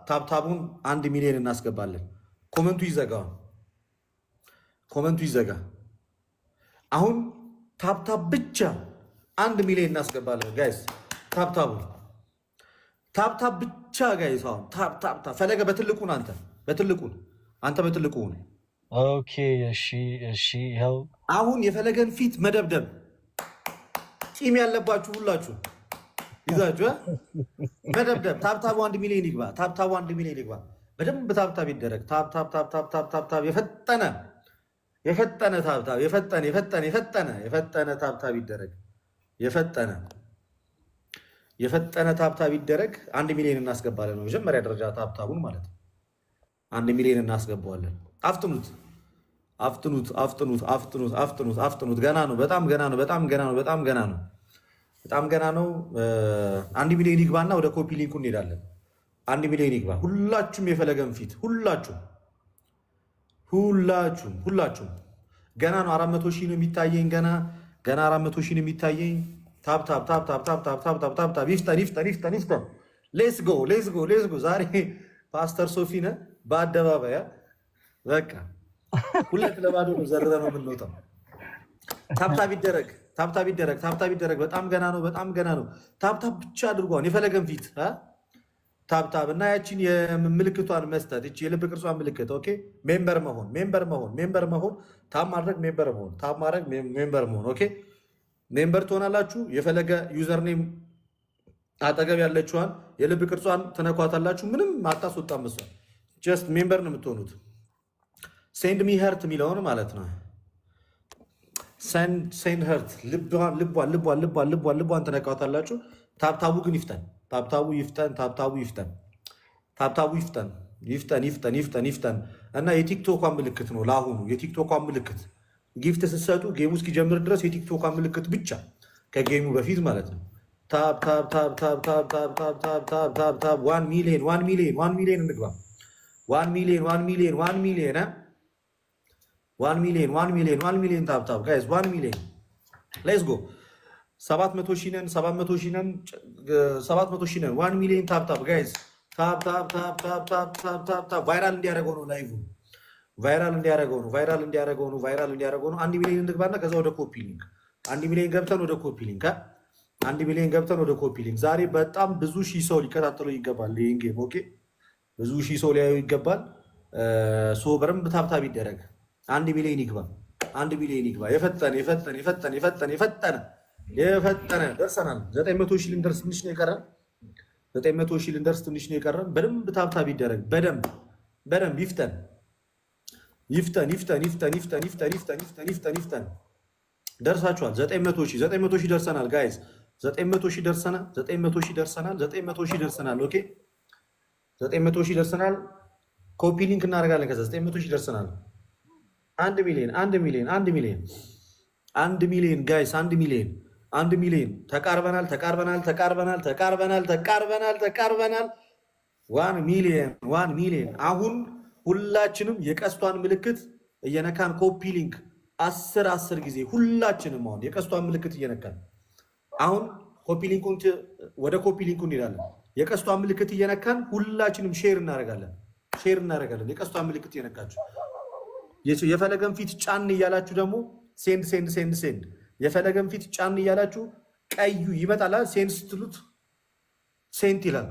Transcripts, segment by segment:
ታብታቡን 1 ሚሊዮን እናስገባለን። ኮመንቱ ይዘጋ። አሁን ታብታብ ብቻ 1 ሚሊዮን እናስገባለን ጋይስ። ታብታብ ብቻ ጋይስ። አሁን ታብ ፈለገ በትልቁን አንተ በትልቁን ኦኬ እሺ ይኸው አሁን የፈለገን ፊት መደብደብ ቂም ያለባችሁ ሁላችሁ ይዛችሁ መደብደብ። ታብታቡ 1 ሚሊዮን ይግባ። በደንብ ታብታብ ይደረግ። ታብ የፈጠነ ታብታብ ይደረግ። የፈጠነ ታብታብ ይደረግ። 1 ሚሊዮን እናስገባለን። መጀመሪያ ደረጃ ታብታቡን ማለት ነው 1 ሚሊዮን እናስገባዋለን። አፍጥኑት። ገና ነው። በጣም ገና ነው። 1 ሚሊዮን ይግባና ወደ ኮፒ ሊንኩ እንሄዳለን። 1 ሚሊዮን ይግባ። ሁላችሁም የፈለገን ፊት ሁላችሁም ገና ነው። 400 ሺህ ነው የሚታየኝ። ገና 400 ሺህ ነው የሚታየኝ። ታብ ይፍጠን። ሌትስ ጎ። ዛሬ ፓስተር ሶፊነ በአደባባይ በቃ 2 ለባዶ ነው ዘርረ ነው የምንወጣው። ታብታብ ይደረግ። በጣም ገና ነው። ታብታብ ብቻ አድርጓን የፈለገን ፊት ታብታብ እና ያቺን የምልክቷን መስጠት እቺ የልብ ቅርጿን ምልክት ኦኬ። ሜምበር መሆን ታብ ማድረግ ሜምበር መሆን ኦኬ። ሜምበር ትሆናላችሁ። የፈለገ ዩዘርኔም አጠገብ ያለችዋን የልብ ቅርጿን ትነኳታላችሁ። ምንም አታስወጣም። መስዋል ጀስት ሜምበር ነው የምትሆኑት። ሴንድ ሚ ሄርት የሚለውን ማለት ነው። ሴንድ ሄርት ልቧን ትነኳታላችሁ። ታብታቡ ግን ይፍጠን። እና የቲክቶኳን ምልክት ነው ለአሁኑ። የቲክቶኳን ምልክት ጊፍት ስትሰጡ ጌሙ እስኪጀምር ድረስ የቲክቶኳን ምልክት ብቻ ከጌሙ በፊት ማለት ነው። ታብ 1 ሚሊዮን እንግባ። 1 ሚሊዮን ታብታብ ጋይስ 1 ሚሊዮን ሌትስ ጎ። 700 ሺህ ነን። 1 ሚሊዮን ታብታብ ጋይስ። ታብ ቫይራል እንዲያደርገው ነው ላይቭ ቫይራል እንዲያደርገው ነው። 1 ሚሊዮን እንግባና ከዛ ወደ ኮፒ ሊንክ 1 ሚሊዮን ገብተን ወደ ኮፒ ሊንክ ዛሬ በጣም ብዙ ሺህ ሰው ሊከታተሉ ይገባል። ይሄን ጌም ኦኬ፣ ብዙ ሺህ ሰው ሊያዩ ይገባል። ሶ በደንብ ታብታብ ይደረግ። 1 ሚሊዮን ይግባ። የፈጠነ ደርሰናል። 900 ሺህ ልንደርስ ትንሽ ነው የቀረን። በደንብ ታብታብ ይደረግ። በደንብ ይፍጠን። ደርሳችኋል። 900 ሺህ ደርሰናል ጋይስ። 900 ሺህ ደርሰናል። ኦኬ 900 ሺህ ደርሰናል። ኮፒ ሊንክ እናደርጋለን። ከዛ 900 ሺህ ደርሰናል። 1 ሚሊዮን ጋይስ። 1 ሚሊዮን ተቃርበናል። 1 ሚሊዮን አሁን ሁላችንም የቀስቷን ምልክት እየነካን ኮፒ ሊንክ 10 ጊዜ ሁላችንም አሁን የቀስቷን ምልክት እየነካን አሁን ወደ ኮፒ ሊንኩ እንሄዳለን። የቀስቷን ምልክት እየነካን ሁላችንም ሼር እናደርጋለን። የቀስቷን ምልክት እየነካችሁ የፈለገን ፊት ጫን እያላችሁ ደግሞ ሴንድ የፈለገን ፊት ጫን እያላችሁ ቀዩ ይመጣል። ሴንድ ስትሉት ሴንት ይላል።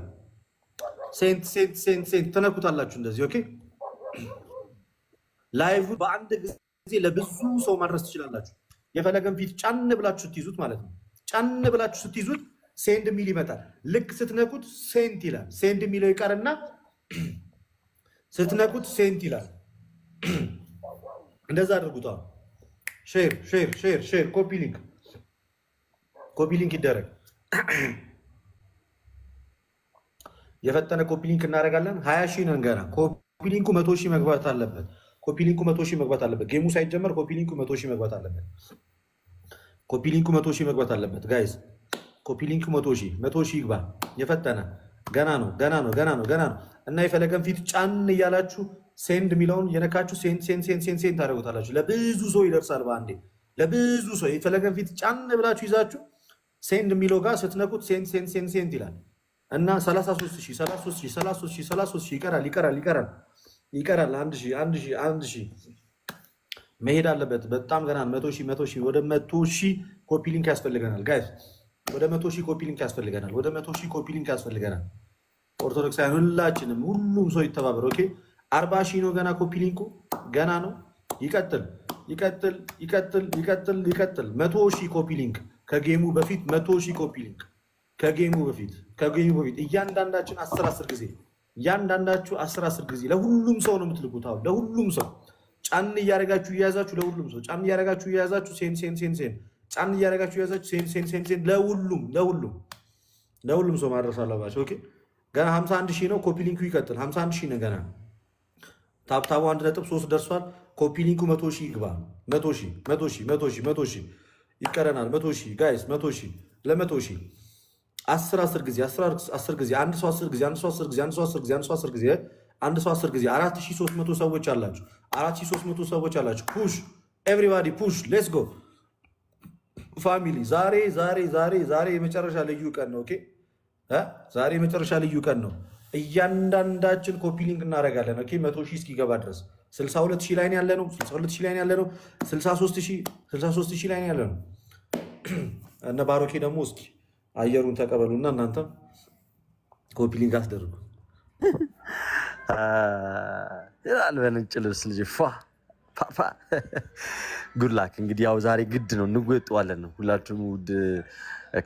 ሴንት ተነኩታላችሁ እንደዚህ ኦኬ። ላይቭ በአንድ ጊዜ ለብዙ ሰው ማድረስ ትችላላችሁ። የፈለገን ፊት ጫን ብላችሁ ስትይዙት ማለት ነው። ሴንድ ሚል ይመጣል። ልክ ስትነኩት ሴንት ይላል። ሴንድ ሚለው ይቀርና ስትነኩት ሴንት ይላል። እንደዛ አድርጉት። ሼር ኮፒ ሊንክ ይደረግ። የፈጠነ ኮፒ ሊንክ እናደርጋለን። 20 ሺህ ነን ገና። ኮፒ ሊንኩ 100 ሺህ መግባት አለበት። ጌሙ ሳይጀመር ኮፒ ሊንኩ 100 ሺህ መግባት አለበት። ጋይስ ኮፒ ሊንኩ 100 ሺህ ይግባ። የፈጠነ ገና ነው። እና የፈለገን ፊት ጫን እያላችሁ ሴንድ የሚለውን የነካችሁ ሴንት ታደርጉታላችሁ። ለብዙ ሰው ይደርሳል በአንዴ። ለብዙ ሰው የፈለገን ፊት ጫን ብላችሁ ይዛችሁ ሴንድ የሚለው ጋር ስትነኩት ሴንት ይላል። እና 33 ይቀራል 1 ሺህ መሄድ አለበት። በጣም ገና 100 ሺህ ወደ 100 ሺህ ኮፒ ሊንክ ያስፈልገናል ጋይስ። ወደ 100 ሺህ ኮፒ ሊንክ ያስፈልገናል። ኦርቶዶክሳውያን ሁላችንም ሁሉም ሰው ይተባበር። ኦኬ 40 ሺህ ነው ገና ኮፒ ሊንኩ ገና ነው። ይቀጥል 100 ሺህ ኮፒ ሊንክ ከጌሙ በፊት 100 ሺህ ኮፒ ሊንክ ከጌሙ በፊት እያንዳንዳችን 10 ጊዜ ለሁሉም ሰው ነው የምትልኩት። አሁን ለሁሉም ሰው ጫን እያደረጋችሁ እያያዛችሁ ለሁሉም ሰው ጫን እያደረጋችሁ እያያዛችሁ ሴን ጫን እያደረጋችሁ እያያዛችሁ ሴን ለሁሉም ሰው ማድረስ አለባቸው። ኦኬ ገና 51 ሺህ ነው። ኮፒ ሊንኩ ይቀጥል 51 ሺህ ነው ገና። ታብታቡ 1.3 ደርሷል። ኮፒ ሊንኩ 100 ሺህ ይግባ። 100 ሺህ ይቀረናል። 100 ሺህ ጋይስ 100 ሺህ ለ100 ሺህ 10 ጊዜ አንድ ሰው 10 ጊዜ 4300 ሰዎች አላችሁ። 4300 ሰዎች አላችሁ። ፑሽ ኤቭሪባዲ ፑሽ ሌትስ ጎ ፋሚሊ። ዛሬ የመጨረሻ ልዩ ቀን ነው። ኦኬ ዛሬ የመጨረሻ ልዩ ቀን ነው። እያንዳንዳችን ኮፒ ሊንክ እናደርጋለን። ኦኬ 100 ሺህ እስኪገባ ድረስ 62 ሺህ ላይ ያለ ነው። 63 ሺህ ላይ ያለ ነው። እነ ባሮኬ ደግሞ እስኪ አየሩን ተቀበሉና እናንተም ኮፒ ሊንክ አስደርጉ። ይላል በነጭ ልብስ ልጅ ፓፓ ጉድላክ። እንግዲህ ያው ዛሬ ግድ ነው እንወጣዋለን ነው። ሁላችሁም ውድ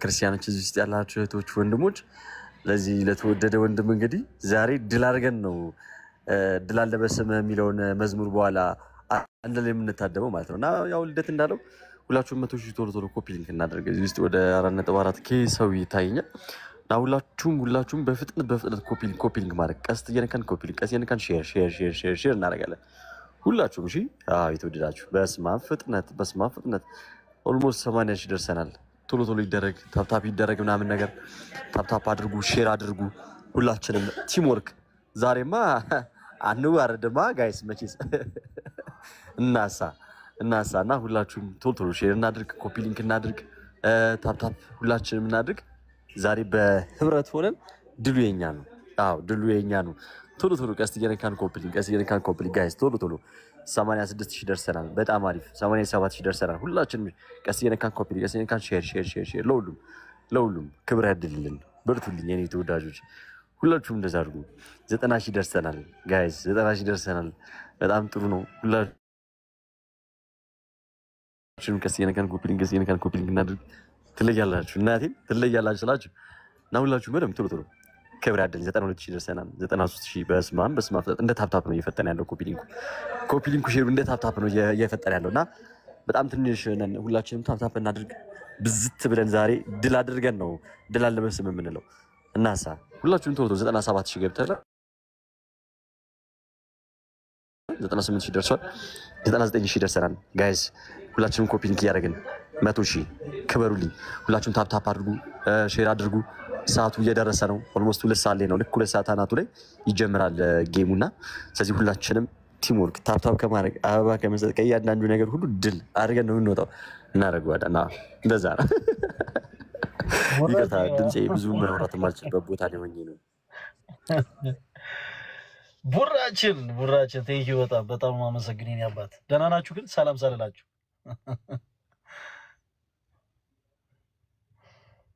ክርስቲያኖች እዚህ ውስጥ ያላችሁ እህቶች፣ ወንድሞች ለዚህ ለተወደደ ወንድም እንግዲህ ዛሬ ድል አድርገን ነው ድል አለ በስምህ የሚለውን መዝሙር በኋላ አንድ ላይ የምንታደመው ማለት ነው። እና ያው ልደት እንዳለው ሁላችሁም 100 ሺህ ቶሎ ሙሉ ኮፒ ሊንክ እናደርግ። እዚህ ውስጥ ወደ 4.4 ኬ ሰው ይታየኛል። እና ሁላችሁም በፍጥነት ኮፒ ሊንክ ማድረግ ቀስት እየነካን ኮፒ ሊንክ ቀስት እየነካን ሼር እናደርጋለን። ሁላችሁም እሺ። የተወደዳችሁ በስማም ፍጥነት ኦልሞስት 80 ሺህ ደርሰናል። ቶሎ ይደረግ ታፕ ይደረግ ምናምን ነገር ታፕ አድርጉ፣ ሼር አድርጉ። ሁላችንም ቲም ወርክ ዛሬማ አንዋረድማ ጋይስ መቼስ እናሳና ሁላችሁም ቶሎ ሼር እናድርግ፣ ኮፒ ሊንክ እናድርግ፣ ታፕ ሁላችንም እናድርግ። ዛሬ በህብረት ሆነን ድሉ የኛ ነው። ድሉ የኛ ነው። ቶሎ ቀስት እየነካን ኮፒ ሊንክ ጋይስ ቶሎ 86 ሺህ ደርሰናል። በጣም አሪፍ 87 ሺህ ደርሰናል። ሁላችንም ቀስት እየነካን ኮፒ ሊንክ ቀስት እየነካን ሼር ለሁሉም ክብር ያድልልን። በርቱልኝ የኔ ተወዳጆች፣ ሁላችሁም እንደዛ አድርጉ። 90 ሺህ ደርሰናል ጋይስ 90 ሺህ ደርሰናል። በጣም ጥሩ ነው። ሁላችሁም ቀስት እየነካን ኮፒ ሊንክ እናድርግ። ትለያላችሁ እናቴ ትለያላችሁ ስላችሁ እና ሁላችሁም በደምብ ቶሎ ክብር ያድል። 92 ሺህ ደርሰናል። 93 ሺህ በስማም እንደ ታፕ ነው እየፈጠነ ያለው ኮፒ ሊንኩ ሼሩ እንደ ታፕ ነው እየፈጠነ ያለው እና በጣም ትንሽ ነን። ሁላችንም ታፕ እናድርግ። ብዝት ብለን ዛሬ ድል አድርገን ነው ድል አለ በስም የምንለው። እናሳ ሁላችሁም ቶሎ 97 ሺህ ገብተናል። 98 ሺህ ደርሷል። 99 ሺህ ደርሰናል ጋይስ። ሁላችንም ኮፒ ሊንክ እያደረግን 100 ሺህ ክበሩልኝ። ሁላችሁም ታፕ አድርጉ፣ ሼር አድርጉ። ሰዓቱ እየደረሰ ነው። ኦልሞስት 2 ሰዓት ላይ ነው። ልክ 2 ሰዓት አናቱ ላይ ይጀምራል ጌሙና ስለዚህ ሁላችንም ቲም ወርክ ታፕ ከማድረግ አበባ ከመስጠት ከእያንዳንዱ ነገር ሁሉ ድል አድርገን ነው የምንወጣው። እናደርገዋለን። እንደዛ ነው። ይቅርታ ድምጼ ብዙ ማውራት የማልችልበት ቦታ ላይ ሆኜ ነው። ቡራችን ቴንኪ በጣም ማመሰግን የኔ አባት። ደህና ናችሁ ግን? ሰላም ሳልላችሁ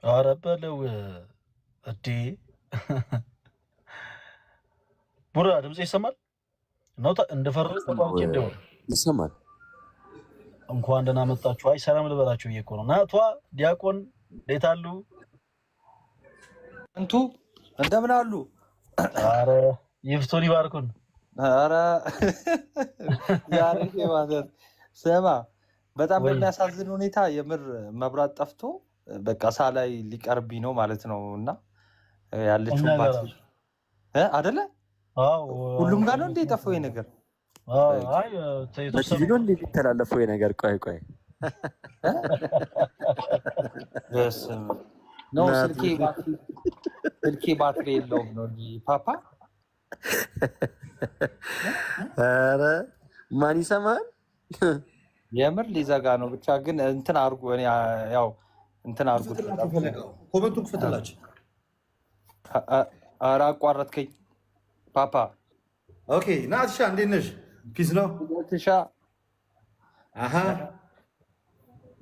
ኧረ በለው እዴ ቡራ ድምጽ ይሰማል ነው? እንደፈረው ተባውቂ እንደው ይሰማል። እንኳን ደህና መጣችሁ። አይ ሰላም ልበላችሁ እኮ ነው። ናቷ ዲያቆን እንዴት አሉ? እንቱ እንደምን አሉ? ኧረ ይፍቶን ይባርኩን። ኧረ ያሬ ማለት ሰማ በጣም በሚያሳዝን ሁኔታ የምር መብራት ጠፍቶ በቃ ሳላይ ሊቀርቢ ነው ማለት ነው። እና ያለችው ባትሪ አይደለ? ሁሉም ጋር ነው እንደ ጠፋው ነገር። አይ በቲቪ ነው እንደሚተላለፈው ነገር። ቆይ ነው ስልኬ ባትሪ የለውም ነው እንጂ ፓፓ። ኧረ ማን ይሰማል? የምር ሊዘጋ ነው። ብቻ ግን እንትን አድርጉ። እኔ ያው እንትን አድርጉ። ኮመንቱን ክፈትላችሁ። ኧረ አቋረጥከኝ ፓፓ። ኦኬ ናትሻ እንዴት ነሽ? ፒስ ነው። ትሻ አሃ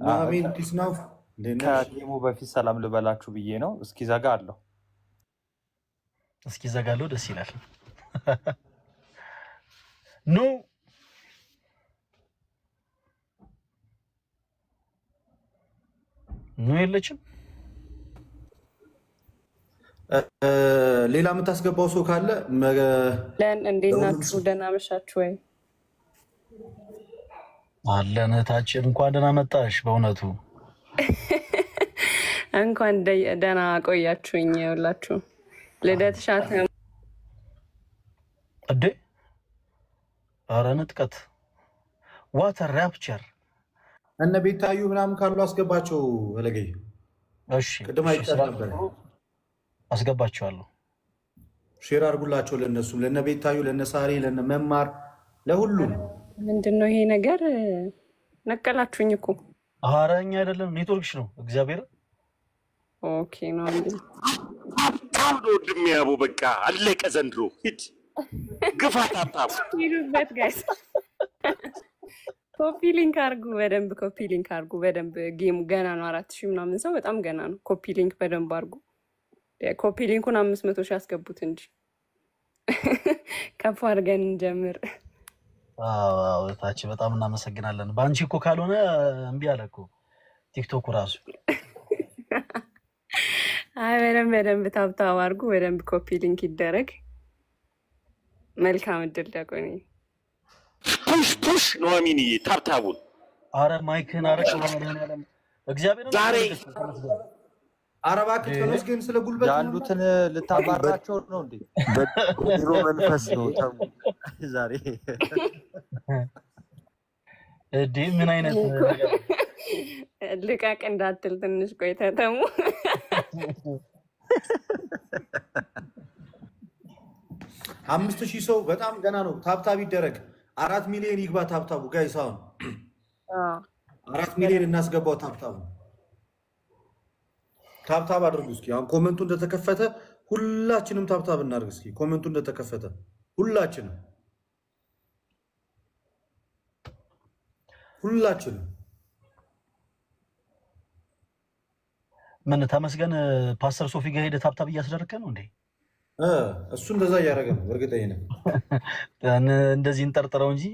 ማሚን ፒስ ነው። እንዴት ነሽ? ከጌሙ በፊት ሰላም ልበላችሁ ብዬ ነው። እስኪ ዘጋ አለሁ። እስኪ ዘጋለሁ። ደስ ይላል። ኑ የለችም። ሌላ የምታስገባው ሰው ካለ እንዴት ናችሁ? ደህና መሻችሁ ወይ? አለን እህታችን፣ እንኳን ደህና መጣሽ። በእውነቱ እንኳን ደህና ቆያችሁኝ። ሁላችሁ ልደትሽ እንዴ! ኧረ ንጥቀት ዋተር ራፕቸር እነ ቤታዩ ምናምን ካሉ አስገባቸው። ፈለገኝ እሺ፣ ቅድም አይቻል ነበር። አስገባቸዋለሁ። ሼር አድርጉላቸው። ለነሱም ለነ ቤታዩ፣ ለነ ሳሪ፣ ለነ መማር፣ ለሁሉም። ምንድነው ይሄ ነገር? ነቀላችሁኝ እኮ። ኧረ እኛ አይደለም ኔትወርክሽ ነው። እግዚአብሔር ኦኬ ነው እንዴ? ታውዶ ድሚያቡ በቃ አለቀ ዘንድሮ። ሂድ ግፋ ታጣፍ ይሉበት ጋይስ። ኮፒ ሊንክ አርጉ፣ በደንብ ኮፒ ሊንክ አርጉ። በደንብ ጌሙ ገና ነው። 4000 ምናምን ሰው በጣም ገና ነው። ኮፒ ሊንክ በደንብ አርጉ። ኮፒ ሊንኩን 500 ሺህ ያስገቡት እንጂ ከፍ አድርገን እንጀምር። አዎ ታች በጣም እናመሰግናለን። ባንቺ እኮ ካልሆነ እምቢ አለ እኮ ቲክቶክ ራሱ። አይ በደንብ ታብታብ አድርጉ። በደንብ ኮፒ ሊንክ ይደረግ። መልካም እድል ዲያቆኒ። ፑሽ ኑሐሚንዬ ታብታቡን። አረ ማይክን አረቅ ነው እግዚአብሔር ዛሬ አረባ ከተነስ ግን ስለ ጉልበት ያሉትን ልታባራቸው ነው እንዴ? በድሮ መንፈስ ነው ዛሬ። እዴ ምን አይነት ልቃቅ እንዳትል ትንሽ ቆይተህ ተሙ። 5000 ሰው በጣም ገና ነው። ታብታብ ይደረግ። 4 ሚሊዮን ይግባ ታብታቡ ጋይስ። አሁን 4 ሚሊዮን እናስገባው ታብታቡ። ታብታብ አድርጉ እስኪ። አሁን ኮሜንቱ እንደተከፈተ ሁላችንም ታብታብ እናድርግ እስኪ። ኮሜንቱ እንደተከፈተ ሁላችንም ምን ተመስገን ፓስተር ሶፊ ጋር ሄደ ታብታብ እያስደረከ ነው እንዴ? እሱ እንደዛ እያደረገ ነው። እርግጠኛ ነኝ እንደዚህ እንጠርጥረው እንጂ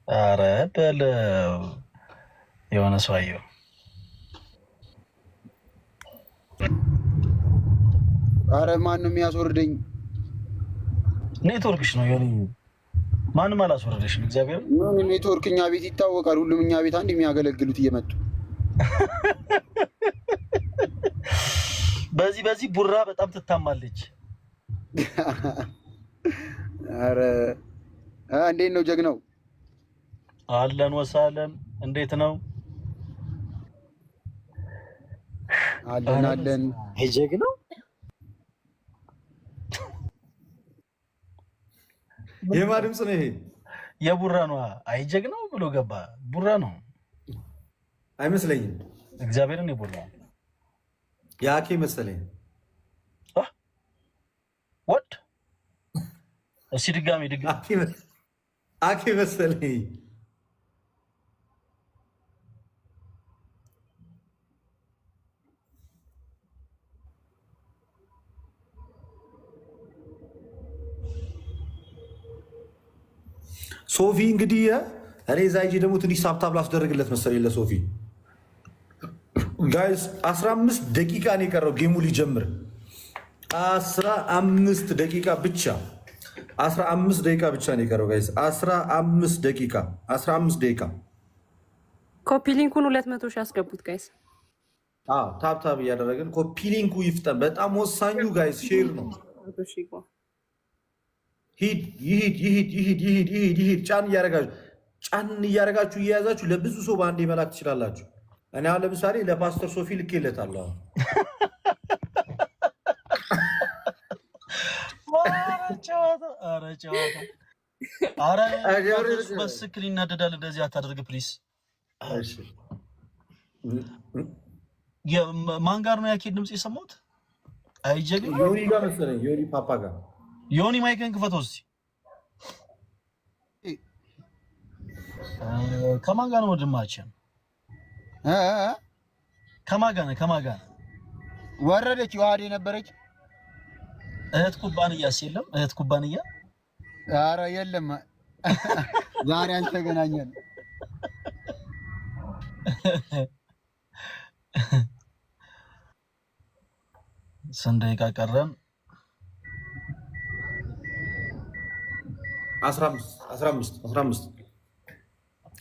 ኧረ በለው የሆነ ሰው አየሁ። ኧረ ማንም የሚያስወርደኝ ኔትወርክሽ ነው። የሆነ ማንም አላስወረደሽም። እግዚአብሔር ምን ኔትወርክ እኛ ቤት ይታወቃል። ሁሉም እኛ ቤት አንድ የሚያገለግሉት እየመጡ በዚህ ቡራ በጣም ትታማለች። ኧረ እንዴት ነው ጀግናው? አለን ወሳለን። እንዴት ነው? አለን ጀግናው የማ ድምፅ ነው ይሄ? የቡራ ነው። አይ ጀግናው ብሎ ገባ። ቡራ ነው አይመስለኝም። እግዚአብሔርን የቡራ ያኬ መሰለኝ። ወድ እስኪ ድጋሚ አኬ መሰለኝ። ሶፊ እንግዲህ እኔ እዛ ሂጅ ደግሞ ትንሽ ሳብታብ ላስደርግለት መሰለኝ ለሶፊ ጋይስ። 15 ደቂቃ ነው የቀረው ጌሙ ሊጀምር። 15 ደቂቃ ብቻ 15 ደቂቃ ብቻ ነው የቀረው ጋይስ። 15 ደቂቃ ኮፒ ሊንኩን 200 ሺህ ያስገቡት ጋይስ። ታብታብ እያደረግን ኮፒ ሊንኩ ይፍጠን። በጣም ወሳኙ ጋይስ ሼር ነው። ይሂድ ጫን እያደረጋችሁ እየያዛችሁ ለብዙ ሰው በአንዴ መላክ ትችላላችሁ። እኔ አሁን ለምሳሌ ለፓስተር ሶፊ ልኬለታለሁ። አረ በስክል ይናደዳል። እንደዚህ አታደርግ ፕሊስ። እሺ ማን ጋር ነው ያኬድ ድምጽ የሰማሁት? አይጀግም ዮኒ ጋር መሰለኝ። ዮኒ ፓፓ ጋር። ዮኒ ማይክን ክፈተው እስቲ። ከማን ጋር ነው ወንድማችን? ከማን ጋር ወረደች? ዮሐዴ ነበረች። እህት ኩባንያስ የለም? እህት ኩባንያ ኧረ የለም። ዛሬ አልተገናኘን። ስንት ደቂቃ ቀረን? 15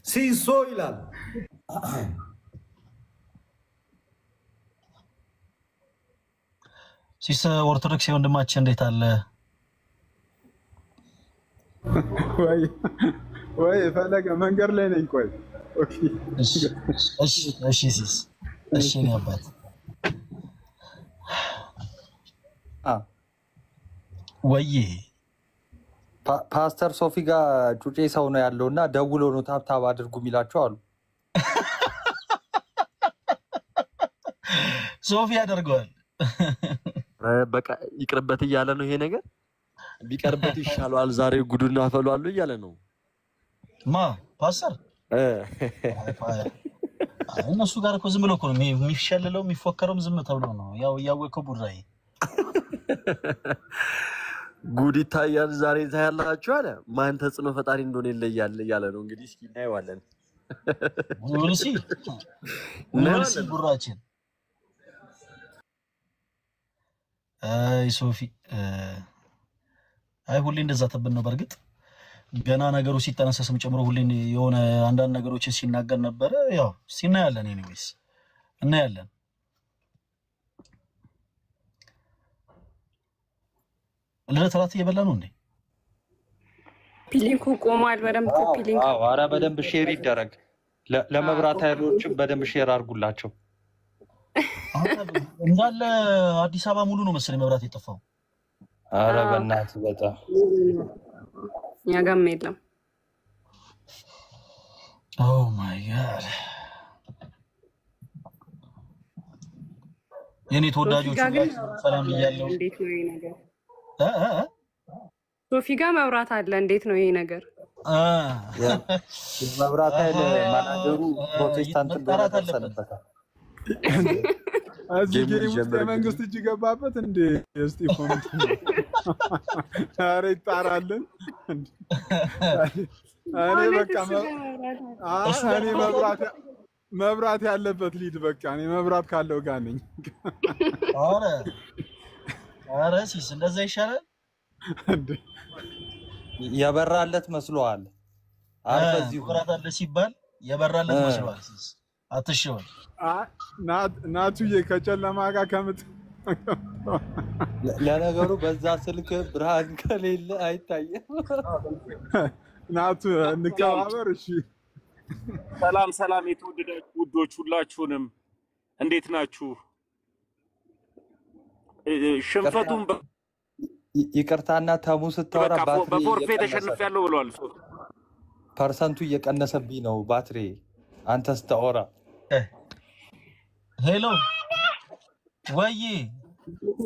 ሲሶ ይላል። ሲስ ኦርቶዶክስ ወንድማችን እንዴት አለ? ወይ ፈለገ መንገድ ላይ ነኝ። ቆይ እሺ ሲስ እሺ ነው አባት። ወይ ፓስተር ሶፊ ጋር ጩጬ ሰው ነው ያለውና ደውሎ ነው ታብታብ አድርጉ የሚላቸው አሉ። ሶፊ ያደርገዋል። በቃ ይቅርበት እያለ ነው። ይሄ ነገር ቢቀርበት ይሻላል። ዛሬ ጉዱና ፈሏል እያለ ነው። ማ ፓስተር እነሱ ጋር እኮ ዝም ብሎ እኮ ነው የሚሸልለው የሚፎከረውም ዝም ተብሎ ነው። ያው እያወቀው ቡራይ ጉድ ይታያል። ዛሬ ታያላችሁ አለ። ማን ተጽዕኖ ፈጣሪ እንደሆነ ይለያል እያለ ነው። እንግዲህ እስኪ እናየዋለን። ወልሲ ቡራችን አይ ሶፊ አይ ሁሌ እንደዛ ተብን ነው። በርግጥ ገና ነገሩ ሲጠነሰስም ጨምሮ ሁሌ የሆነ አንዳንድ ነገሮችን ሲናገር ነበረ። ያው ሲናያለን ኤኒዌይስ እናያለን። ለተራት እየበላ ነው እንዴ? ፒሊንኩ ቆሟል። በደንብ ኮፒ ሊንክ። አዎ ኧረ በደንብ ሼር ይደረግ። ለመብራት ኃይሎችም በደንብ ሼር አድርጉላቸው። እንዳለ አዲስ አበባ ሙሉ ነው መሰለኝ መብራት የጠፋው። ኧረ በእናትህ በጣም እኛ ጋርም የለም። ኦ ማይ ጋድ የኔ ተወዳጆች ሰላም ብያለሁ። እንዴት ነው ይሄ ነገር? ሶፊ ጋር መብራት አለ። እንዴት ነው ይሄ ነገር? መብራት ኃይል ማናጀሩ ፕሮቴስታንት እንደሆነ ደርሰንበታል። እዚህ ጌም ውስጥ የመንግስት እጅ ገባበት እንዴ? እስጢፎን ኧረ ይጣራልን። እኔ በቃ እኔ መብራት ያለበት ሊድ በቃ እኔ መብራት ካለው ጋር ነኝ። ኧረ ሲስ እንደዛ ይሻላል። የበራለት መስሎሃል? አርፈዚህ መብራት አለ ሲባል የበራለት መስሎሃል ሲስ? አትሽወል ናቱዬ ከጨለማ ጋር ከምት ለነገሩ በዛ ስልክ ብርሃን ከሌለ አይታየም። ናቱ እንከባበር። እሺ ሰላም የተወደዳችሁ ውዶች ሁላችሁንም እንዴት ናችሁ? ሽንፈቱን ይቅርታና ተሙ ስታወራ በፎርፌ ተሸንፌያለሁ ብለዋል። ፐርሰንቱ እየቀነሰብኝ ነው ባትሪ አንተ ስታወራ። ሄሎ ወይ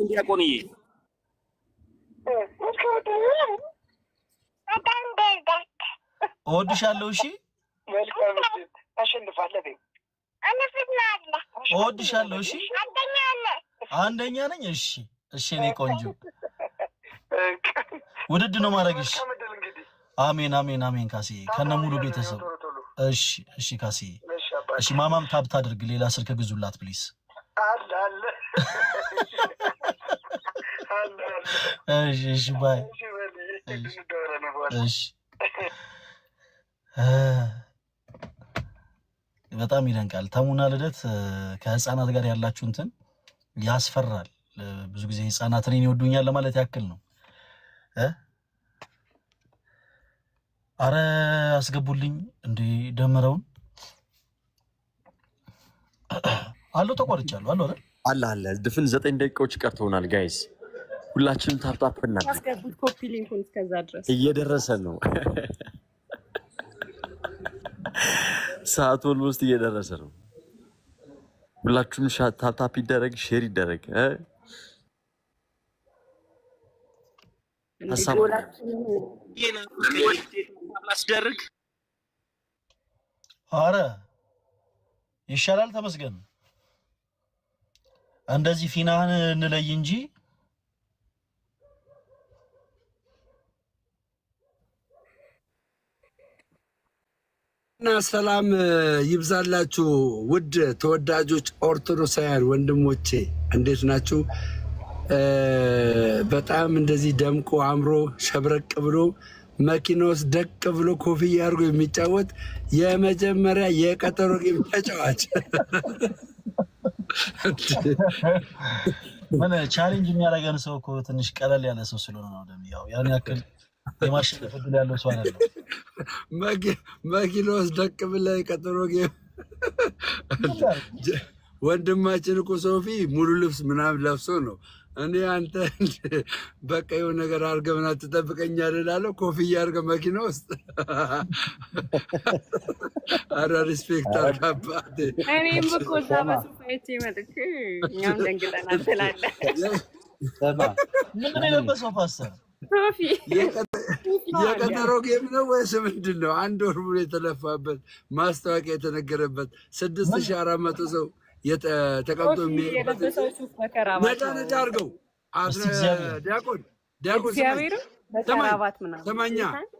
ዲያቆንዬ እወድሻለሁ። እሺ እወድሻለሁ። እሺ አንደኛ ነኝ። እሺ እኔ ቆንጆ ውድድ ነው ማድረግሽ። አሜን ካሴ ከነ ሙሉ ቤተሰብ። እሺ ካሴ እሺ ማማም ታብታ አድርግ። ሌላ ስልክ ግዙላት ፕሊዝ። እሺ ባይ። እሺ በጣም ይደንቃል። ተሙና ልደት ከህፃናት ጋር ያላችሁ እንትን ያስፈራል። ብዙ ጊዜ ህፃናትን ይወዱኛል ለማለት ያክል ነው። አረ አስገቡልኝ እንዴ ደመረውን አለው። ተቆርጫለሁ አለው አይደል? አለ ድፍን 9 ደቂቃዎች ቀርተውናል ጋይስ። ሁላችንም ታፕታፕ እናድርግ። ያስገቡት ኮፒ ሊንኩን እስከዛ ድረስ እየደረሰ ነው። ሰዓቱ ኦልሞስት እየደረሰ ነው። ሁላችሁም ታፕታፕ ይደረግ፣ ሼር ይደረግ። አስደርግ አረ ይሻላል። ተመስገን እንደዚህ ፊናህን እንለይ እንጂ እና ሰላም ይብዛላችሁ ውድ ተወዳጆች ኦርቶዶክሳውያን ወንድሞቼ እንዴት ናችሁ? በጣም እንደዚህ ደምቆ አምሮ ሸብረቅ ብሎ መኪና ውስጥ ደቅ ብሎ ኮፍያ አድርጎ የሚጫወት የመጀመሪያ የቀጠሮ ጌም ተጫዋች ምን ቻሌንጅ የሚያደርገን ሰው እኮ ትንሽ ቀለል ያለ ሰው ስለሆነ ነው። ደም ያው ያን ያክል የማሸነፍ ዕድል ያለው ሰው አይደለም። መኪና ውስጥ ደቅ ብለህ የቀጠሮ ጌም ወንድማችን እኮ ሶፊ ሙሉ ልብስ ምናምን ለብሶ ነው። እኔ አንተ በቃ የሆነ ነገር አድርገህ ምናምን ትጠብቀኛለህ እላለሁ። ኮፍያ አድርገህ መኪና ውስጥ ኧረ ሪስፔክት አድርግ አባቴ። እኔም እኮ እዛ በሱፋይቼ መጥቼ እኛም ደንግጠናል ትላለህ። ምንድን ነው የለበሰው ፓስተር ሶፊ? የቀጠሮ ጌም ነው ወይስ ምንድን ነው? አንድ ወር ሙሉ የተለፋበት ማስታወቂያ የተነገረበት 6400 ሰው ተቀምጦ የለበሰው ሱፍ በከራባት ነዳ ነዳ አድርገው ዲያቆን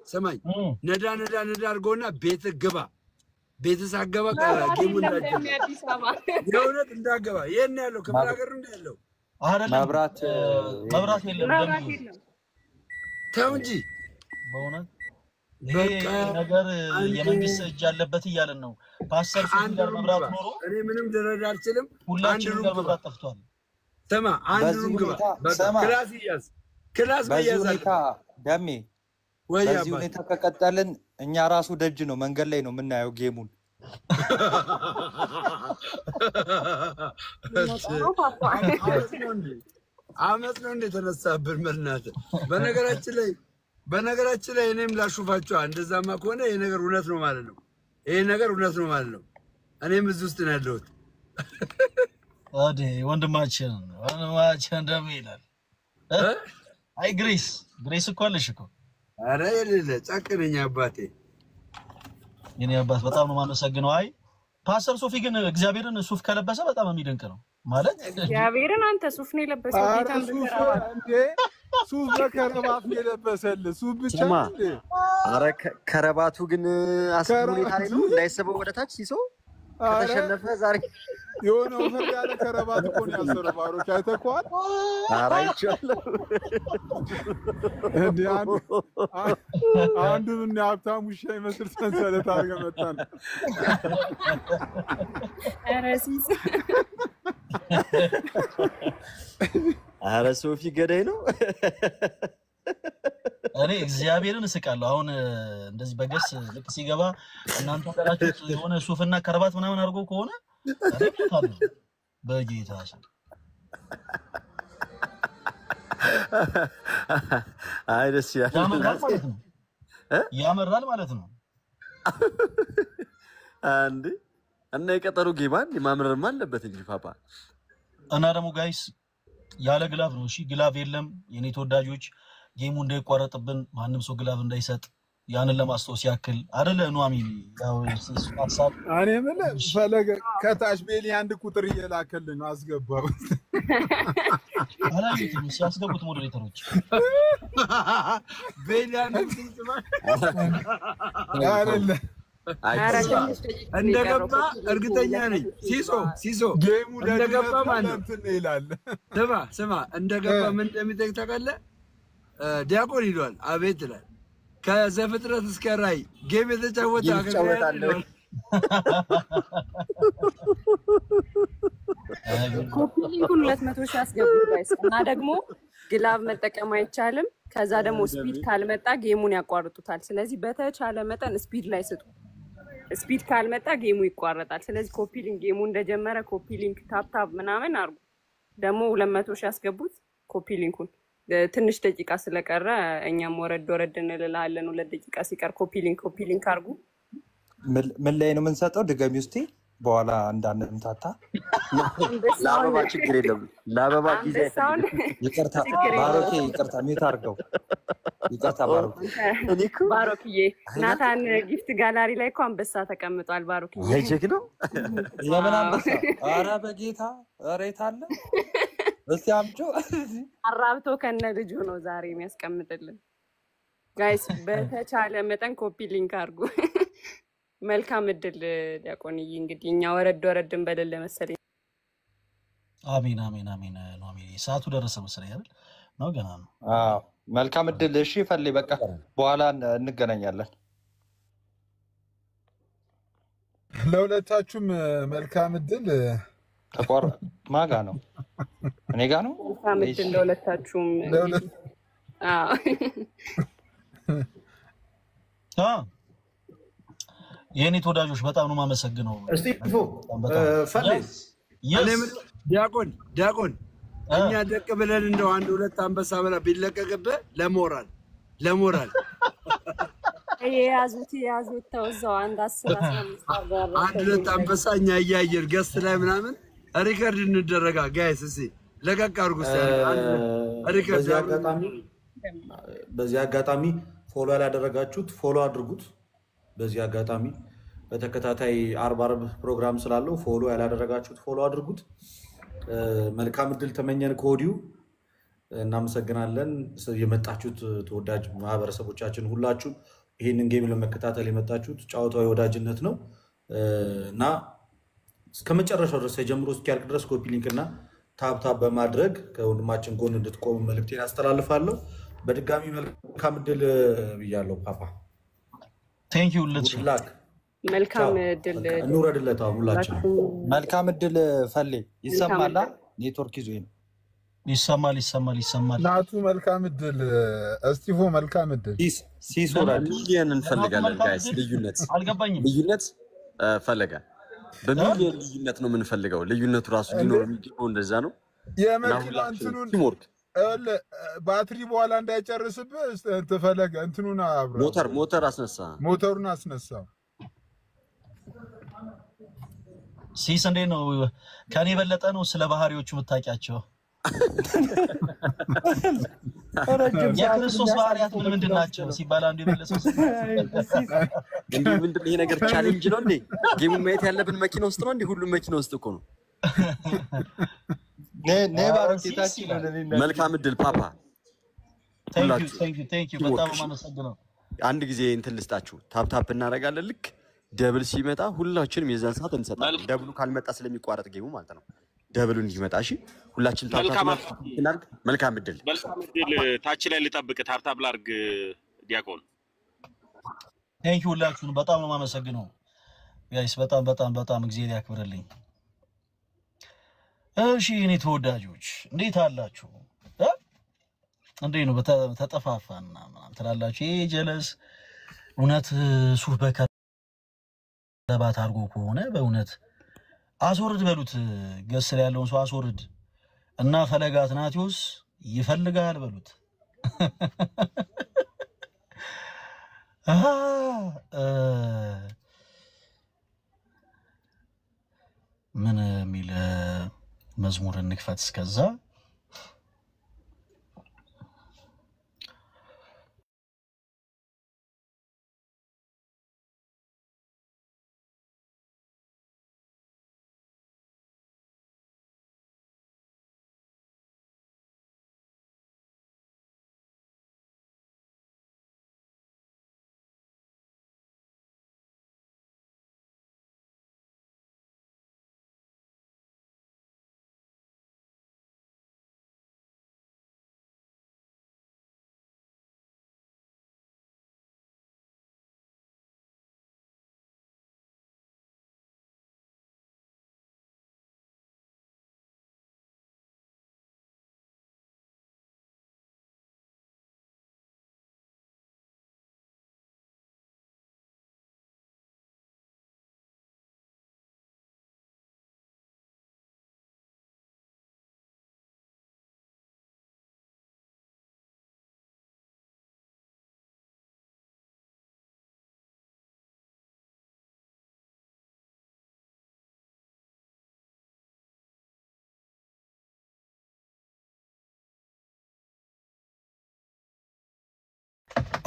ሰማኝ ነዳ ነዳ ነዳ አድርገውና ቤትህ ግባ። ቤትህ ሳትገባ ጌሙ የእውነት እንዳገባ ይሄን ያለው ክፍለ ሀገር ነው ያለው። መብራት የለም ተው እንጂ በእውነት ይሄ ነገር የመንግስት እጅ ያለበት እያለን ነው። ፓስተር ሶፊ ጋር መብራት ኖሮ እኔ ምንም ልረዳ አልችልም። ሁላችንም ጋር መብራት ጠፍቷል። ተማ አንድ ሩም ግባ። ክላስ ይያዝ፣ ክላስ በዚህ ሁኔታ ደሜ በዚህ ሁኔታ ከቀጠልን እኛ ራሱ ደጅ ነው መንገድ ላይ ነው የምናየው ጌሙን። አመት ነው እንደ ተነሳብን መልናት። በነገራችን ላይ እኔም ላሹፋቸው እንደዛማ ከሆነ ይሄ ነገር እውነት ነው ማለት ነው። ይሄ ነገር እውነት ነው ማለት ነው። እኔም እዚህ ውስጥ ነው ያለሁት። ወንድማችን ደሜ ይላል። አይ ግሬስ እኮ አለሽ እኮ። ኧረ የሌለ ጨክነኝ አባቴ። የኔ አባት በጣም ነው የማመሰግነው። አይ ፓስተር ሶፊ ግን እግዚአብሔርን ሱፍ ከለበሰ በጣም የሚደንቅ ነው ማለት እግዚአብሔርን። አንተ ሱፍ ነው የለበሰው? ጌታን በከረባት ሱፍ በከረባት ነው የለበሰልህ። ሱፍ ብቻ እንዴ? ኧረ ከረባቱ ግን አስቡት ሁኔታ ላይ ነው እንዳይሰበው ወደ ታች ሲሶ ከተሸነፈ ዛሬ የሆነ ወፈር ያለ ከረባት እኮ ነው ያሰረው። ባሮች አይተኳል። ኧረ አይቼዋለሁ እንዴ አንዱ ምን ሀብታም ውሻ ይመስል ሰንሰለት አድርገህ መጣን። ኧረ ሲስ ኧረ ሶፊ ገዳይ ነው። እኔ እግዚአብሔርን እስቃለሁ። አሁን እንደዚህ በገስ ልክ ሲገባ እናንተ ካላችሁት የሆነ ሱፍና ከረባት ምናምን አድርጎ ከሆነ አረጋታለሁ በጌታ ስም። አይ ደስ ይላል። ያመራል ማለት ነው። አንዴ እና የቀጠሩ ጌማን ማምረርም አለበት እንጂ ፓፓ። እና ደግሞ ጋይስ ያለ ግላቭ ነው። እሺ ግላቭ የለም የኔ ተወዳጆች። ጌሙ እንዳይቋረጥብን ማንም ሰው ግላቭ እንዳይሰጥ ያንን ለማስታወስ ያክል አይደለ ኑአሚን። ያው ሐሳብ እኔ ምን ፈለገ ከታች ቤሊ አንድ ቁጥር እየላከልን ነው አስገባው። አላየሁትም ሲያስገቡት ሞዴሬተሮች ቤሊ አንድ አይደለ እንደገባ እርግጠኛ ነኝ። ሲሶ ጌሙ እንደገባ ማለት እንትን ይላል። ስማ እንደገባ ምን እንደሚጠይቅ ታውቃለህ? ዲያቆን ይሏል። አቤት ይላል። ከዘፍጥረት እስከ ራዕይ ጌም የተጫወተ ይጫወታል። ኮፒ ሊንኩን 200 ሺህ አስገቡት ጋይስ። እና ደግሞ ግላቭ መጠቀም አይቻልም። ከዛ ደግሞ ስፒድ ካልመጣ ጌሙን ያቋርጡታል። ስለዚህ በተቻለ መጠን ስፒድ ላይ ስጡ። ስፒድ ካልመጣ ጌሙ ይቋረጣል። ስለዚህ ኮፒ ሊንክ ጌሙ እንደጀመረ ኮፒ ሊንክ ታፕ ምናምን አርጉ። ደግሞ 200 ሺህ አስገቡት ኮፒ ሊንኩን ትንሽ ደቂቃ ስለቀረ እኛም ወረድ እንልልሃለን። 2 ደቂቃ ሲቀር ኮፒ ሊንክ አድርጉ። ምን ላይ ነው የምንሰጠው? ድገሚ ውስጤ በኋላ እንዳንምታታ። ለአበባ ችግር የለም። ለአበባ ጊዜ ይቅርታ ባሮኬ፣ ይቅርታ ሚውት አድርገው። ይቅርታ ባሮክዬ። ናታን ጊፍት ጋላሪ ላይ እኮ አንበሳ ተቀምጧል። ባሮክዬ አይቼክ ነው የምን አንበሳ? ኧረ በጌታ ኧረ የት አለ? እስቲ አምጪው። አራብቶ ከነ ልጁ ነው ዛሬ የሚያስቀምጥልን። ጋይስ በተቻለ መጠን ኮፒ ሊንክ አድርጉ። መልካም እድል ዲያቆንዬ። እንግዲህ እኛ ወረድ እንበልል መሰለኝ። አሜን አሜን አሜን ነው። አሜን ሰዓቱ ደረሰ መሰለኝ አይደል? ነው ገና ነው። አዎ መልካም እድል። እሺ ፈልይ፣ በቃ በኋላ እንገናኛለን። ለሁለታችሁም መልካም እድል። ተቋር ማጋ ነው እኔ ጋ ነው። መልካም እድል ለሁለታችሁም። የኔ ተወዳጆች በጣም ነው የማመሰግነው። እስቲ ፈልይ ዲያቆን እኛ ደቅ ብለን እንደው 1-2 አንበሳ በላ ቢለቀቅብህ ለሞራል የያዙት ተወዛው 1-2 አንበሳ እኛ እያየን ገስት ላይ ምናምን ሪከርድ እንደረጋ። ጋይስ እስኪ ለቀቅ አድርጉ። በዚህ አጋጣሚ ፎሎ ያላደረጋችሁት ፎሎ አድርጉት። በዚህ አጋጣሚ በተከታታይ 40 ፕሮግራም ስላለው ፎሎ ያላደረጋችሁት ፎሎ አድርጉት። መልካም እድል ተመኘን ከወዲሁ። እናመሰግናለን የመጣችሁት ተወዳጅ ማህበረሰቦቻችን ሁላችሁ ይሄንን ጌም ለመከታተል የመጣችሁት። ጫወታው የወዳጅነት ነው እና እስከመጨረሻው ድረስ ጀምሮ እስኪያልቅ ድረስ ኮፒ ሊንክ እና ታፕ በማድረግ ከወንድማችን ጎን እንድትቆሙ መልእክቴን አስተላልፋለሁ። በድጋሚ መልካም እድል ብያለሁ። ፓፓ ቴንክ ዩ ልጅ መልካም እድል እንውረድለት። ሁላችን መልካም እድል ፈልይ። ይሰማላ? ኔትወርክ ይዞ ነው። ይሰማል። ናቱ መልካም እድል። እስቲፎ መልካም እድል። ሲሶራ ሚሊየን እንፈልጋለን ጋይስ። ልዩነት ፈለጋ በሚሊየን ልዩነት ነው የምንፈልገው። ልዩነቱ ራሱ ሊኖር የሚገባው እንደዛ ነው። የመኪና እንትኑን ባትሪ በኋላ እንዳይጨርስብህ ተፈለገ እንትኑን አብራ ሞተሩን አስነሳ። ሲስ እንዴት ነው? ከኔ የበለጠ ነው ስለ ባህሪዎቹ የምታውቂያቸው? የክርስቶስ ባህሪያት ምንድን ናቸው ሲባል አንዱ የመለሰው እንዴ ምንድን ይሄ ነገር ቻሌንጅ ነው እንዴ? ጌሙን ማየት ያለብን መኪና ውስጥ ነው እንዴ? ሁሉም መኪና ውስጥ እኮ ነው። መልካም እድል ፓፓ። ቴንክ ዩ በጣም ማመሰግነው። አንድ ጊዜ እንትን ልስጣችሁ። ታፕ እናደርጋለን። ልክ ደብል ሲመጣ ሁላችንም የዛን ሰዓት እንሰጣለን። ደብሉ ካልመጣ ስለሚቋረጥ ጌሙ ማለት ነው። ደብሉ እንዲመጣ እሺ፣ ሁላችንም ታፕ እናድርግ። መልካም እድል ታች ላይ ልጠብቅ። ታፕ ላድርግ ዲያቆን። ቴንክ ዩ ሁላችሁንም በጣም ነው ማመሰግነው ጋይስ። በጣም እግዚአብሔር ያክብርልኝ። እሺ እኔ ተወዳጆች እንዴት አላችሁ? እንዴት ነው ተጠፋፋና ምናምን ትላላችሁ? ይሄ ጀለስ እውነት ሱፍ በከረባት አድርጎ ከሆነ በእውነት አስወርድ በሉት። ገስ ላይ ያለውን ሰው አስወርድ እና ፈለገ አትናቴዎስ ይፈልጋል በሉት። ምን የሚል መዝሙር እንክፈት እስከዛ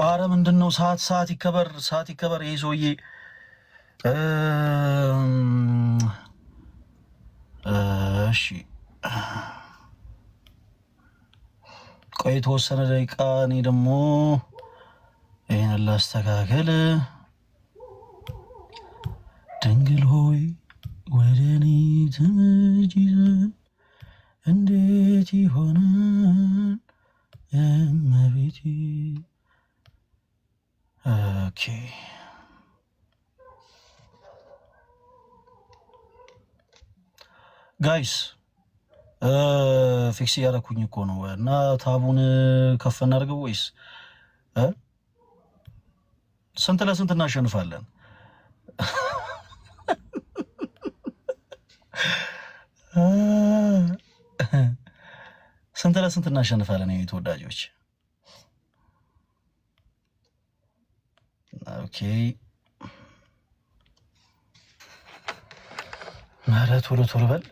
አረ ምንድነው? ሰዓት ይከበር ይሄ ሰውዬ። እሺ ቆይ የተወሰነ ደቂቃ እኔ ደግሞ ይሄን ላስተካከል። ድንግል ሆይ ወደ እኔ ትመጪ ዘንድ እንዴት ይሆናል እመቤቴ። ኦኬ ጋይስ ፊክስ እያደረኩኝ እኮ ነው። እና ታቡን ከፍ እናድርገው ወይስ ስንት ለስንት እናሸንፋለን? ስንት ለስንት እናሸንፋለን? የኔ ተወዳጆች ኦኬ። ኧረ ቶሎ በል።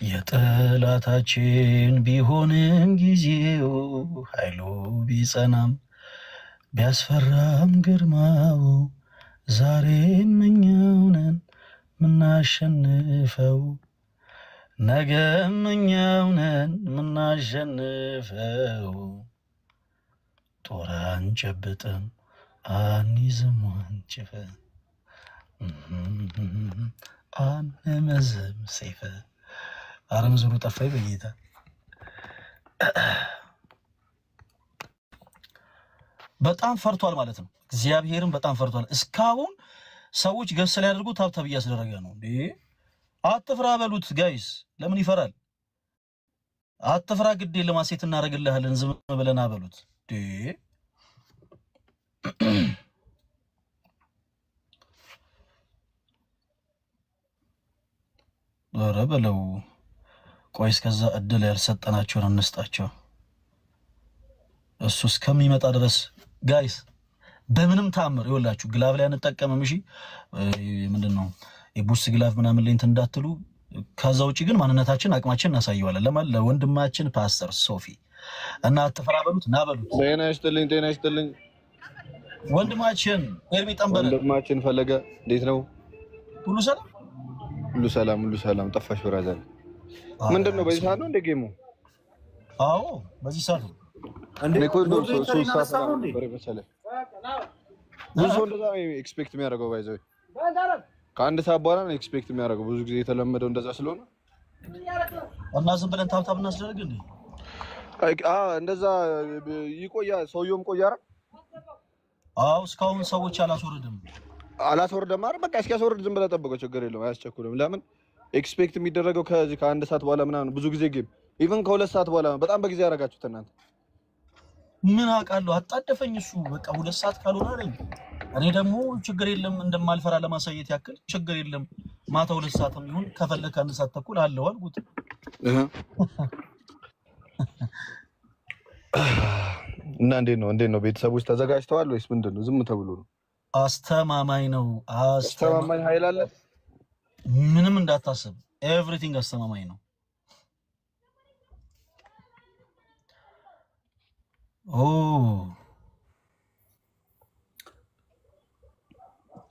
የጠላታችን ቢሆንም ጊዜው ኃይሉ ቢጸናም ቢያስፈራም ግርማው ዛሬም እኛው ነን ምናሸንፈው፣ ነገም እኛው ነን ምናሸንፈው። ጦር አንጨብጥም አንይዝም ወንጭፈን አንመዝም ሰይፈ። አረም ዙሩ ጠፋይ በጌታ በጣም ፈርቷል ማለት ነው። እግዚአብሔርን በጣም ፈርቷል። እስካሁን ሰዎች ገስ ላይ ያደርጉ ታብታብ እያስደረገ ነው እንዴ። አትፍራ በሉት ጋይስ። ለምን ይፈራል? አትፍራ ግዴ ለማሴት እናደርግልሃለን ዝም ብለና በሉት እንዴ። ኧረ በለው። ቆይ እስከዛ እድል ያልሰጠናቸውን እንስጣቸው። እሱ እስከሚመጣ ድረስ ጋይስ በምንም ታምር ይወላችሁ ግላቭ ላይ አንጠቀምም። እሺ ምንድነው የቡስ ግላቭ ምናምን ላይ እንትን እንዳትሉ። ከዛ ውጪ ግን ማንነታችን አቅማችን እናሳየዋለን። ለማን ለወንድማችን ፓስተር ሶፊ እና አትፈራ በሉት ና በሉት። ጤና ይስጥልኝ ወንድማችን ኤርሚ ጠንበረ ወንድማችን ፈለገ እንዴት ነው? ሁሉ ሰላም ጠፋሽ ብራዘር። ምንድነው በዚህ ሰዓት ነው እንደ ጌሙ? አዎ በዚህ ሰዓት ነው እንዴ? ብዙ እንደዛ ኤክስፔክት የሚያደርገው ባይዘው ከአንድ ሰዓት በኋላ ነው ኤክስፔክት የሚያደርገው። ብዙ ጊዜ የተለመደው እንደዛ ስለሆነ እና ዝም ብለን ታብታብ እናስደርግ እንዴ? እንደዛ ይቆያል። ሰውየውም ቆያራ። አዎ እስካሁን ሰዎች አላስወርድም አይደል? በቃ እስኪያስወርድ ዝም ብለህ ጠብቀው፣ ችግር የለውም አያስቸኩልም። ለምን ኤክስፔክት የሚደረገው ከዚህ ከአንድ ሰዓት በኋላ ምናምን ብዙ ጊዜ ጌም ኢቭን ከሁለት ሰዓት በኋላ በጣም በጊዜ ያደርጋችሁት እናንተ። ምን አውቃለሁ አጣደፈኝ እሱ በቃ 2 ሰዓት ካልሆነ አይደል? እኔ ደግሞ ችግር የለም እንደማልፈራ ለማሳየት ያክል ችግር የለም ማታ 2 ሰዓትም ይሁን ከፈለክ 1 ሰዓት ተኩል አለው አልኩት። እና እንዴት ነው ቤተሰቦች ተዘጋጅተዋል ወይስ ምንድነው? ዝም ተብሎ ነው? አስተማማኝ ነው። አስተማማኝ ኃይል አለ። ምንም እንዳታስብ ኤቭሪቲንግ አስተማማኝ ነው።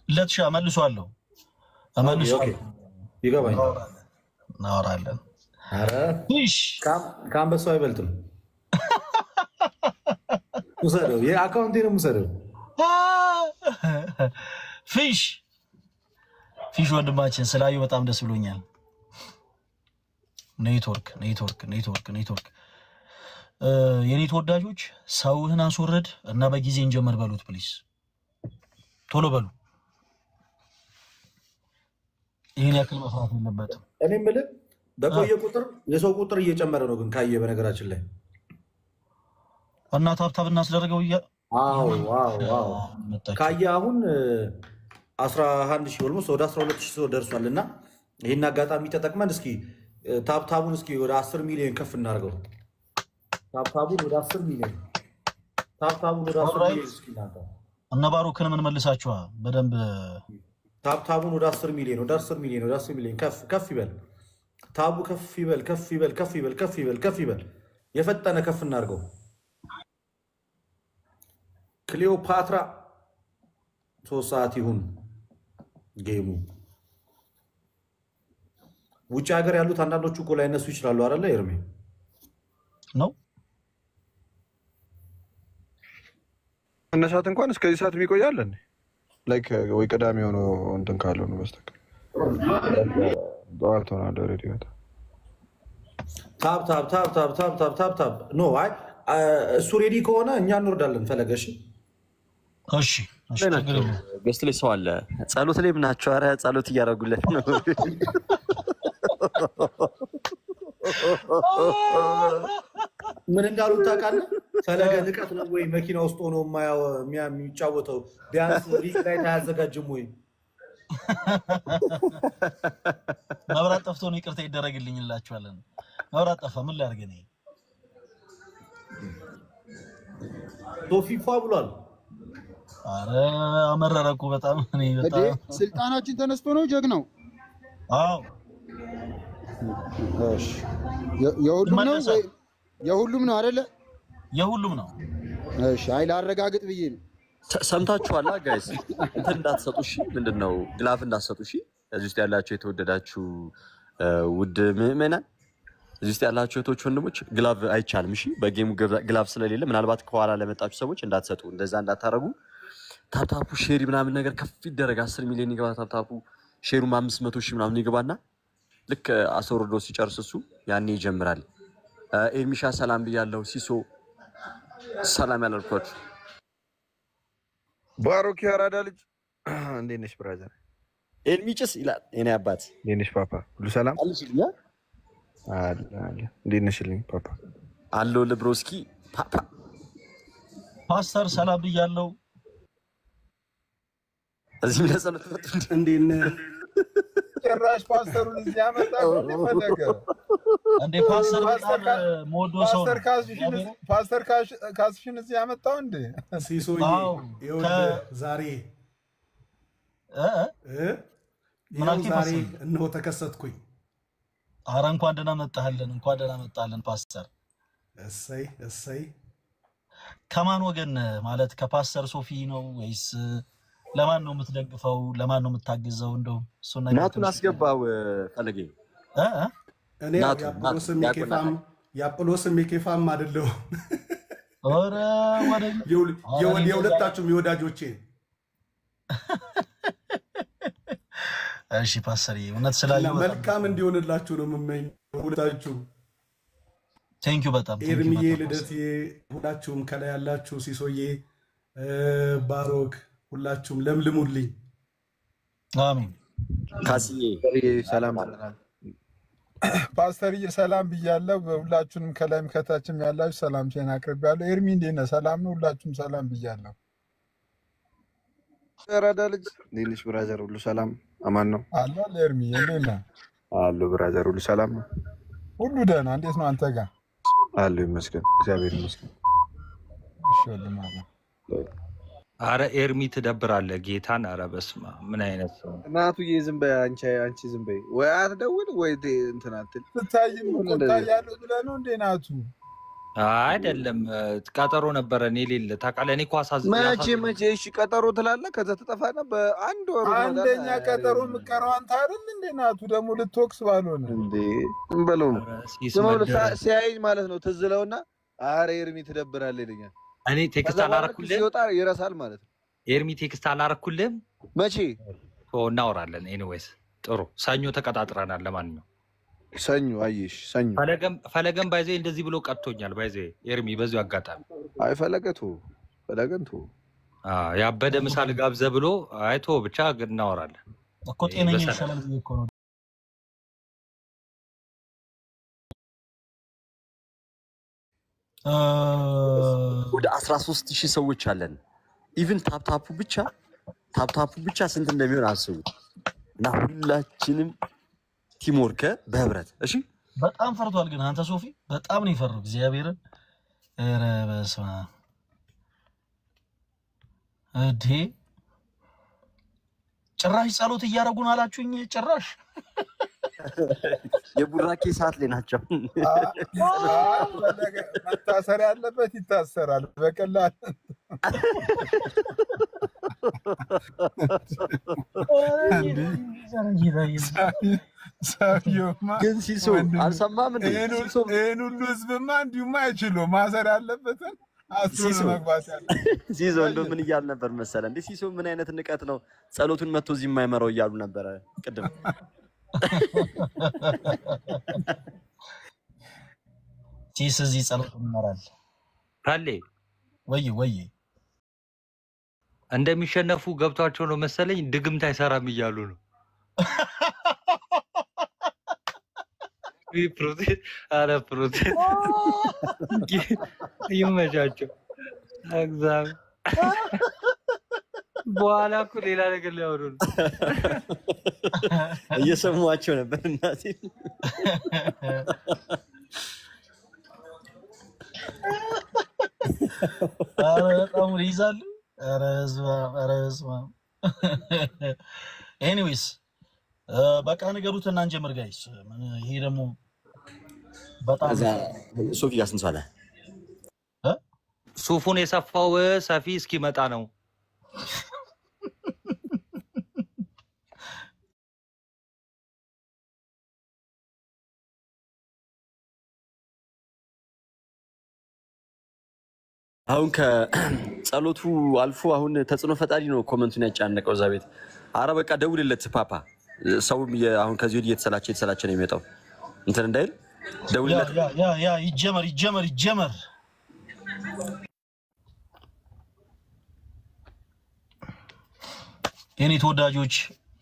ለትሻ መልሷለሁ ይገባኛል። እናወራለን። ኧረ ከአንበሳው አይበልጥም። ውሰደው፣ የአካውንቴንም ውሰደው። ፊሽ ወንድማችን ስላዩ በጣም ደስ ብሎኛል። ኔትወርክ የኔ ተወዳጆች ሰውህን አስወረድ እና በጊዜ እንጀምር በሉት ፕሊዝ። ቶሎ በሉ። ይሄን ያክል መፍራት የለበትም። እኔ የምልህ በቆየ ቁጥር የሰው ቁጥር እየጨመረ ነው። ግን ካየ በነገራችን ላይ እና ታብታብ እናስደርገው እያ ካየ አሁን 11,000 ኦልሞስት ወደ 12,000 ሰው ደርሷል። እና ይሄን አጋጣሚ ተጠቅመን እስኪ ታብታቡን እስኪ ወደ 10 ሚሊዮን ከፍ እናድርገው። ታብታቡን ወደ 10 ሚሊዮን እስኪ እናንተ እና ባሩክን ምን መልሳችኋ በደንብ ታብታቡን ወደ 10 ሚሊዮን ከፍ ይበል። ታቡ ከፍ ይበል። የፈጠነ ከፍ እናድርገው። ክሊዮፓትራ 3 ሰዓት ይሁን ጌሙ። ውጭ ሀገር ያሉት አንዳንዶቹ እኮ ላይ እነሱ ይችላሉ አይደለ ኤርሚ ነው እነሳት እንኳን እስከዚህ ሰዓት ቢቆያል እንዴ ላይክ ወይ ቅዳሜ ሆኖ እንትን ካለው ነው በስተቀር ዳርቶ ነው ኦልሬዲ ወጣ ታብ ታብ ታብ ታብ ታብ ታብ ታብ ታብ ኖ አይ እሱ ሬዲ ከሆነ እኛ እንወርዳለን ፈለገሽ እሺ ገስት ላይ ሰው አለ ጸሎት ላይ ምናቸው አረ ጸሎት እያደረጉለት ነው ምን እንዳሉት ታውቃለህ ፈለገ ንቀት ነው ወይ መኪና ውስጥ ሆኖ የሚጫወተው ቢያንስ ሪክ ላይ ታያዘጋጅም ወይ መብራት ጠፍቶ ነው ይቅርታ ይደረግልኝላችኋለን መብራት ጠፋ ምን ላድርግ እኔ ቶፊፋ ብሏል አረ አመረረኩ በጣም እኔ በጣም ስልጣናችን ተነስቶ ነው ጀግናው አዎ እሺ የሁሉም ነው አይደለ የሁሉም ነው እሺ አይል አረጋግጥ ብዬ ነው ሰምታችኋል ጋይስ እንትን እንዳትሰጡ እሺ ምንድነው ግላፍ እንዳትሰጡ እሺ እዚህ ውስጥ ያላችሁ የተወደዳችሁ ውድ ምዕመናን እዚህ ውስጥ ያላችሁ እህቶች ወንድሞች ግላፍ አይቻልም እሺ በጌሙ ግላፍ ስለሌለ ምናልባት ከኋላ ለመጣችሁ ሰዎች እንዳትሰጡ እንደዛ እንዳታረጉ ታፕታፑ ሼሪ ምናምን ነገር ከፍ ይደረግ 10 ሚሊዮን ይገባ ታፕታፑ ሼሩም 500 ሺህ ምናምን ይገባና ልክ አስወርዶ ሲጨርስ እሱ ያኔ ይጀምራል ኤርሚሻ ሰላም ብያለሁ ሲሶ ሰላም ያላልኳችሁ ባሮክ ያራዳ ልጅ እንዴት ነሽ ብራዘር ኤርሚጭስ ይላል እኔ አባት እንዴት ነሽ ፓፓ ሁሉ ሰላም አልሽልኛ አለ እንዴት ነሽልኝ ፓፓ አሎ ለብሮስኪ ፓፓ ፓስተር ሰላም ብያለሁ እዚህ ለጸሎት መጥቶ እንዴት ነህ ጭራሽ ፓስተሩን እዚህ ያመጣው ፈለገ እንዴ ፓስተር በጣም ሞዶ ሰው ፓስተር ካስሽን እዚህ ያመጣው እንዴ ሲሶዬ ይኸውልህ ዛሬ ዛሬ እነሆ ተከሰትኩኝ አረ እንኳን ደህና መጣህልን ፓስተር እሰይ እሰይ ከማን ወገን ማለት ከፓስተር ሶፊ ነው ወይስ ለማን ነው የምትደግፈው ለማን ነው የምታግዘው እንደው እሱ ነገር ናቱን አስገባው ፈለገ እኔ ያጵሎስም የኬፋም አይደለው ኦረ ወደ የሁለታችሁም የወዳጆቼ እሺ ፓስተር እውነት ስላየው መልካም እንዲሆንላችሁ ነው የምመኘው ሁለታችሁ ቴንክ ዩ በጣም ኤርሚዬ ልደት ሁላችሁም ከላይ ያላችሁ ሲሶዬ ባሮክ ሁላችሁም ለምልሙልኝ አሜን ካስዬ ሰላም ፓስተርዬ ሰላም ብያለሁ ሁላችሁንም ከላይም ከታችም ያላችሁ ሰላም ጤና አቅርቤያለሁ ኤርሚ እንዴት ነህ ሰላም ነው ሁላችሁም ሰላም ብያለሁ ያራዳ ልጅ እንዴት ነሽ ብራዘር ሁሉ ሰላም አማን ነው አሎ ኤርሚ እንዴት ነህ አሎ ብራዘር ሁሉ ሰላም ነው ሁሉ ደህና እንዴት ነው አንተ ጋር አሎ ይመስገን እግዚአብሔር ይመስገን እሺ ወልማማ አረ ኤርሚ ትደብራለህ ጌታን አረ በስማ ምን አይነት ሰው እናቱዬ ዝም በይ አንቺ ዝም በይ ወይ አትደውል ወይ እንትን አትል ትታይም ቆጣያለሁ ብለህ ነው እንዴ ናቱ አይደለም ቀጠሮ ነበረ እኔ ሌለ ታውቃለህ እኔ ኳስ መቼ እሺ ቀጠሮ ትላለህ ከዛ ተጠፋና በአንድ ወር አንደኛ ቀጠሮ ምቀረው አንተ አይደል እንዴ ናቱ ደግሞ ልትወቅስ ባልሆነ እንዴ እንበለው ሲያይ ማለት ነው ትዝለውና አረ ኤርሚ ትደብራለህ ይለኛል እኔ ቴክስት አላረኩልህ ሲወጣ ይረሳል ማለት ነው ኤርሚ ቴክስት አላረኩልህ መቼ እናወራለን ኤኒዌይስ ጥሩ ሰኞ ተቀጣጥረናል ለማንኛውም ሰኞ አየሽ ሰኞ ፈለገም ባይዘ እንደዚህ ብሎ ቀጥቶኛል ባይዘ ኤርሚ በዚሁ አጋጣሚ አይ ፈለገንቱ ያበደ ምሳል ጋብዘ ብሎ አይቶ ብቻ እናወራለን እኮ ጤነኛ ሰላም እኮ ነው ወደ 13000 ሰዎች አለን ኢቭን ታፕታፑ ብቻ ስንት እንደሚሆን አስቡ እና ሁላችንም ቲም ወርክ በህብረት እሺ በጣም ፈርቷል ግን አንተ ሶፊ በጣም ነው ይፈርው እግዚአብሔርን ኧረ በስመ አብ ጭራሽ ጸሎት እያደረጉን አላችሁኝ ጭራሽ የቡራኬ ሰዓት ላይ ናቸው መታሰር ያለበት ይታሰራል በቀላል ግን ሲሶ አልሰማም እንዴ? ይሄን ሁሉ ህዝብማ እንዲሁማ አይችሉም። ማሰር ያለበትን አስሮ መግባት ያለ ሲሶ እንደው ምን እያሉ ነበር መሰለ እንዴ? ሲሶ ምን አይነት ንቀት ነው? ጸሎቱን መጥቶ እዚህ የማይመራው እያሉ ነበር ቅድም። ሲስ እዚህ ጸሎቱን ይመራል ካሌ ወይ እንደሚሸነፉ ገብቷቸው ነው መሰለኝ ድግምት አይሰራም እያሉ ነው። ፕሮቴስት አረ ፕሮቴስት ይመቻቸው። እግዚአብሔር በኋላ እኮ ሌላ ነገር ሊያወሩ ነው። እየሰማቸው ነበር እናቴ። አረ በጣም ይይዛሉ። አረ ዝማ ኤኒዌይስ በቃ ነገሩትና እንጀምር ጋይስ። ይሄ ደግሞ በጣም ሶፊ ያስንሳለ ሱፉን የሰፋው ሰፊ እስኪመጣ ነው። አሁን ከጸሎቱ አልፎ አሁን ተጽዕኖ ፈጣሪ ነው ኮመንቱን ያጫነቀው እዛ ቤት። አረ በቃ ደውልለት ፓፓ። ሰው አሁን ከዚህ ወዲህ የተሰላቸ ነው የሚመጣው እንትን እንዳይል ደውልለት። ያ ይጀመር የኔ ተወዳጆች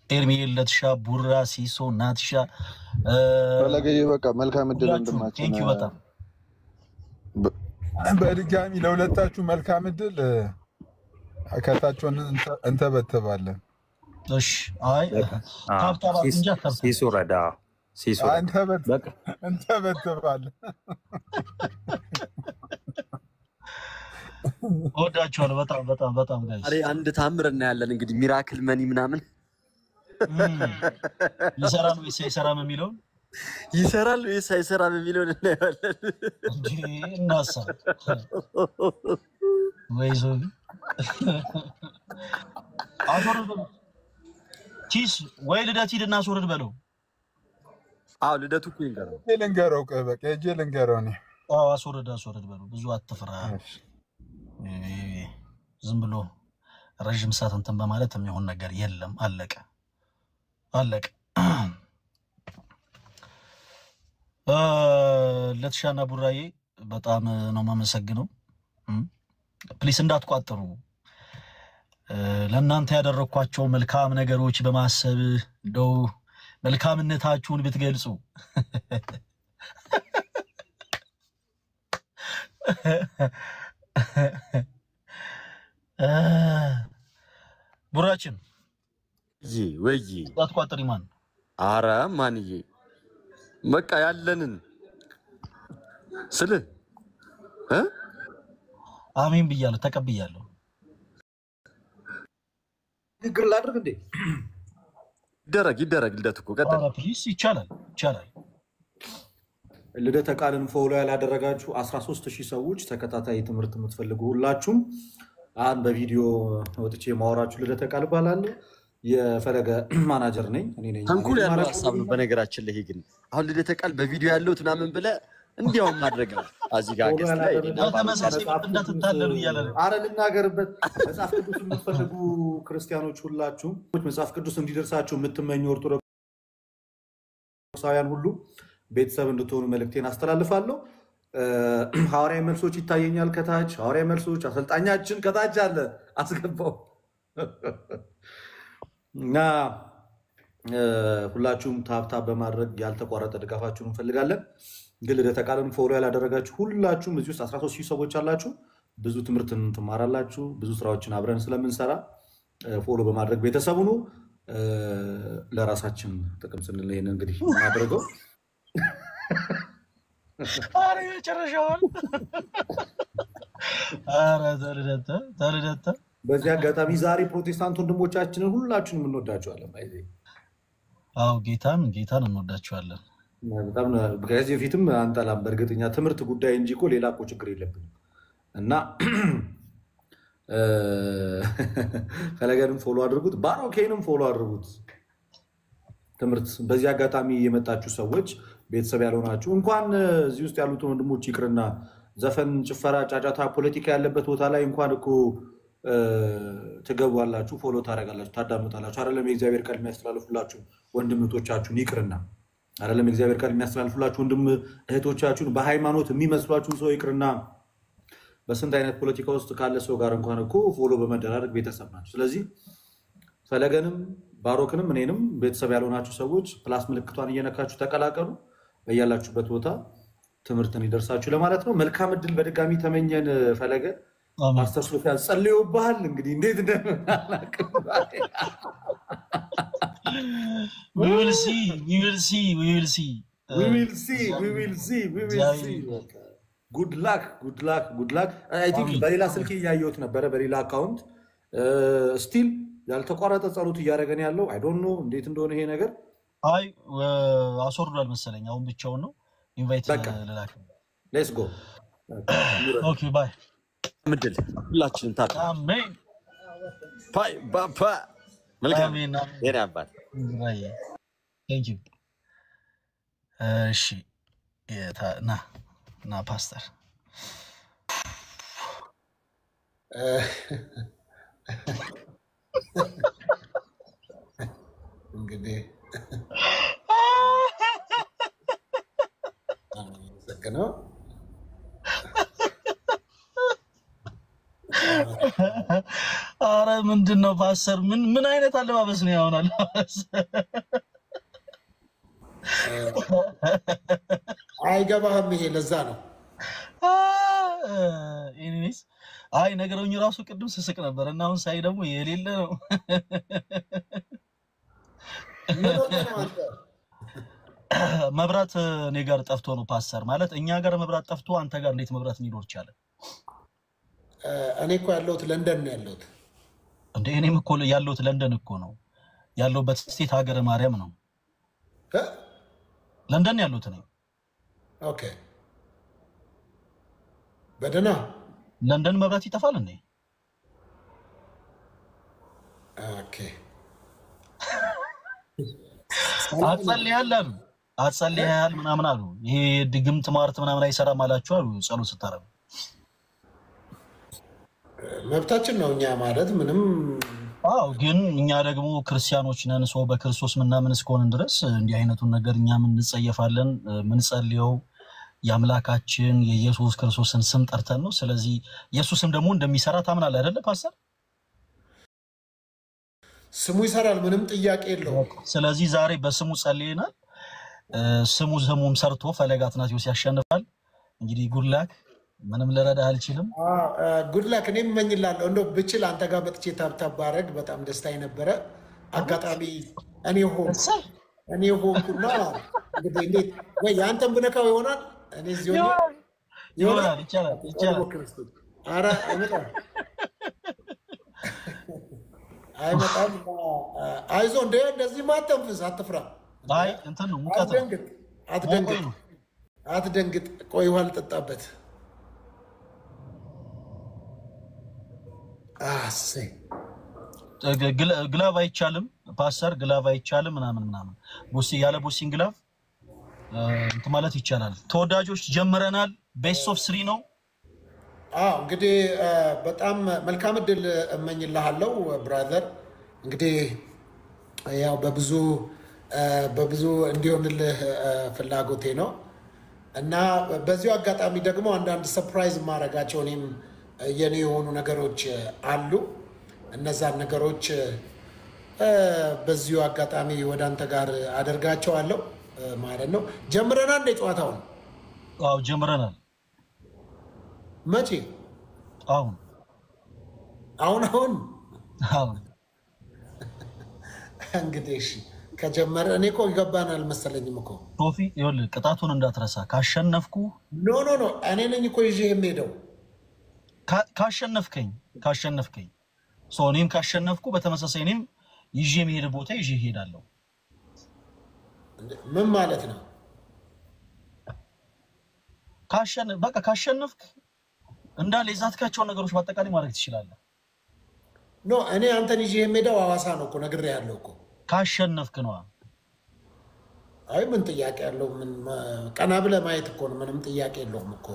ኤርሚኤል፣ ለትሻ፣ ቡራ፣ ሲሶ፣ ናትሻ ፈለገዬ በቃ መልካም እድል ወንድማችን። ቴንክ ዩ በጣም በድጋሚ ለሁለታችሁ መልካም እድል። ከታችሁን እንተበተባለን። እሺ አይ ታብታባ እንጃ ሲሶ ረዳ ሲሶ እንተበተባለን። ወዳችኋለሁ በጣም ጋይስ። አሬ አንድ ታምር እናያለን እንግዲህ ሚራክል መኒ ምናምን ይሰራል ወይስ አይሰራም የሚለው ይሰራል ወይስ አይሰራም የሚለው እናያለን። እንዴ እናሳ ወይዞ አሶርድ ቺስ ወይ ልደት ሂድና አሶርድ በለው። አዎ ልደቱ እኮ ይንገረው ልንገረው በቃ ልንገረው ነው። አዎ አሶርድ በለው። ብዙ አትፍራ። ዝም ብሎ ረጅም ሰዓት እንትን በማለት የሚሆን ነገር የለም። አለቀ። ለትሻና ቡራዬ በጣም ነው የማመሰግነው። ፕሊስ እንዳትቋጥሩ። ለእናንተ ያደረኳቸው መልካም ነገሮች በማሰብ እንደው መልካምነታችሁን ብትገልጹ ቡራችን ወይ እንዳትቋጥሪ ማን አረ ማንዬ በቃ ያለንን ስልህ አሜን ብያለሁ፣ ተቀብያለሁ። ንግግር ላድርግ እንዴ? ይደረግ ልደት እኮ ቀጥል። ፕሊስ ይቻላል። ልደተ ቃልን ፎሎ ያላደረጋችሁ 13000 ሰዎች ተከታታይ ትምህርት የምትፈልጉ ሁላችሁም አሁን በቪዲዮ ወጥቼ ማወራችሁ ልደተ ቃል እባላለሁ። የፈለገ ማናጀር ነኝ እኔ ነኝ። ተንኩል ያለው ሐሳብ ነው በነገራችን ላይ ግን አሁን ልደተ ቃል በቪዲዮ ያለው ምናምን ብለ እንዲያው ማድረግ ነው። አዚ ጋር ተመሳሳይ እንዳትታለሉ ይያለ አረ ልናገርበት። መጽሐፍ ቅዱስ የምትፈልጉ ክርስቲያኖች ሁላችሁም መጽሐፍ ቅዱስ እንዲደርሳችሁ የምትመኙ ኦርቶዶክሳውያን ሁሉ ቤተሰብ እንድትሆኑ መልእክቴን አስተላልፋለሁ። ሐዋርያዊ መልሶች ይታየኛል ከታች። ሐዋርያዊ መልሶች አሰልጣኛችን ከታች አለ፣ አስገባው እና ሁላችሁም ታብታብ በማድረግ ያልተቋረጠ ድጋፋችሁን እንፈልጋለን። ግን ልደተ ቃልን ፎሎ ያላደረጋችሁ ሁላችሁም እዚህ ውስጥ 13000 ሰዎች አላችሁ። ብዙ ትምህርትን ትማራላችሁ። ብዙ ስራዎችን አብረን ስለምንሰራ ፎሎ በማድረግ ቤተሰቡ ነው። ለራሳችን ጥቅም ስንል ይሄን እንግዲህ እናደርገው። አረ ጨረሻውን አረ ተልደተ በዚህ አጋጣሚ ዛሬ ፕሮቴስታንት ወንድሞቻችንን ሁላችንም እንወዳቸዋለን። ባይዜ አዎ ጌታን እንወዳቸዋለን። በጣም ከዚህ በፊትም አንጠላም። በእርግጠኛ ትምህርት ጉዳይ እንጂ እኮ ሌላ እኮ ችግር የለብንም። እና ፈለገንም ፎሎ አድርጉት፣ ባሮኬንም ፎሎ አድርጉት። ትምህርት በዚህ አጋጣሚ የመጣችሁ ሰዎች ቤተሰብ ያልሆናችሁ እንኳን እዚህ ውስጥ ያሉትን ወንድሞች ይቅርና ዘፈን፣ ጭፈራ፣ ጫጫታ፣ ፖለቲካ ያለበት ቦታ ላይ እንኳን እኮ ትገባላችሁ፣ ፎሎ ታደርጋላችሁ፣ ታዳምጣላችሁ። አይደለም የእግዚአብሔር ቃል የሚያስተላልፉላችሁ ወንድም እህቶቻችሁን ይቅርና አይደለም የእግዚአብሔር ቃል የሚያስተላልፉላችሁ ወንድም እህቶቻችሁን በሃይማኖት የሚመስሏችሁን ሰው ይቅርና በስንት አይነት ፖለቲካ ውስጥ ካለ ሰው ጋር እንኳን እኮ ፎሎ በመደራረግ ቤተሰብ ናቸው። ስለዚህ ፈለገንም ባሮክንም እኔንም ቤተሰብ ያልሆናችሁ ሰዎች ፕላስ ምልክቷን እየነካችሁ ተቀላቀሉ። በያላችሁበት ቦታ ትምህርትን ይደርሳችሁ ለማለት ነው። መልካም እድል በድጋሚ ተመኘን። ፈለገ ማስተር ሶፊያ ጸልዮብሃል። እንግዲህ እንዴት እንደምናላቅ we will see good luck I think በሌላ ስልክ እያየሁት ነበረ በሌላ አካውንት ስቲል ያልተቋረጠ ጸሎት እያደረገን ያለው አይ ዶንት ኖ እንዴት እንደሆነ ይሄ ነገር አይ አስወርዷል መሰለኝ አሁን ብቻውን ነው ኢንቫይት ለላክ ሌትስ ጎ ኦኬ ባይ ምድል ሁላችንም ታጣ አሜን ባይ ባባ መልካም የኔ አባት ባይ ቴንክ ዩ እሺ ና ፓስተር እንግዲህ ሰከነው አረ ምንድነው ፓስተር ምን አይነት አለባበስ ነው ያውናል አይገባህም ይሄ ለዛ ነው ኤኒዌይስ አይ ነገሩኝ ራሱ ቅድም ስስቅ ነበር እና አሁን ሳይ ደግሞ የሌለ ነው መብራት እኔ ጋር ጠፍቶ ነው ፓስተር ማለት እኛ ጋር መብራት ጠፍቶ አንተ ጋር እንዴት መብራት ሊኖር ይችላል እኔ እኮ ያለሁት ለንደን ነው ያለሁት እንዴ እኔም እኮ ያለሁት ለንደን እኮ ነው ያለሁበት ስቴት ሀገረ ማርያም ነው ለንደን ያለሁት ነኝ ኦኬ በደና ለንደን መብራት ይጠፋል እንዴ ኦኬ አጸልያል ምናምን አሉ ይሄ ድግምት ማርት ምናምን አይሰራም አላችሁ አሉ ጸሎት ስታረጉ መብታችን ነው እኛ ማለት ምንም አው ግን እኛ ደግሞ ክርስቲያኖች ነን ሰው በክርስቶስ ምናምን እስከሆነን ድረስ እንዲህ አይነቱን ነገር እኛ ምን እንጸየፋለን ምን ጸልየው ያምላካችን የኢየሱስ ክርስቶስን ስም ጠርተን ነው ስለዚህ ኢየሱስም ደግሞ እንደሚሰራ ታምናለህ አይደለ ፓስተር ስሙ ይሰራል ምንም ጥያቄ የለውም ስለዚህ ዛሬ በስሙ ጸልየናል ስሙም ሰርቶ ፈለጋት ናቲዮስ ያሸንፋል እንግዲህ ጉድላክ ምንም ለረዳ አልችልም ጉድላክ እኔም መኝላለሁ እንደው ብችል አንተ ጋር መጥቼ ታብታብ ባረግ በጣም ደስታዬ ነበረ አጋጣሚ እኔ ሆንኩና እንግዲህ እንዴት ወይ አንተም ብነካው ይሆናል እኔ እዚሁ ይሆናል ይቻላል አረ አይመጣም አይዞ እንደዚህ ማተንፍስ አትፍራ አይ እንትን ነው ሙቀት አትደንግጥ ቆይ ውሃ ልጠጣበት ግላቭ አይቻልም ፓስተር ግላቭ አይቻልም ምናምን ቡሲ ያለ ቡሲን ግላቭ እንት ማለት ይቻላል ተወዳጆች ጀምረናል ቤስት ኦፍ 3 ነው እንግዲህ በጣም መልካም እድል እመኝልሃለሁ ብራዘር እንግዲህ ያው በብዙ እንዲሆንልህ ፍላጎቴ ነው እና በዚሁ አጋጣሚ ደግሞ አንዳንድ ሰርፕራይዝ ማረጋቸው እኔም የኔ የሆኑ ነገሮች አሉ እነዛን ነገሮች በዚሁ አጋጣሚ ወደ አንተ ጋር አደርጋቸዋለሁ ማለት ነው ጀምረናል እንደ ጨዋታውን አው ጀምረናል መቼ አሁን እንግዲህ እሺ ከጀመረ እኔ እኮ ይገባናል መሰለኝም እኮ ሶፊ ይወል ቅጣቱን እንዳትረሳ ካሸነፍኩ ኖ እኔ ነኝ እኮ ይዤ የምሄደው ካሸነፍከኝ ሶኒም ካሸነፍኩ በተመሳሳይ እኔም ይዤ የምሄድ ቦታ ይዤ እሄዳለሁ ምን ማለት ነው በቃ ካሸነፍክ እንዳለ የዛትካቸው ነገሮች በአጠቃላይ ማድረግ ትችላለህ ኖ እኔ አንተን ይዤ የምሄደው ሐዋሳ ነው እኮ ነግሬሃለሁ እኮ። ካሸነፍክ ነው። አይ ምን ጥያቄ ያለው? ምን ቀና ብለህ ማየት እኮ ነው። ምንም ጥያቄ የለውም እኮ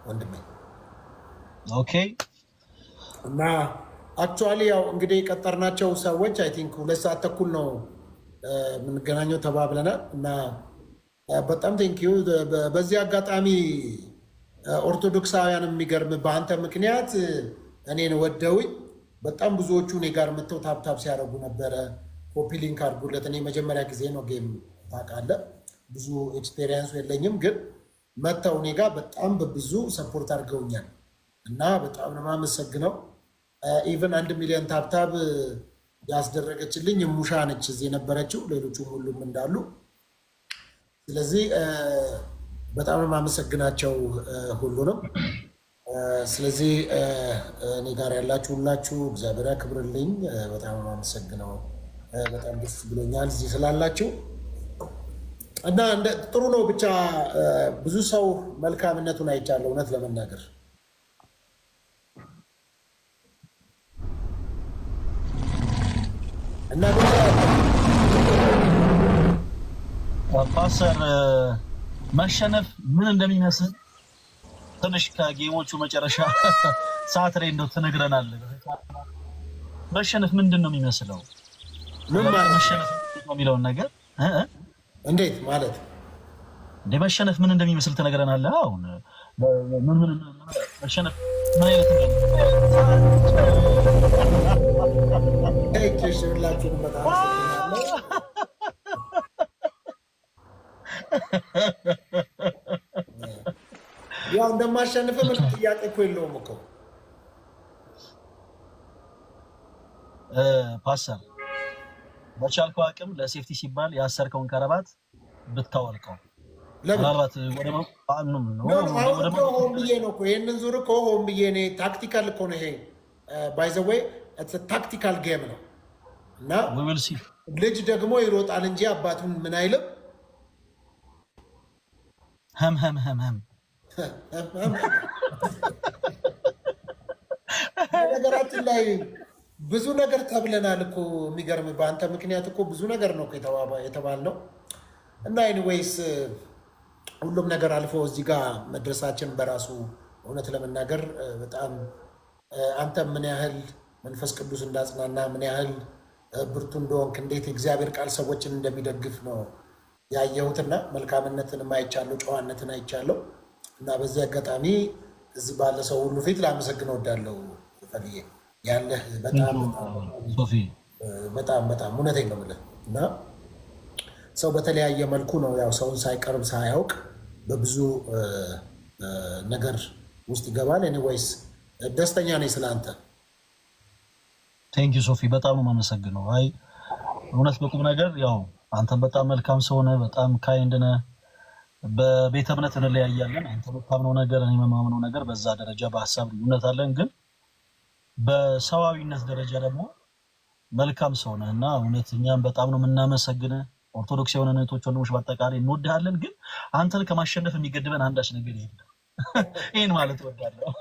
ወንድሜ። ኦኬ እና አክቹዋሊ ያው እንግዲህ የቀጠርናቸው ሰዎች አይ ቲንክ 2 ሰዓት ተኩል ነው የምንገናኘው ተባብለናል። እና በጣም ቴንኪዩ። በዚህ አጋጣሚ ኦርቶዶክሳውያን የሚገርም በአንተ ምክንያት እኔን ወደውኝ በጣም ብዙዎቹ እኔ ጋር መጥተው ታብታብ ሲያደርጉ ነበረ። ኮፒ ሊንክ አድርጉለት። እኔ መጀመሪያ ጊዜ ነው ጌም ታውቃለህ፣ ብዙ ኤክስፔሪየንሱ የለኝም፣ ግን መጥተው እኔ ጋር በጣም በብዙ ሰፖርት አድርገውኛል እና በጣም ነው የማመሰግነው። ኢቨን 1 ሚሊዮን ታብታብ ያስደረገችልኝ ሙሻ ነች እዚህ የነበረችው፣ ሌሎቹም ሁሉም እንዳሉ። ስለዚህ በጣም ነው የማመሰግናቸው ሁሉንም። ስለዚህ እኔ ጋር ያላችሁ ሁላችሁ እግዚአብሔር ያክብርልኝ። በጣም ነው የማመሰግነው። በጣም ደስ ብሎኛል እዚህ ስላላችሁ እና ጥሩ ነው። ብቻ ብዙ ሰው መልካምነቱን አይቻለሁ እውነት ለመናገር እና ፓስተር መሸነፍ ምን እንደሚመስል ትንሽ ከጌሞቹ መጨረሻ ሰዓት ላይ እንደው ትነግረናለህ። መሸነፍ ምንድን ነው የሚመስለው? ምን ማለት መሸነፍ ነው የሚለውን ነገር እንዴት ማለት እንደ መሸነፍ ምን እንደሚመስል ትነግረናለህ። አሁን ምን መሸነፍ ምን አይነት ሁላችሁንም በጣም ያው እንደማሸንፍ ምን ጥያቄ እኮ የለውም እኮ ፓስተር። በቻልከው አቅም ለሴፍቲ ሲባል ያሰርከውን ከረባት ብታወልቀው ምናልባት ወደ ሆን ብዬ ነው እኮ ይህንን ዙር እኮ ሆን ብዬ እኔ ታክቲካል እኮ ነው ይሄ ባይ ዘ ዌይ ታክቲካል ጌም ነው እና ልጅ ደግሞ ይሮጣል እንጂ አባቱን ምን አይልም። ህም ነገራችን ላይ ብዙ ነገር ተብለናል እኮ የሚገርም በአንተ ምክንያት እኮ ብዙ ነገር ነው የተባልነው። እና ኤኒዌይስ ሁሉም ነገር አልፎ እዚህ ጋር መድረሳችን በራሱ እውነት ለመናገር በጣም አንተ ምን ያህል መንፈስ ቅዱስ እንዳጽናና ምን ያህል ብርቱ እንደሆንክ እንዴት እግዚአብሔር ቃል ሰዎችን እንደሚደግፍ ነው ያየሁትና መልካምነትን አይቻለሁ፣ ጨዋነትን አይቻለሁ። እና በዚህ አጋጣሚ እዚህ ባለ ሰው ሁሉ ፊት ላመሰግን እወዳለሁ። ፈልዬ ያለህ በጣም እውነቴን ነው የምልህ። እና ሰው በተለያየ መልኩ ነው ያው ሰውን ሳይቀርብ ሳያውቅ በብዙ ነገር ውስጥ ይገባል። ኤኒዌይስ ደስተኛ ነኝ ስለአንተ። ቴንክ ዩ ሶፊ፣ በጣም ነው የማመሰግነው። አይ እውነት በቁም ነገር ያው አንተም በጣም መልካም ሰው ነህ፣ በጣም ካይንድ ነህ። በቤተ እምነት እንለያያለን። አንተ የምታምነው ነገር እኔ የማምነው ነገር በዛ ደረጃ በሀሳብ ልዩነት አለን፣ ግን በሰዋዊነት ደረጃ ደግሞ መልካም ሰው ነህ እና እውነት እኛም በጣም ነው የምናመሰግንህ። ኦርቶዶክስ የሆነ እህቶች ወንድሞች በአጠቃላይ እንወድሃለን፣ ግን አንተን ከማሸነፍ የሚገድበን አንዳች ነገር የለም። ይህን ማለት እወዳለሁ።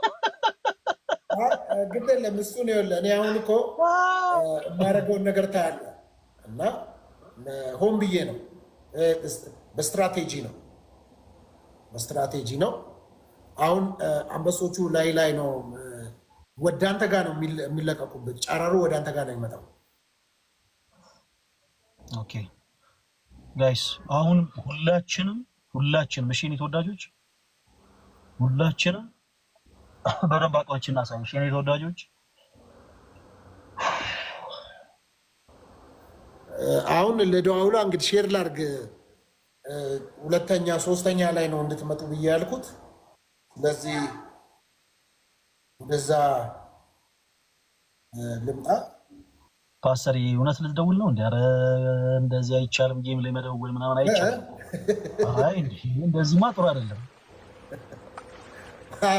ግድ የለም እሱን ይኸውልህ እኔ አሁን እኮ የማደርገውን ነገር ታያለህ እና ሆን ብዬ ነው በስትራቴጂ ነው። አሁን አንበሶቹ ላይ ነው ወደ አንተ ጋር ነው የሚለቀቁበት። ጨረሩ ወደ አንተ ጋር ነው የሚመጣው። ኦኬ ጋይስ፣ አሁን ሁላችንም እሺ፣ የኔ ተወዳጆች ሁላችንም በደንብ አቋችን እናሳይሽ የኔ ተወዳጆች። አሁን ለደዋውላ እንግዲህ ሼር ላርግ 2ኛ 3ኛ ላይ ነው እንድትመጡ ብዬ ያልኩት። ስለዚህ ወደዛ ልምጣ። ፓስተር እውነት ልትደውል ነው እንዴ? ኧረ እንደዚህ አይቻልም፣ ጌም ላይ መደወል ምናምን አይቻልም። አይ እንደዚህማ ጥሩ አይደለም።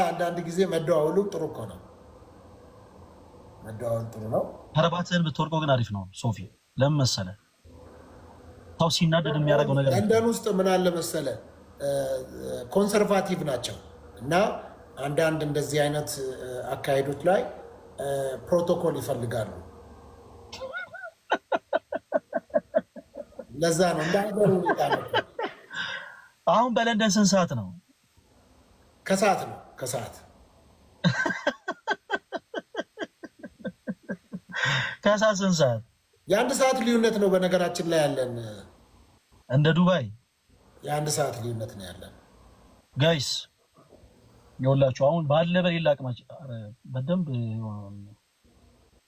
አንዳንድ ጊዜ መደዋወሉ ጥሩ እኮ ነው። መደዋወል ጥሩ ነው። ከረባትህን ብትወርቀው ግን አሪፍ ነው ሶፊ። ለምን መሰለህ? ሰው ሲናደድ የሚያደርገው ነገር ለንደን ውስጥ ምን አለ መሰለህ ኮንሰርቫቲቭ ናቸው እና አንዳንድ እንደዚህ አይነት አካሄዶች ላይ ፕሮቶኮል ይፈልጋሉ። ለዛ ነው እንደ ሀገር ሁኔታ ነው። አሁን በለንደን ስንት ሰዓት ነው? ከሰዓት ነው ከሰዓት ከሰዓት ስንት ሰዓት? የአንድ ሰዓት ልዩነት ነው በነገራችን ላይ ያለን። እንደ ዱባይ የአንድ ሰዓት ልዩነት ነው ያለን ጋይስ። ይኸውላችሁ አሁን ባለ በሌላ አቅማች በደንብ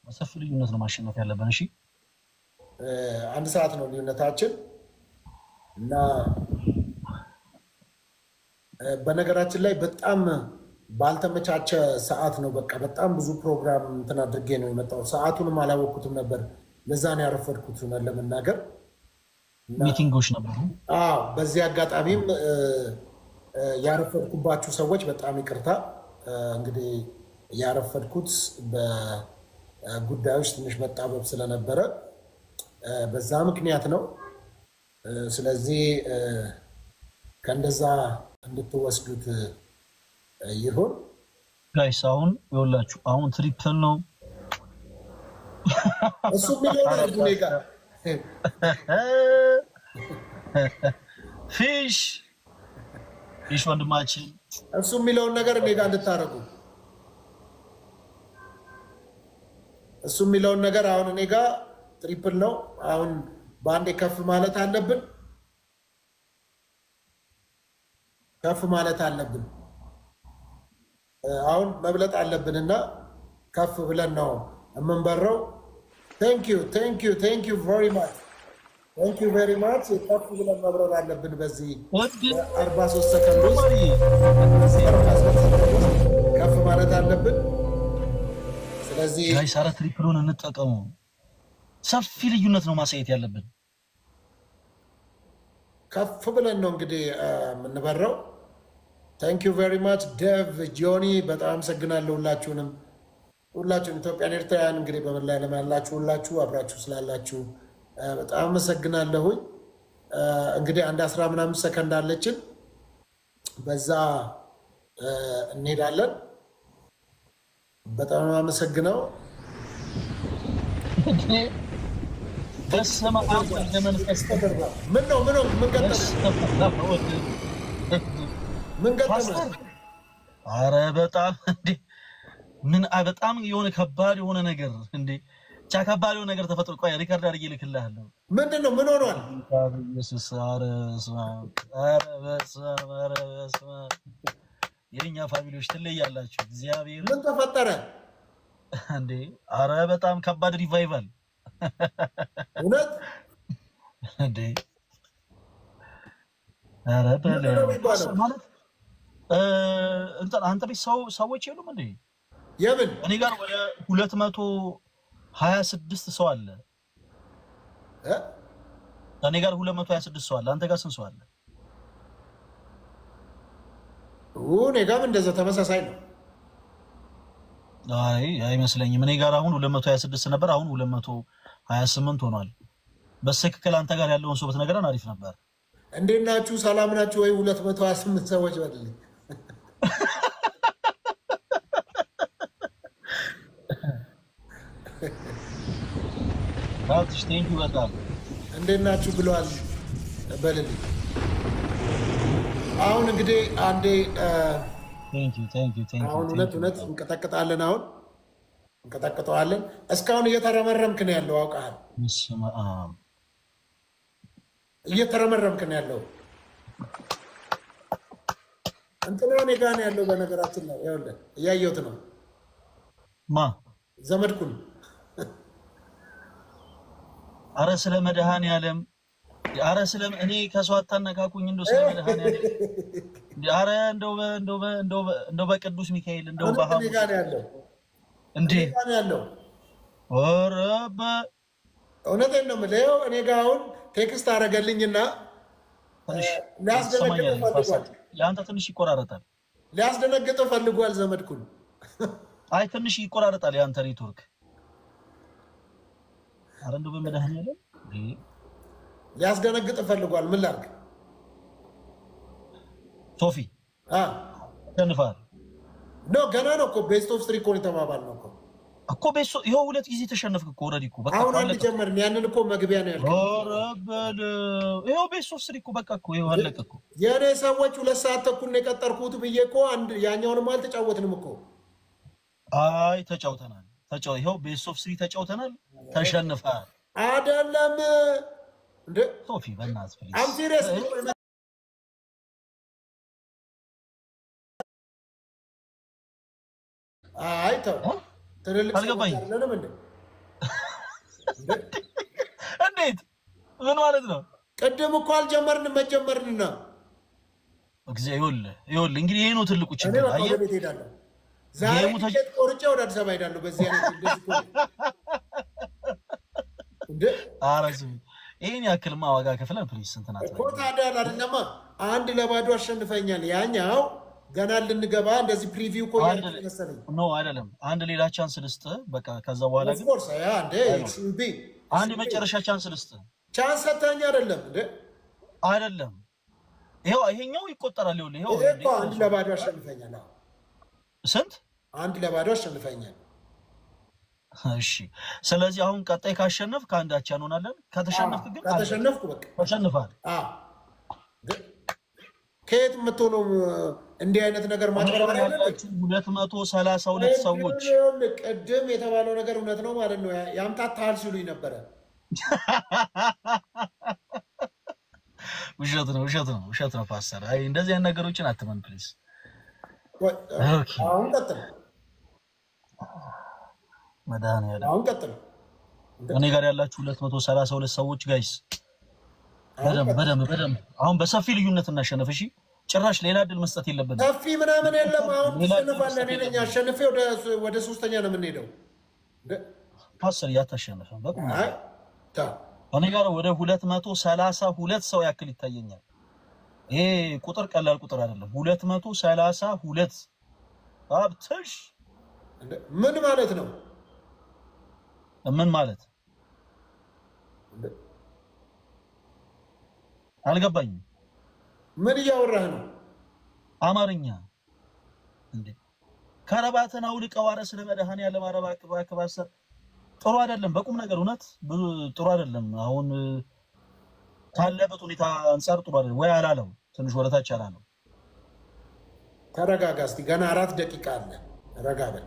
ሰፊ ልዩነት ነው ማሸነፍ ያለብን። እሺ አንድ ሰዓት ነው ልዩነታችን እና በነገራችን ላይ በጣም ባልተመቻቸ ሰዓት ነው። በቃ በጣም ብዙ ፕሮግራም እንትን አድርጌ ነው የመጣው። ሰዓቱንም አላወቅኩትም ነበር። ለዛ ነው ያረፈድኩት ለመናገር። ሚቲንጎች ነበሩ። በዚህ አጋጣሚም ያረፈድኩባችሁ ሰዎች በጣም ይቅርታ። እንግዲህ ያረፈድኩት በጉዳዮች ትንሽ መጣበብ ስለነበረ በዛ ምክንያት ነው። ስለዚህ ከእንደዛ እንድትወስዱት ይሁን ጋይስ። አሁን ይኸውላችሁ አሁን ትሪፕል ነው እሱ ሚሊዮን አድርጉ ጋር ፊሽ ወንድማችን እሱ የሚለውን ነገር እኔ ጋር እንድታረጉ እሱ የሚለውን ነገር አሁን እኔ ጋር ትሪፕል ነው። አሁን በአንዴ ከፍ ማለት አለብን፣ ከፍ ማለት አለብን። አሁን መብለጥ አለብንና ከፍ ብለን ነው የምንበረው። ቴንኪዩ ቬሪ ማች ቴንኪዩ ቬሪ ማች። ከፍ ብለን መብረር አለብን በዚህ 43 ሰከንድ ውስጥ ከፍ ማለት አለብን። ስለዚህ ጋይስ አረ ትሪፕሉን እንጠቀሙ። ሰፊ ልዩነት ነው ማሳየት ያለብን። ከፍ ብለን ነው እንግዲህ የምንበረው። ቴንኪዩ ቬሪ ማች ዴቭ ጆኒ፣ በጣም አመሰግናለሁ ሁላችሁንም። ሁላችሁም ኢትዮጵያን ኤርትራውያን እንግዲህ በመላ ዓለም ያላችሁ ሁላችሁ አብራችሁ ስላላችሁ በጣም አመሰግናለሁኝ። እንግዲህ አንድ 10 ምናምን ሰከንድ አለችን፣ በዛ እንሄዳለን። በጣም አመሰግናለሁ። በስመ አብ ወወልድ ወመንፈስ ቅዱስ። ምን ገጠመህ? ኧረ በጣም እንዴ ምን በጣም የሆነ ከባድ የሆነ ነገር እንዴ ብቻ ከባድ የሆነ ነገር ተፈጥሮ። ቆይ ሪከርድ አድርጌ እልክልሃለሁ። ምንድነው? ምን ሆኗል? ኢየሱስ ኧረ በስመ አብ የኛ ፋሚሊዎች ትለያላችሁ። እግዚአብሔር ምን ተፈጠረ እንዴ? ኧረ በጣም ከባድ ሪቫይቫል እውነት እንዴ! ኧረ ማለት አንተ ቤት ሰዎች የሉም እንዴ? የምን እኔ ጋር ወደ 226 ሰው አለ። እኔ ጋር 226 ሰው አለ። አንተ ጋር ስንት ሰው አለ? እኔ ጋርም እንደዛ ተመሳሳይ ነው። አይ አይመስለኝም። እኔ ጋር አሁን 226 ነበር፣ አሁን 228 ሆኗል። በትክክል አንተ ጋር ያለውን ሰው ብትነግረን አሪፍ ነበር። እንዴት ናችሁ? ሰላም ናችሁ ወይ? 228 ሰዎች በልልኝ። ታውሽ ቴንኪው በጣም እንዴት ናችሁ ብለዋል በልልኝ። አሁን እንግዲህ አንዴ ቴንኪው አሁን እውነት እንቀጠቅጣለን። አሁን እንቀጠቅጠዋለን። እስካሁን እየተረመረምክ ነው ያለው አውቃለሁ። እየተረመረምክ ነው ያለው። እንትና እኔ ጋር ነው ያለው። በነገራችን ላይ ይኸውልህ እያየሁት ነው። ዘመድኩን አረ ስለ መድኃኔዓለም አረ ስለ እኔ ከሰው አታነካኩኝ። እንደው ስለ መድኃኔዓለም አረ እንደው በቅዱስ ሚካኤል እንደው እኔ ጋር ነው ያለው እንዴ ያለው። ኧረ እውነቴን ነው የምልህ። እኔ ጋር አሁን ቴክስት አደረገልኝና ሊያስደነግጠው ፈልጓል። የአንተ ትንሽ ይቆራረጣል። ሊያስደነግጠው ፈልጓል ዘመድኩን። አይ ትንሽ ይቆራረጣል የአንተ ኔትወርክ። አረ እንደው በመድኃኔዓለም ሊያስደነግጠው ፈልጓል። ምን ላድርግ? ሶፊ ተንፋል ነው ገና ነው እኮ ቤስት ኦፍ 3 እኮ የተባባል ነው እኮ። እኮ ቤሶ ይሄው ሁለት ጊዜ ተሸነፍክ እኮ ኦሬዲ እኮ በቃ አሁን አንድ ጀመርን ያንን እኮ መግቢያ ነው ያልከው ኧረ በል ይሄው ቤሶ ስሪ እኮ በቃ እኮ ይሄው አለቀ እኮ የኔ ሰዎች 2 ሰዓት ተኩል ነው የቀጠርኩት ብዬ እኮ አንድ ያኛውንም አልተጫወትንም እኮ አይ ተጫውተናል ይሄው ቤሶ ስሪ ተጫውተናል ተሸንፈሃል አይደለም እንዴ ሶፊ በእናትህ ፕሊዝ አም ሲሪየስ አይ ተው ትልልቅ አይደለም እንዴ እንዴት ምን ማለት ነው ቀደም እኮ አልጀመርንም መጀመርንና እግዚአብሔር ይወል እንግዲህ ይሄ ነው ትልቁ ችግር አየህ ዛሬ ትኬት ቆርጬ ወደ አዲስ አበባ ሄዳለሁ በዚህ አይነት እንደዚህ እኮ እንዴ አራስ ይሄን ያክልማ ዋጋ ከፍለን ፕሊስ እንትና እኮ ታዲያ አይደለማ አንድ ለባዶ አሸንፈኛል ያኛው ገና ልንገባ እንደዚህ ፕሪቪው እኮ ያልተመሰለኝ ኖ አይደለም አንድ ሌላ ቻንስ ልስጥ በቃ ከዛ በኋላ ግን ኦፍኮርስ ያ እንዴ ቢ አንድ መጨረሻ ቻንስ ልስጥ ቻንስ ሰተኛ አይደለም እንዴ አይደለም ይሄኛው ይቆጠራል ይሄው እኮ አንድ ለባዶ አሸንፈኛል ስንት አንድ ለባዶ አሸንፈኛል እሺ ስለዚህ አሁን ቀጣይ ካሸነፍ ካንዳቻ እንሆናለን ከተሸነፍክ ግን ከተሸነፍኩ በቃ ተሸንፋል ከየት መጥቶ ነው እንዲህ አይነት ነገር ማጥራራ ያለበት 232 ሰዎች ቅድም የተባለው ነገር እውነት ነው ማለት ነው ያምታታል ሲሉኝ ነበር ውሸት ነው ፓስተር አይ እንደዚህ አይነት ነገሮችን አትመን ፕሊዝ አሁን ቀጥል መድኃኒዓለም አሁን ቀጥል እኔ ጋር ያላችሁ 232 ሰዎች ጋይስ በደንብ አሁን በሰፊ ልዩነት እናሸነፍ እሺ ጭራሽ ሌላ ድል መስጠት የለብንም ሰፊ ምናምን የለም አሁን ተሸንፋለን እኔ ነኝ አሸንፌ ወደ ሶስተኛ ነው የምንሄደው ፓስተር ያታሸነፈ በቃ እኔ ጋር ወደ 232 ሰው ያክል ይታየኛል ይሄ ቁጥር ቀላል ቁጥር አይደለም 232 አብትሽ ምን ማለት ነው ምን ማለት አልገባኝም ምን እያወራህ ነው አማርኛ እንዴ ከረባተን አውልቀው አረ ስለ መድኃኒዓለም አረባክባከባሰር ጥሩ አይደለም በቁም ነገር እውነት ጥሩ አይደለም አሁን ካለበት ሁኔታ አንፃር ጥሩ አይደለም ወይ አላለው ትንሽ ወረታች አላለው ተረጋጋ እስቲ ገና 4 ደቂቃ አለ ረጋ በል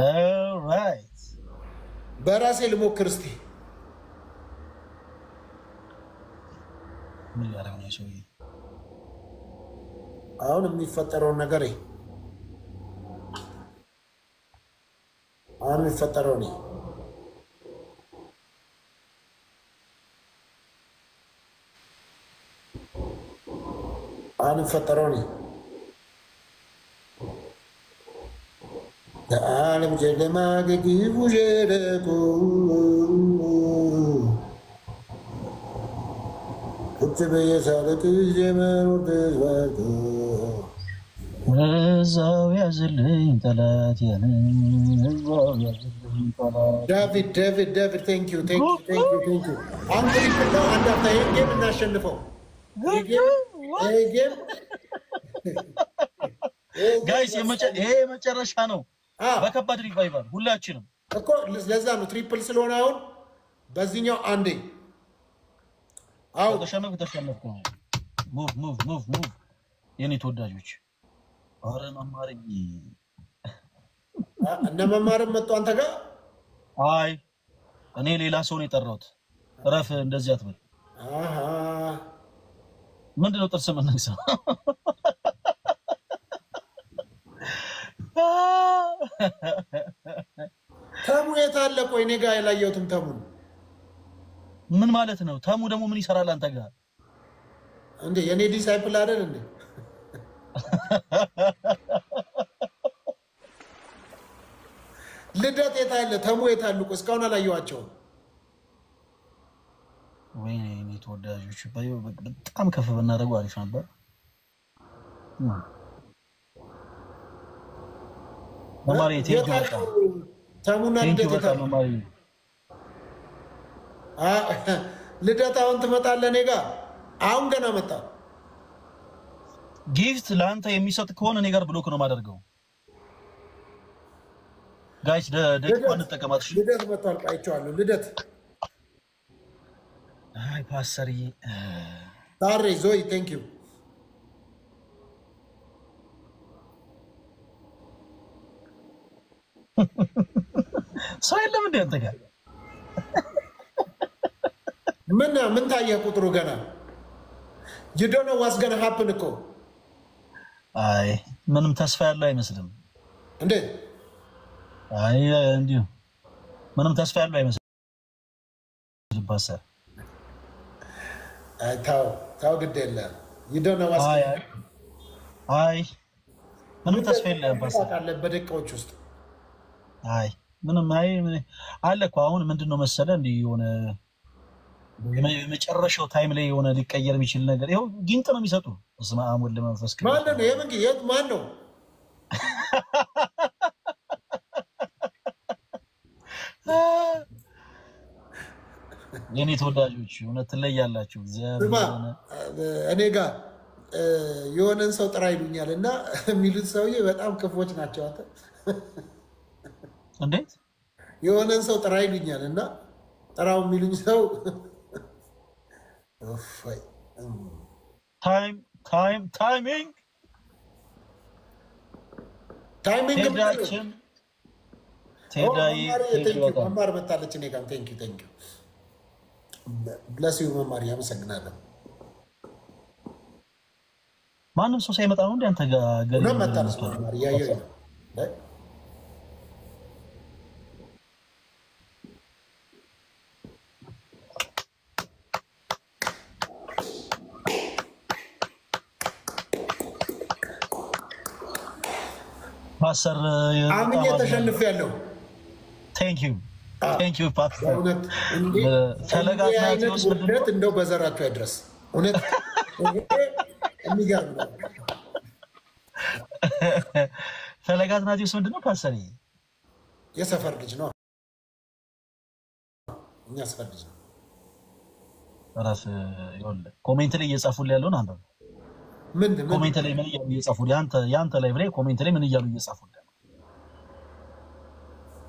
ኦልራይት በራሴ ልሞክር እስቲ ምን ያደርግ ነው ሰውዬ አሁን የሚፈጠረውን ነገር አሁን የሚፈጠረው ነው አሁን የሚፈጠረው ነው ዓለም ጨለማ ግግቡ ሸለቆ ቁጭ በየሳለቅ የመኖር ተስፋቶ እዛው ያዝልኝ ጠላት ዳቪድ ቴንክ ዩ አንድ ነው አንድ አፍታ ይሄን ጌም እናሸንፈው ጌም ጋይስ ይሄ መጨረሻ ነው በከባድ ሪቫይቫል ሁላችንም እኮ ለዛ ነው ትሪፕል ስለሆነ አሁን በዚህኛው አንዴ አው ተሸነፍኩ ሙቭ የኔ ተወዳጆች አረ መማርኝ እነ መማርም መጡ አንተ ጋር አይ እኔ ሌላ ሰው ነው የጠራሁት ረፍ እንደዚህ አትበል ምንድነው ጥርስ መነግሳ ተሙ የት አለ ቆይ እኔ ጋር ያላየሁትም ተሙ ምን ማለት ነው ተሙ ደግሞ ምን ይሰራል አንተ ጋር እንዴ የኔ ዲሳይፕል አይደል እንዴ ልደት የት አለ ተሙ የት አሉ እስካሁን አላየኋቸውም ወይኔ ተወዳጆች በጣም ከፍ ብናደርገው አሪፍ ነበር መማሪ ተሙና ልደት አሁን ትመጣለህ እኔ ጋር አሁን ገና መጣ ጊፍት ለአንተ የሚሰጥ ከሆነ እኔ ጋር ብሎክ ነው ማደርገው። ጋይስ ደቂቃ እንጠቀማት። ልደት መጥቷል። አይቼዋለሁ። ልደት አይ ፓስተርዬ ታሬ ዞይ ቴንክ ዩ ሰው የለም እንደ አንተ ጋር ምን ታየህ? ቁጥሩ ገና you don't know what's gonna happen እኮ። አይ ምንም ተስፋ ያለው አይመስልም። እንዴት? አይ እንዲሁ ምንም ተስፋ ያለው አይመስልም ፓስተር። አይ ታው ግድ የለም you don't know what's አይ ምንም ተስፋ የለም ፓስተር አለ በደቂቃዎች ውስጥ አይ ምንም አለ እኮ አሁን ምንድነው መሰለ እንዴ የሆነ የመጨረሻው ታይም ላይ የሆነ ሊቀየር የሚችል ነገር ይሄው ጊንጥ ነው የሚሰጡ። እስማ አሞል ለመንፈስ ከ ማን ነው የምን ጊንጥ ማን ነው? የኔ ተወዳጆች እውነት ትለያላችሁ። እግዚአብሔር እኔ ጋር የሆነን ሰው ጥራ ይሉኛል እና የሚሉት ሰውዬ በጣም ክፎች ናቸው። አንተ እንዴት የሆነን ሰው ጥራ ይሉኛል እና ጥራው የሚሉኝ ሰው ታይሚንግ መማር መታለች። እኔ ጋር ቴንክ ዩ ብለስ ዩ መማር ያመሰግናለሁ። ማንም ሰው ሳይመጣ ነው እንደ አንተ ጋር ገለ መጣለች መማር ያየው ነው። ፓስተር አምኜ ተሸንፌያለሁ። ቴንክ ዩ ፓስተር። ፈለጋት ውርደት እንደው በዘራችሁ አይድረስ። እውነት የሚገርም ነው። ፈለጋት ናቲውስ ምንድነው ፓስተር? የሰፈር ልጅ ነው። እኛ ሰፈር ልጅ ነው። ራስ ይወለ ኮሜንት ላይ እየጻፉልኝ ያለውን አንተ ምን ኮሜንት ላይ ምን እየጻፉልኝ ያንተ ላይ ብሬ ኮሜንት ላይ ምን እያሉ እየጻፉልኝ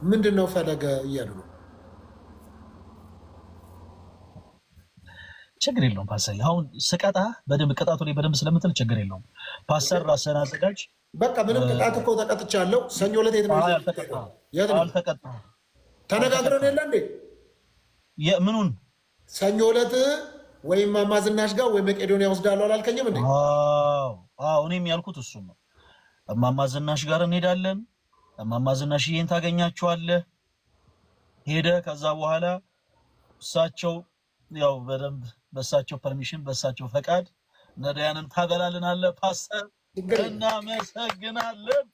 ምንድነው ፈለገ እያሉ ነው? ችግር የለውም ፓስተር። አሁን ስቀጣ በደንብ ቅጣቱ ላይ በደንብ ስለምትል ችግር የለውም ፓስተር። ራስህን አዘጋጅ። በቃ ምንም ቅጣት እኮ ተቀጥቻለሁ። ሰኞ ዕለት የት ነው? አልተቀጣም። ተነጋግረን የለ እንዴ? ምኑን? ሰኞ ዕለት ወይም ማማዝናሽ ጋር ወይ መቄዶንያ ወስዳለሁ አላልከኝም እንዴ? አዎ እኔም ያልኩት እሱ ነው። ማማዝናሽ ጋር እንሄዳለን። ማማዝናሽ ይሄን ታገኛቸዋለህ። ሄደ ከዛ በኋላ እሳቸው ያው በደንብ በሳቸው ፐርሚሽን በሳቸው ፈቃድ ነዳያንን ታበላልናለህ ፓስተር። እናመሰግናለን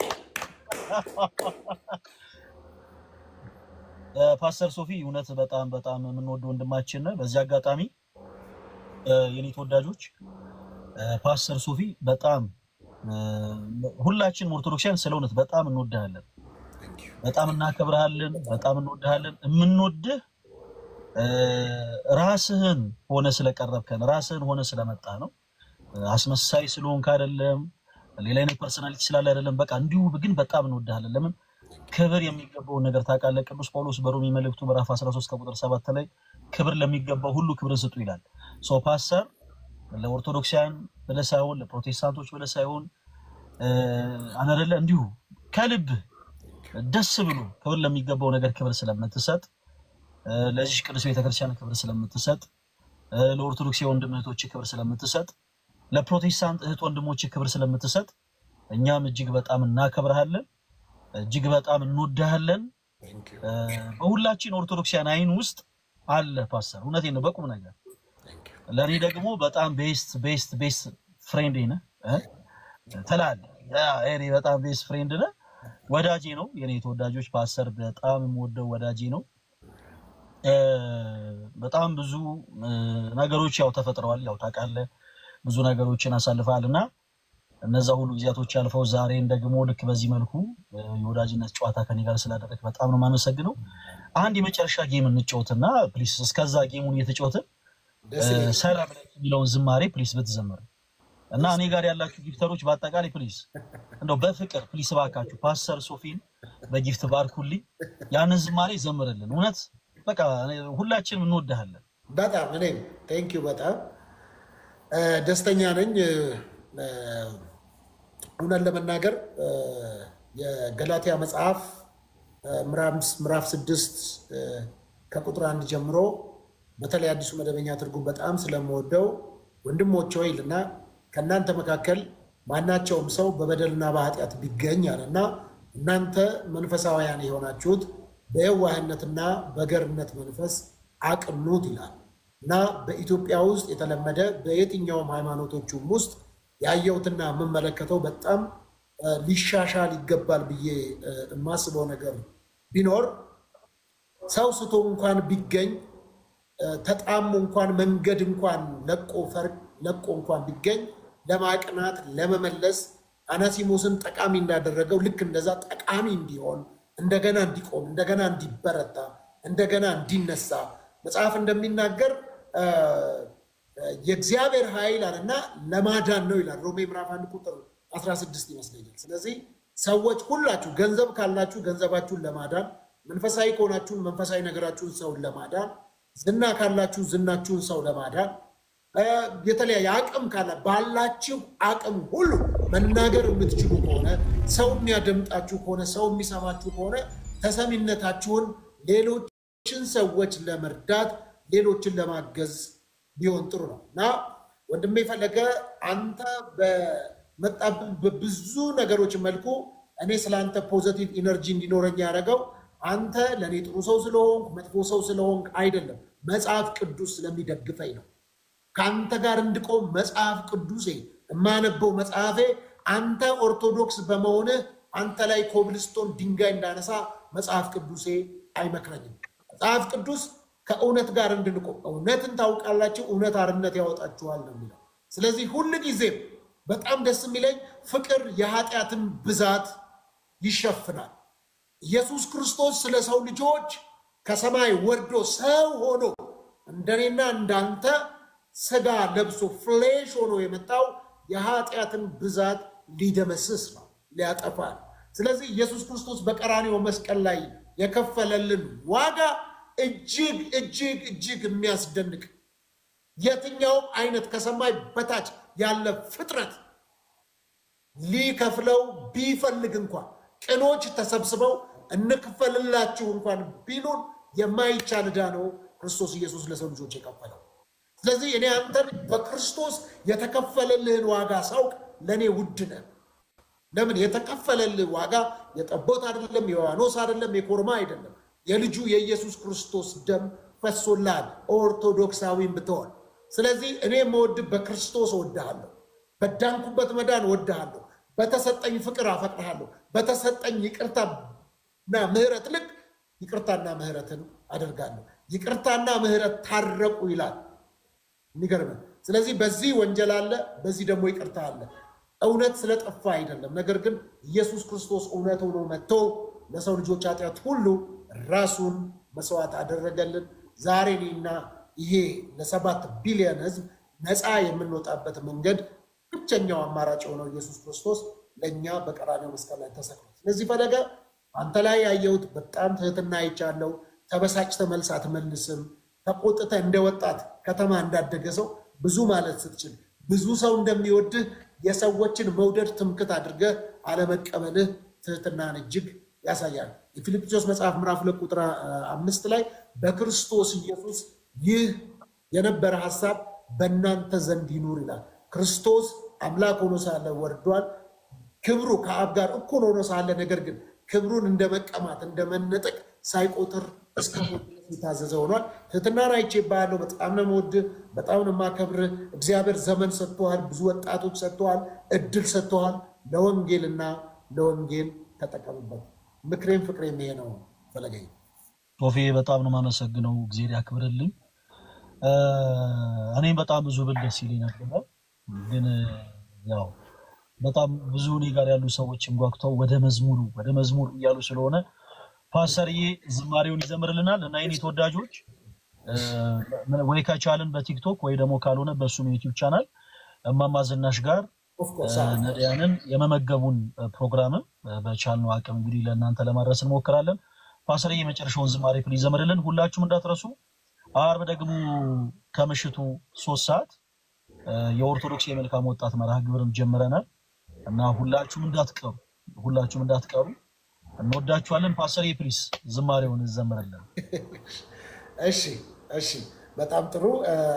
ፓስተር ሶፊ። እውነት በጣም በጣም የምንወደው ወንድማችን ነው። በዚህ አጋጣሚ የኔ ተወዳጆች ፓስተር ሶፊ በጣም ሁላችንም ኦርቶዶክሳውያን ስለሆነት በጣም እንወድሃለን፣ በጣም እናከብርሃለን፣ በጣም እንወድሃለን። የምንወድህ ራስህን ሆነ ስለቀረብከን ራስህን ሆነ ስለመጣ ነው። አስመሳይ ስለሆንክ አይደለም፣ ሌላ አይነት ፐርሰናሊቲ ስላለ አይደለም። በቃ እንዲሁ ግን በጣም እንወድሃለን። ለምን ክብር የሚገባውን ነገር ታውቃለህ። ቅዱስ ጳውሎስ በሮሜ መልእክቱ ምዕራፍ 13 ከቁጥር 7 ላይ ክብር ለሚገባው ሁሉ ክብርን ስጡ ይላል። ሶ ፓስተር ለኦርቶዶክሳውያን ብለህ ሳይሆን ለፕሮቴስታንቶች ብለህ ሳይሆን አናደለ እንዲሁ ከልብ ደስ ብሎ ክብር ለሚገባው ነገር ክብር ስለምትሰጥ ለዚህ ቅዱስ ቤተክርስቲያን ክብር ስለምትሰጥ ለኦርቶዶክስ ወንድም እህቶች ክብር ስለምትሰጥ ለፕሮቴስታንት እህት ወንድሞች ክብር ስለምትሰጥ እኛም እጅግ በጣም እናከብርሃለን፣ እጅግ በጣም እንወድሃለን። በሁላችን ኦርቶዶክሳውያን አይን ውስጥ አለ ፓስተር። እውነቴን ነው በቁም ነገር። ለኔ ደግሞ በጣም ቤስት ፍሬንድ ነህ ትላለህ። እኔ በጣም ቤስት ፍሬንድ ነህ፣ ወዳጄ ነው። የኔ ተወዳጆች ፓስተር በጣም የምወደው ወዳጄ ነው። በጣም ብዙ ነገሮች ያው ተፈጥረዋል፣ ያው ታውቃለህ፣ ብዙ ነገሮችን አሳልፈሃልና እነዛ ሁሉ ጊዜያቶች አልፈው ዛሬን ደግሞ ልክ በዚህ መልኩ የወዳጅነት ጨዋታ ከኔ ጋር ስላደረክ በጣም ነው የማመሰግነው። አንድ የመጨረሻ ጌም እንጫወትና ፕሊስ እስከዛ ጌሙን እየተጫወትን ሰላም ላይ የሚለውን ዝማሬ ፕሊስ ብትዘምር። እና እኔ ጋር ያላችሁ ጊፍተሮች በአጠቃላይ ፕሊዝ እንደው በፍቅር ፕሊዝ ባካችሁ ፓስተር ሶፊን በጊፍት ባርኩልኝ። ያንን ዝማሬ ዘምርልን። እውነት በቃ ሁላችንም እንወድሃለን በጣም እኔም ቴንክ ዩ በጣም ደስተኛ ነኝ። እውነት ለመናገር የገላትያ መጽሐፍ ምዕራፍ 6 ከቁጥር 1 ጀምሮ በተለይ አዲሱ መደበኛ ትርጉም በጣም ስለምወደው ወንድሞች ሆይ ይልና ከእናንተ መካከል ማናቸውም ሰው በበደልና በኃጢአት ቢገኝ አለና እናንተ መንፈሳውያን የሆናችሁት በየዋህነትና በገርነት መንፈስ አቅኑት ይላል እና በኢትዮጵያ ውስጥ የተለመደ በየትኛውም ሃይማኖቶችም ውስጥ ያየሁትና የምመለከተው በጣም ሊሻሻል ይገባል ብዬ የማስበው ነገር ቢኖር ሰው ስቶ እንኳን ቢገኝ ተጣሙ እንኳን መንገድ እንኳን ለቆ እንኳን ቢገኝ ለማቅናት ለመመለስ አናሲሞስን ጠቃሚ እንዳደረገው ልክ እንደዛ ጠቃሚ እንዲሆን እንደገና እንዲቆም እንደገና እንዲበረታ እንደገና እንዲነሳ መጽሐፍ እንደሚናገር የእግዚአብሔር ኃይል አለና ለማዳን ነው ይላል። ሮሜ ምዕራፍ 1 ቁጥር 16 ይመስለኛል። ስለዚህ ሰዎች ሁላችሁ ገንዘብ ካላችሁ ገንዘባችሁን ለማዳን፣ መንፈሳዊ ከሆናችሁ መንፈሳዊ ነገራችሁን ሰውን ለማዳን፣ ዝና ካላችሁ ዝናችሁን ሰው ለማዳን፣ የተለያየ አቅም ካለ ባላችሁ አቅም ሁሉ መናገር የምትችሉ ከሆነ ሰው የሚያደምጣችሁ ከሆነ ሰው የሚሰማችሁ ከሆነ ተሰሚነታችሁን ሌሎችን ሰዎች ለመርዳት ሌሎችን ለማገዝ ቢሆን ጥሩ ነው እና ወንድሜ ፈለገ አንተ በመጣብህ በብዙ ነገሮች መልኩ እኔ ስላንተ ፖዚቲቭ ኢነርጂ እንዲኖረኝ ያደረገው አንተ ለኔ ጥሩ ሰው ስለሆንክ መጥፎ ሰው ስለሆንክ አይደለም፣ መጽሐፍ ቅዱስ ስለሚደግፈኝ ነው። ከአንተ ጋር እንድቆም መጽሐፍ ቅዱሴ የማነበው መጽሐፌ አንተ ኦርቶዶክስ በመሆንህ አንተ ላይ ኮብልስቶን ድንጋይ እንዳነሳ መጽሐፍ ቅዱሴ አይመክረኝም። መጽሐፍ ቅዱስ ከእውነት ጋር እንድንቆም እውነትን ታውቃላችሁ እውነት አርነት ያወጣችኋል ነው የሚለው። ስለዚህ ሁሉ ጊዜም በጣም ደስ የሚለኝ ፍቅር የኃጢአትን ብዛት ይሸፍናል። ኢየሱስ ክርስቶስ ስለ ሰው ልጆች ከሰማይ ወርዶ ሰው ሆኖ እንደኔና እንዳንተ ስጋ ለብሶ ፍሌሽ ሆኖ የመጣው የኃጢአትን ብዛት ሊደመስስ ነው፣ ሊያጠፋ ነው። ስለዚህ ኢየሱስ ክርስቶስ በቀራንዮ መስቀል ላይ የከፈለልን ዋጋ እጅግ እጅግ እጅግ የሚያስደንቅ የትኛውም አይነት ከሰማይ በታች ያለ ፍጥረት ሊከፍለው ቢፈልግ እንኳን ቅኖች ተሰብስበው እንክፈልላችሁ እንኳን ቢሉን የማይቻል ዕዳ ነው ክርስቶስ ኢየሱስ ለሰው ልጆች የከፈለው። ስለዚህ እኔ አንተን በክርስቶስ የተከፈለልህን ዋጋ ሳውቅ ለእኔ ውድ ነህ። ለምን? የተከፈለልህ ዋጋ የጠቦት አይደለም፣ የዋኖስ አይደለም፣ የኮርማ አይደለም፣ የልጁ የኢየሱስ ክርስቶስ ደም ፈሶልሃል ኦርቶዶክሳዊም ብትሆን። ስለዚህ እኔ የምወድ በክርስቶስ እወድሃለሁ፣ በዳንኩበት መዳን እወድሃለሁ፣ በተሰጠኝ ፍቅር አፈቅርሃለሁ፣ በተሰጠኝ ይቅርታና ምህረት ልክ ይቅርታና ምህረትን አደርጋለሁ። ይቅርታና ምህረት ታረቁ ይላል። የሚገርም። ስለዚህ በዚህ ወንጀል አለ፣ በዚህ ደግሞ ይቅርታ አለ። እውነት ስለጠፋ አይደለም፣ ነገር ግን ኢየሱስ ክርስቶስ እውነት ሆኖ መጥቶ ለሰው ልጆች ኃጢአት ሁሉ ራሱን መስዋዕት አደረገልን። ዛሬ እኔና ይሄ ለ7 ቢሊዮን ህዝብ ነፃ የምንወጣበት መንገድ ብቸኛው አማራጭ የሆነው ኢየሱስ ክርስቶስ ለእኛ በቀራንዮ መስቀል ላይ ተሰቅሏል። ስለዚህ ፈለገ አንተ ላይ ያየሁት በጣም ትህትና አይቻለሁ። ተበሳጭተህ መልስ አትመልስም። ተቆጥተህ እንደወጣት ከተማ እንዳደገ ሰው ብዙ ማለት ስትችል ብዙ ሰው እንደሚወድህ የሰዎችን መውደድ ትምክት አድርገህ አለመቀበልህ ትህትናን እጅግ ያሳያል። የፊልጵስዩስ መጽሐፍ ምዕራፍ 2 ቁጥር 5 ላይ በክርስቶስ ኢየሱስ ይህ የነበረ ሐሳብ በእናንተ ዘንድ ይኑር ይላል። ክርስቶስ አምላክ ሆኖ ሳለ ወርዷል። ክብሩ ከአብ ጋር እኩል ሆኖ ሳለ ነገር ግን ክብሩን እንደመቀማት እንደመነጠቅ ሳይቆጥር እስከ ሞት የታዘዘ ሆኗል። ትህትናን አይቼብሃለሁ። በጣም ነው የምወድህ፣ በጣም ነው የማከብርህ። እግዚአብሔር ዘመን ሰጥቶሃል፣ ብዙ ወጣቶች ሰጥቶሃል፣ እድል ሰጥቶሃል። ለወንጌልና ለወንጌል ተጠቀምበት። ምክሬም ፍቅሬም ይሄ ነው። ፈለገኝ ሶፊ በጣም ነው የማመሰግነው። እግዚአብሔር ያክብርልኝ። እኔም በጣም ብዙ ብል ደስ ይለኝ ነበር፣ ግን ያው በጣም ብዙ እኔ ጋር ያሉ ሰዎች እንጓጉተው ወደ መዝሙር እያሉ ስለሆነ ፓስተርዬ ዝማሬውን ይዘምርልናል እና የኔ ተወዳጆች ወይ ከቻልን በቲክቶክ ወይ ደግሞ ካልሆነ በሱ ዩቲዩብ ቻናል እማማ ዝናሽ ጋር ነዳያንን የመመገቡን ፕሮግራም በቻልነው አቅም እንግዲህ ለእናንተ ለማድረስ እንሞክራለን። ፓስተር የመጨረሻውን ዝማሬ ፕሊዝ ዘምርልን። ሁላችሁም እንዳትረሱ። አርብ ደግሞ ከምሽቱ 3 ሰዓት የኦርቶዶክስ የመልካም ወጣት መርሃ ግብርን ጀምረናል እና ሁላችሁም እንዳትቀሩ እንወዳችኋለን። ፓስተር ፕሊዝ ዝማሬውን ዘምርልን። እሺ በጣም ጥሩ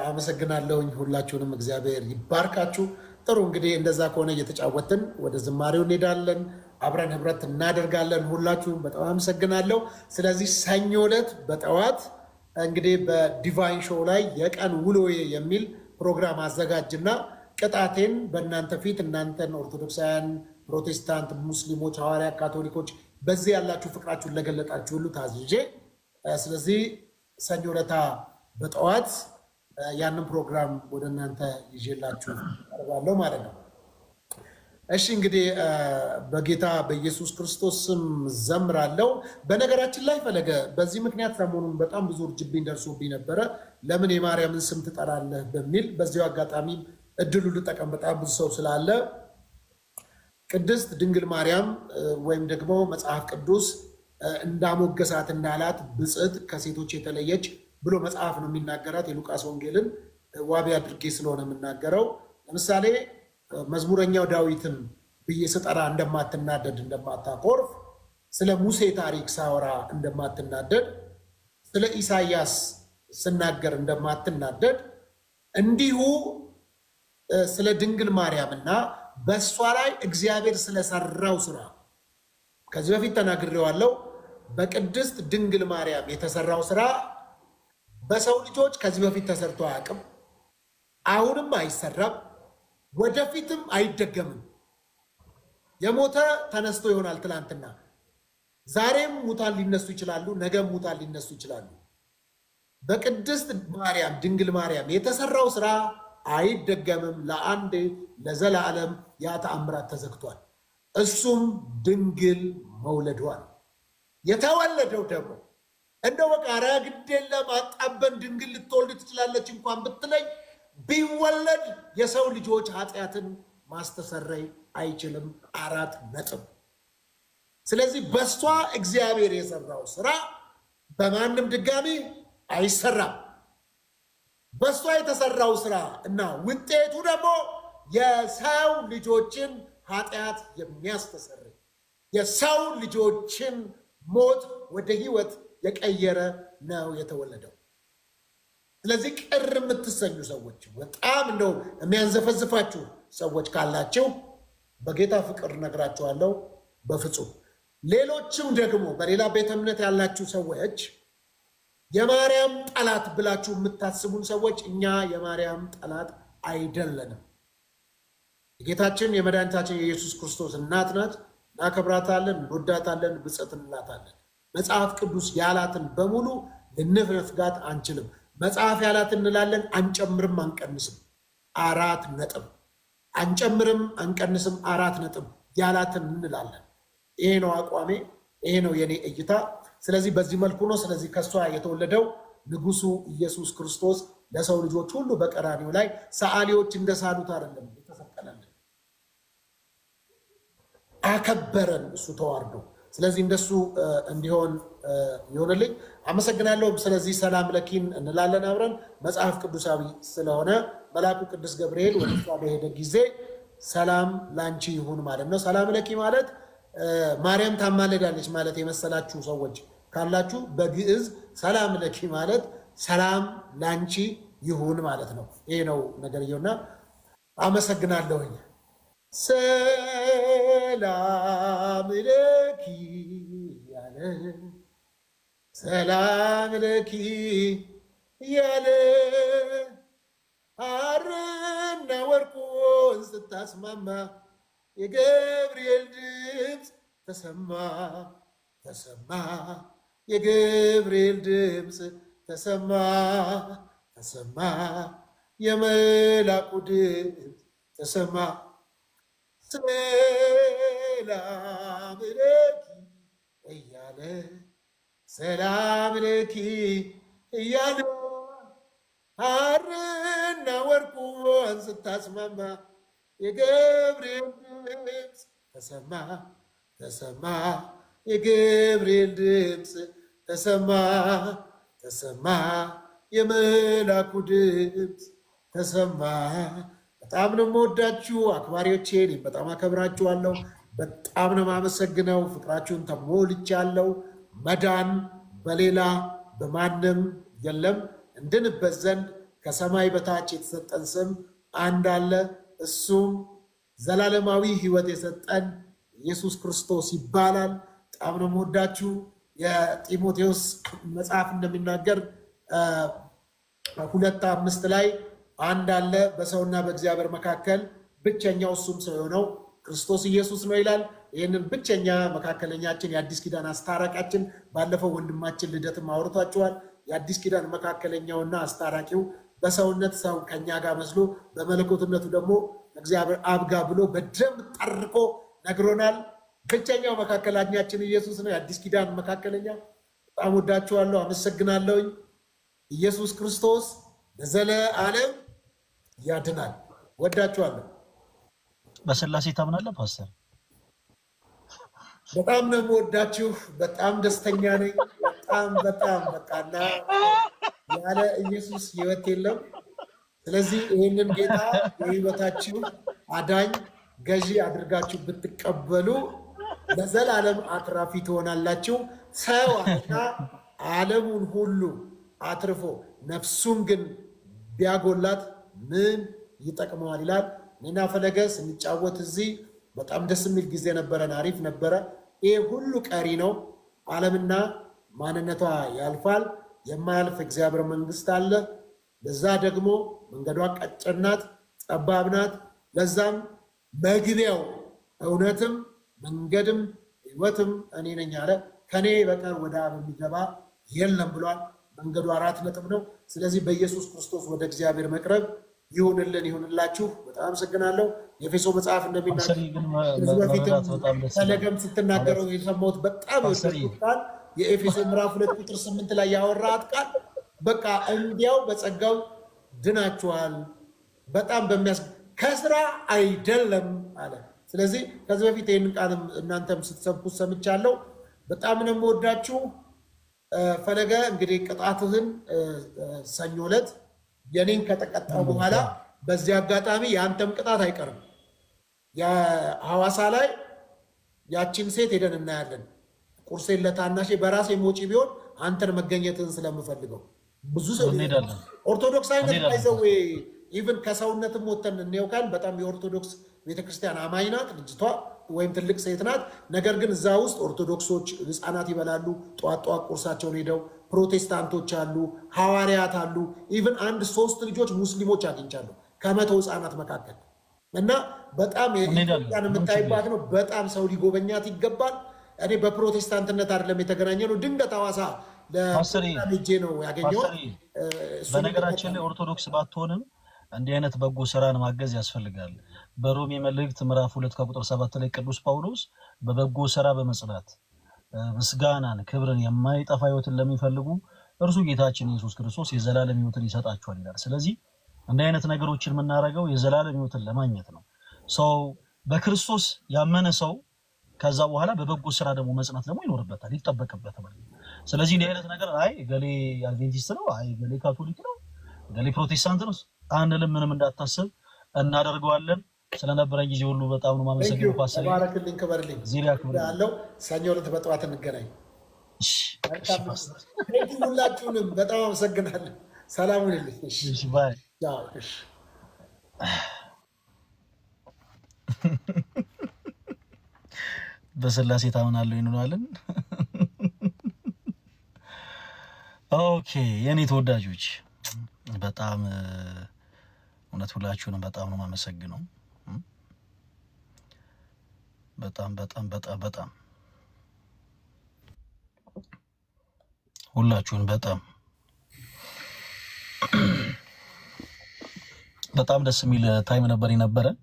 አመሰግናለሁኝ። ሁላችሁንም እግዚአብሔር ይባርካችሁ። ጥሩ እንግዲህ እንደዛ ከሆነ እየተጫወትን ወደ ዝማሬው እንሄዳለን፣ አብረን ህብረት እናደርጋለን። ሁላችሁም በጣም አመሰግናለሁ። ስለዚህ ሰኞ ዕለት በጠዋት እንግዲህ በዲቫይን ሾው ላይ የቀን ውሎዬ የሚል ፕሮግራም አዘጋጅና ቅጣቴን በእናንተ ፊት እናንተን ኦርቶዶክሳውያን፣ ፕሮቴስታንት፣ ሙስሊሞች፣ ሐዋርያ፣ ካቶሊኮች በዚህ ያላችሁ ፍቅራችሁን ለገለጣችሁ ሁሉ ታዝዤ ስለዚህ ሰኞ ዕለት በጠዋት ያንን ፕሮግራም ወደ እናንተ ይዤላችሁ ቀርባለሁ ማለት ነው። እሺ እንግዲህ በጌታ በኢየሱስ ክርስቶስ ስም ዘምራለሁ። በነገራችን ላይ ፈለገ በዚህ ምክንያት ሰሞኑን በጣም ብዙ እርጅብኝ ደርሶብኝ ነበረ። ለምን የማርያምን ስም ትጠራለህ በሚል በዚሁ አጋጣሚ እድሉ ልጠቀም። በጣም ብዙ ሰው ስላለ ቅድስት ድንግል ማርያም ወይም ደግሞ መጽሐፍ ቅዱስ እንዳሞገሳት እንዳላት ብጽዕት ከሴቶች የተለየች ብሎ መጽሐፍ ነው የሚናገራት። የሉቃስ ወንጌልን ዋቢ አድርጌ ስለሆነ የምናገረው ለምሳሌ መዝሙረኛው ዳዊትን ብዬ ስጠራ እንደማትናደድ እንደማታኮርፍ፣ ስለ ሙሴ ታሪክ ሳወራ እንደማትናደድ፣ ስለ ኢሳያስ ስናገር እንደማትናደድ እንዲሁ ስለ ድንግል ማርያምና በእሷ ላይ እግዚአብሔር ስለሰራው ስራ ከዚህ በፊት ተናግሬዋለሁ። በቅድስት ድንግል ማርያም የተሰራው ስራ በሰው ልጆች ከዚህ በፊት ተሰርቶ አያውቅም። አሁንም አይሰራም፣ ወደፊትም አይደገምም። የሞተ ተነስቶ ይሆናል ትላንትና፣ ዛሬም ሙታን ሊነሱ ይችላሉ፣ ነገም ሙታን ሊነሱ ይችላሉ። በቅድስት ማርያም ድንግል ማርያም የተሰራው ስራ አይደገምም። ለአንድ ለዘላለም ያ ተአምራት ተዘግቷል። እሱም ድንግል መውለዷል። የተወለደው ደግሞ እንደው በቃ ኧረ ግድ የለም አጣበን ድንግል ልትወልድ ትችላለች እንኳን ብትለኝ ቢወለድ የሰው ልጆች ኃጢአትን ማስተሰረይ አይችልም። 4 ነጥብ። ስለዚህ በሷ እግዚአብሔር የሰራው ስራ በማንም ድጋሚ አይሰራም። በሷ የተሰራው ስራ እና ውጤቱ ደግሞ የሰው ልጆችን ኃጢአት የሚያስተሰርይ የሰው ልጆችን ሞት ወደ ህይወት የቀየረ ነው የተወለደው። ስለዚህ ቅር የምትሰኙ ሰዎች፣ በጣም እንደው የሚያንዘፈዝፋችሁ ሰዎች ካላችሁ በጌታ ፍቅር ነግራችኋለሁ፣ በፍጹም። ሌሎችም ደግሞ በሌላ ቤተ እምነት ያላችሁ ሰዎች የማርያም ጠላት ብላችሁ የምታስቡን ሰዎች እኛ የማርያም ጠላት አይደለንም። የጌታችን የመድኃኒታችን የኢየሱስ ክርስቶስ እናት ናት። እናከብራታለን፣ እንወዳታለን፣ ብፅዕት እንላታለን። መጽሐፍ ቅዱስ ያላትን በሙሉ ልንፍጋት አንችልም። መጽሐፍ ያላትን እንላለን፣ አንጨምርም አንቀንስም። 4 ነጥብ። አንጨምርም አንቀንስም፣ 4 ነጥብ። ያላትን እንላለን። ይሄ ነው አቋሜ፣ ይሄ ነው የኔ እይታ። ስለዚህ በዚህ መልኩ ነው። ስለዚህ ከሷ የተወለደው ንጉሱ ኢየሱስ ክርስቶስ ለሰው ልጆች ሁሉ በቀራንዮ ላይ ሰዓሊዎች እንደሳሉት አይደለም የተሰቀለልን፣ አከበረን እሱ ተዋርዶ። ስለዚህ እንደሱ እንዲሆን ይሆንልኝ። አመሰግናለሁ። ስለዚህ ሰላም ለኪን እንላለን አብረን መጽሐፍ ቅዱሳዊ ስለሆነ መልአኩ ቅዱስ ገብርኤል ወደ እሷ በሄደ ጊዜ ሰላም ላንቺ ይሁን ማለት ነው። ሰላም ለኪ ማለት ማርያም ታማልዳለች ማለት የመሰላችሁ ሰዎች ካላችሁ በግዕዝ ሰላም ለኪ ማለት ሰላም ላንቺ ይሁን ማለት ነው። ይሄ ነው ነገርየውና አመሰግናለሁኝ። ሰላም ለኪ ያለ ሰላም ለኪ ያለ ሐርና ወርቁን ስታስማማ የገብርኤል ድምፅ ተሰማ ተሰማ፣ የገብርኤል ድምፅ ተሰማ ተሰማ፣ የመላኩ ድምፅ ተሰማ። ሰላም ለኪ እያለ ሰላም ለኪ እያለ ሐርና ወርቁን ስታስማማ የገብርኤል ድምፅ ተሰማ ተሰማ የገብርኤል ድምፅ ተሰማ ተሰማ የመላኩ ድምፅ ተሰማ። በጣም ነው የምወዳችሁ አክባሪዎቼ፣ እኔም በጣም አከብራችኋለሁ። በጣም ነው የማመሰግነው። ፍቅራችሁን ተሞልቻለሁ። መዳን በሌላ በማንም የለም። እንድንበት ዘንድ ከሰማይ በታች የተሰጠን ስም አንድ አለ። እሱም ዘላለማዊ ሕይወት የሰጠን ኢየሱስ ክርስቶስ ይባላል። በጣም ነው የምወዳችሁ። የጢሞቴዎስ መጽሐፍ እንደሚናገር 2:5 ላይ አንድ አለ በሰውና በእግዚአብሔር መካከል ብቸኛው እሱም ሰው የሆነው ክርስቶስ ኢየሱስ ነው ይላል። ይህንን ብቸኛ መካከለኛችን የአዲስ ኪዳን አስታራቂያችን ባለፈው ወንድማችን ልደትም አውርቷቸዋል። የአዲስ ኪዳን መካከለኛውና አስታራቂው በሰውነት ሰው ከኛ ጋር መስሎ በመለኮትነቱ ደግሞ እግዚአብሔር አብ ጋር ብሎ በደም ጠርቆ ነግሮናል። ብቸኛው መካከለኛችን ኢየሱስ ነው፣ የአዲስ ኪዳን መካከለኛ። በጣም ወዳችኋለሁ፣ አመሰግናለሁኝ። ኢየሱስ ክርስቶስ ለዘለዓለም ያድናል። ወዳችኋለሁ። በስላሴ ታምናለህ ፓስተር? በጣም ነው የምወዳችሁ። በጣም ደስተኛ ነኝ። በጣም በቃና ያለ ኢየሱስ ሕይወት የለም። ስለዚህ ይህንን ጌታ የሕይወታችሁ አዳኝ ገዢ አድርጋችሁ ብትቀበሉ ለዘላለም አትራፊ ትሆናላችሁ። ሰው ዓለሙን ሁሉ አትርፎ ነፍሱን ግን ቢያጎላት ምን ይጠቅመዋል ይላል። እኔና ፈለገ ስንጫወት እዚህ በጣም ደስ የሚል ጊዜ ነበረን። አሪፍ ነበረ። ይህ ሁሉ ቀሪ ነው። ዓለምና ማንነቷ ያልፋል። የማያልፍ እግዚአብሔር መንግስት አለ። ለዛ ደግሞ መንገዷ ቀጭን ናት፣ ጠባብ ናት። ለዛም መግቢያው እውነትም መንገድም ሕይወትም እኔ ነኝ አለ። ከኔ በቀር ወደ አብ የሚገባ የለም ብሏል። መንገዱ 4 ነጥብ ነው። ስለዚህ በኢየሱስ ክርስቶስ ወደ እግዚአብሔር መቅረብ ይሁንልን፣ ይሁንላችሁ። በጣም አመሰግናለሁ። የኤፌሶ መጽሐፍ እንደሚናገር ከዚህ በፊትም ፈለገም ስትናገረው የሰማሁት በጣም የወደድኩት ቃል የኤፌሶ ምዕራፍ 2:8 ላይ ያወራት ቃል በቃ እንዲያው በጸጋው ድናችኋል፣ በጣም ከስራ አይደለም አለ። ስለዚህ ከዚህ በፊት ይህን ቃልም እናንተም ስትሰብኩት ሰምቻለሁ። በጣም ነው የምወዳችሁ። ፈለገ እንግዲህ ቅጣትህን ሰኞ ዕለት የኔን ከተቀጣው በኋላ በዚህ አጋጣሚ የአንተም ቅጣት አይቀርም። የሐዋሳ ላይ ያቺን ሴት ሄደን እናያለን። ቁርሴን ለታናሼ በራሴ ሞጪ ቢሆን አንተን መገኘትን ስለምፈልገው ብዙ ሰው ኦርቶዶክስ አይነት አይዘው ኢቭን ከሰውነትም ወተን እንየው ካል በጣም የኦርቶዶክስ ቤተክርስቲያን አማኝ ናት ልጅቷ፣ ወይም ትልቅ ሴት ናት። ነገር ግን እዛ ውስጥ ኦርቶዶክሶች ህፃናት ይበላሉ፣ ጧት ቁርሳቸውን ሄደው ፕሮቴስታንቶች አሉ፣ ሐዋርያት አሉ። ኢቭን 1-3 ልጆች ሙስሊሞች አግኝቻለሁ ከ100 ህፃናት መካከል እና በጣም የኢትዮጵያን የምታይባት ነው። በጣም ሰው ሊጎበኛት ይገባል። እኔ በፕሮቴስታንትነት አይደለም የተገናኘ ነው። ድንገት ሐዋሳ ለጄ ነው ያገኘው። በነገራችን ላይ ኦርቶዶክስ ባትሆንም እንዲህ አይነት በጎ ስራን ማገዝ ያስፈልጋል። በሮሜ መልእክት ምዕራፍ 2:7 ላይ ቅዱስ ጳውሎስ በበጎ ስራ በመጽናት ምስጋናን፣ ክብርን፣ የማይጠፋ ህይወትን ለሚፈልጉ እርሱ ጌታችን ኢየሱስ ክርስቶስ የዘላለም ህይወትን ይሰጣቸዋል ይላል። ስለዚህ እንዲህ አይነት ነገሮችን የምናደርገው የዘላለም ህይወትን ለማግኘት ነው። ሰው በክርስቶስ ያመነ ሰው ከዛ በኋላ በበጎ ስራ ደግሞ መጽናት ደግሞ ይኖርበታል፣ ይጠበቅበታል። ስለዚህ እንዲህ አይነት ነገር አይ ገሌ አድቬንቲስት ነው፣ አይ ገሌ ካቶሊክ ነው፣ ገሌ ፕሮቴስታንት ነው አንልም። ምንም እንዳታስብ እናደርገዋለን። ስለነበረን ጊዜ ሁሉ በጣም ነው ማመሰግነው። ፓስተር ባረክልኝ፣ ክበርልኝ። ዚሪ አክብር ያለው ሰኞ ዕለት በጠዋት እንገናኝ። ሁላችሁንም በጣም አመሰግናለሁ። ሰላም ሁኑልኝ። እሺ ባይ። እሺ በስላሴ ታምናለህ እንላለን። ኦኬ የኔ ተወዳጆች በጣም እውነት ሁላችሁንም በጣም ነው ማመሰግነው። በጣም በጣም በጣም በጣም ሁላችሁን በጣም ደስ የሚል ታይም ነበር የነበረን።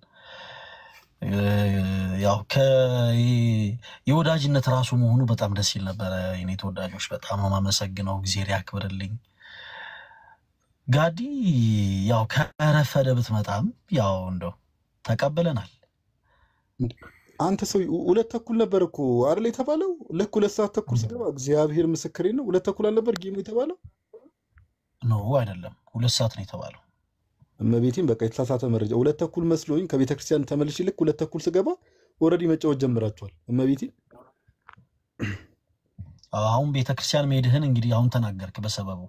ያው የወዳጅነት ራሱ መሆኑ በጣም ደስ ይል ነበር። የኔ ተወዳጆች በጣም ነው ማመሰግነው። እግዚአብሔር ያክብርልኝ። ጋዲ ያው ከረፈደ ብትመጣም ያው እንደው ተቀበለናል። አንተ ሰው 2:30 ነበር እኮ አይደል የተባለው? ልክ 2 ሰዓት ተኩል ሲገባ እግዚአብሔር ምስክሬ ነው 2:30 አልነበር ጌሙ የተባለው? ኖ አይደለም 2 ሰዓት ነው የተባለው። እመቤቴን በቃ የተሳሳተ መረጃ 2:30 መስሎኝ ከቤተክርስቲያን ተመልሼ ልክ 2:30 ስገባ ኦልሬዲ መጫወት ጀምራችኋል። እመቤቴን አሁን ቤተክርስቲያን መሄድህን እንግዲህ አሁን ተናገርክ በሰበቡ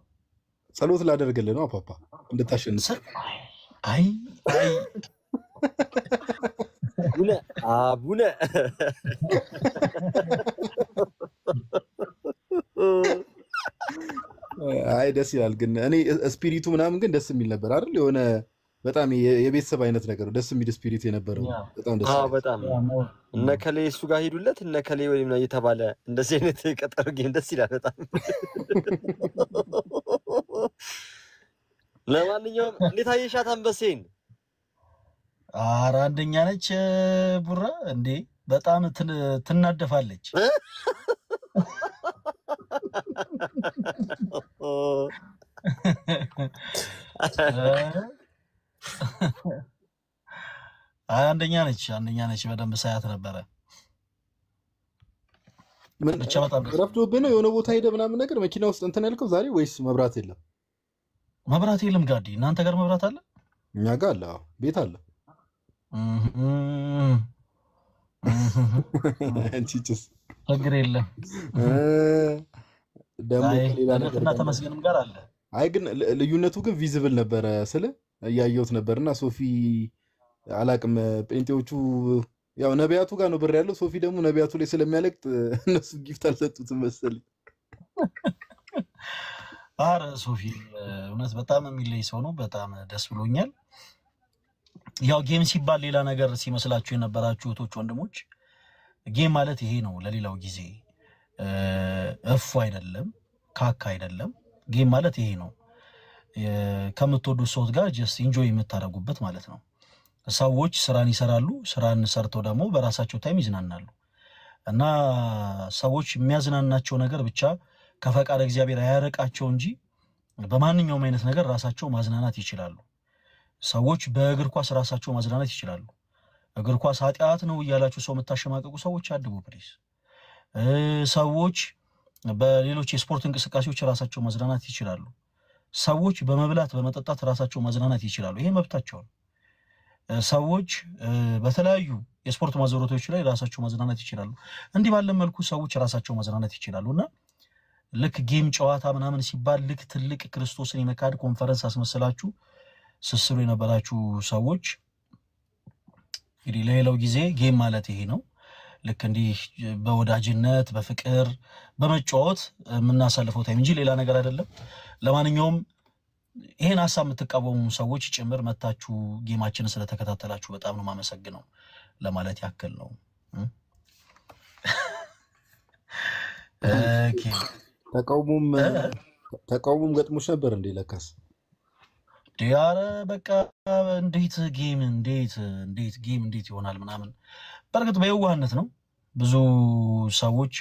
ጸሎት ላደርግልህ ነው አፓፓ እንድታሸንፍ። አይ አቡነ አይ ደስ ይላል ግን እኔ ስፒሪቱ ምናምን ግን ደስ የሚል ነበር አይደል? የሆነ በጣም የቤተሰብ አይነት ነገር ደስ የሚል ስፒሪት የነበረው በጣም ደስ ይላል። በጣም እነ ከሌ እሱ ጋር ሄዱለት እነ ከሌ ወይም ነው እየተባለ እንደዚህ አይነት ቀጠሮ ጌም ደስ ይላል በጣም። ለማንኛውም እንዴት አየሻት አንበሴን? ኧረ አንደኛ ነች ቡራ እንዴ በጣም ትናደፋለች። አንደኛ ነች በደንብ ሳያት ነበረ። ምን ብቻ በጣም ረፍዶብህ ነው የሆነ ቦታ ሄደ ምናምን ነገር መኪና ውስጥ እንትን ያልከው ዛሬ ወይስ መብራት የለም? መብራት የለም ጋዲ። እናንተ ጋር መብራት አለ? እኛ ጋር አለ። አዎ ቤት አለ። አንቺስ ችግር የለም ደግሞ ሌላ ነገር እና ተመስገንም ጋር አለ። አይ ግን ልዩነቱ ግን ቪዚብል ነበረ ስለ እያየሁት ነበርና ሶፊ አላቅም ጴንጤዎቹ ያው ነቢያቱ ጋር ነው ብር ያለው። ሶፊ ደግሞ ነቢያቱ ላይ ስለሚያለቅጥ እነሱ ጊፍት አልሰጡትም መሰለኝ። አረ ሶፊ እውነት በጣም የሚለይ ሰው ነው። በጣም ደስ ብሎኛል። ያው ጌም ሲባል ሌላ ነገር ሲመስላችሁ የነበራችሁ እህቶች ወንድሞች፣ ጌም ማለት ይሄ ነው። ለሌላው ጊዜ እፉ አይደለም፣ ካካ አይደለም። ጌም ማለት ይሄ ነው። ከምትወዱት ሰው ጋር ጀስት ኢንጆይ የምታደርጉበት ማለት ነው። ሰዎች ስራን ይሰራሉ፣ ስራን ሰርተው ደግሞ በራሳቸው ታይም ይዝናናሉ። እና ሰዎች የሚያዝናናቸው ነገር ብቻ ከፈቃድ እግዚአብሔር አያረቃቸው እንጂ በማንኛውም አይነት ነገር ራሳቸው ማዝናናት ይችላሉ። ሰዎች በእግር ኳስ ራሳቸው ማዝናናት ይችላሉ። እግር ኳስ ኃጢአት ነው እያላችሁ ሰው የምታሸማቀቁ ሰዎች አድቡ ፕሊዝ። ሰዎች በሌሎች የስፖርት እንቅስቃሴዎች ራሳቸው ማዝናናት ይችላሉ። ሰዎች በመብላት በመጠጣት ራሳቸው ማዝናናት ይችላሉ። ይሄ መብታቸው ነው። ሰዎች በተለያዩ የስፖርት ማዘውተሪያዎች ላይ ራሳቸው ማዝናናት ይችላሉ። እንዲህ ባለ መልኩ ሰዎች ራሳቸው ማዝናናት ይችላሉና ልክ ጌም ጨዋታ ምናምን ሲባል ልክ ትልቅ ክርስቶስን የመካድ ኮንፈረንስ አስመስላችሁ ስስሉ የነበራችሁ ሰዎች እንግዲህ ለሌላው ጊዜ ጌም ማለት ይሄ ነው። ልክ እንዲህ በወዳጅነት በፍቅር በመጫወት የምናሳልፈው ታይም እንጂ ሌላ ነገር አይደለም። ለማንኛውም ይሄን ሐሳብ የምትቃወሙ ሰዎች ጭምር መታችሁ ጌማችንን ስለተከታተላችሁ በጣም ነው ማመሰግነው ለማለት ያክል ነው። ኦኬ ተቃውሞም ገጥሞሽ ነበር እንዴ? ለካስ ዲያረ በቃ እንዴት ጌም እንዴት ይሆናል ምናምን። በርግጥ በየዋህነት ነው። ብዙ ሰዎች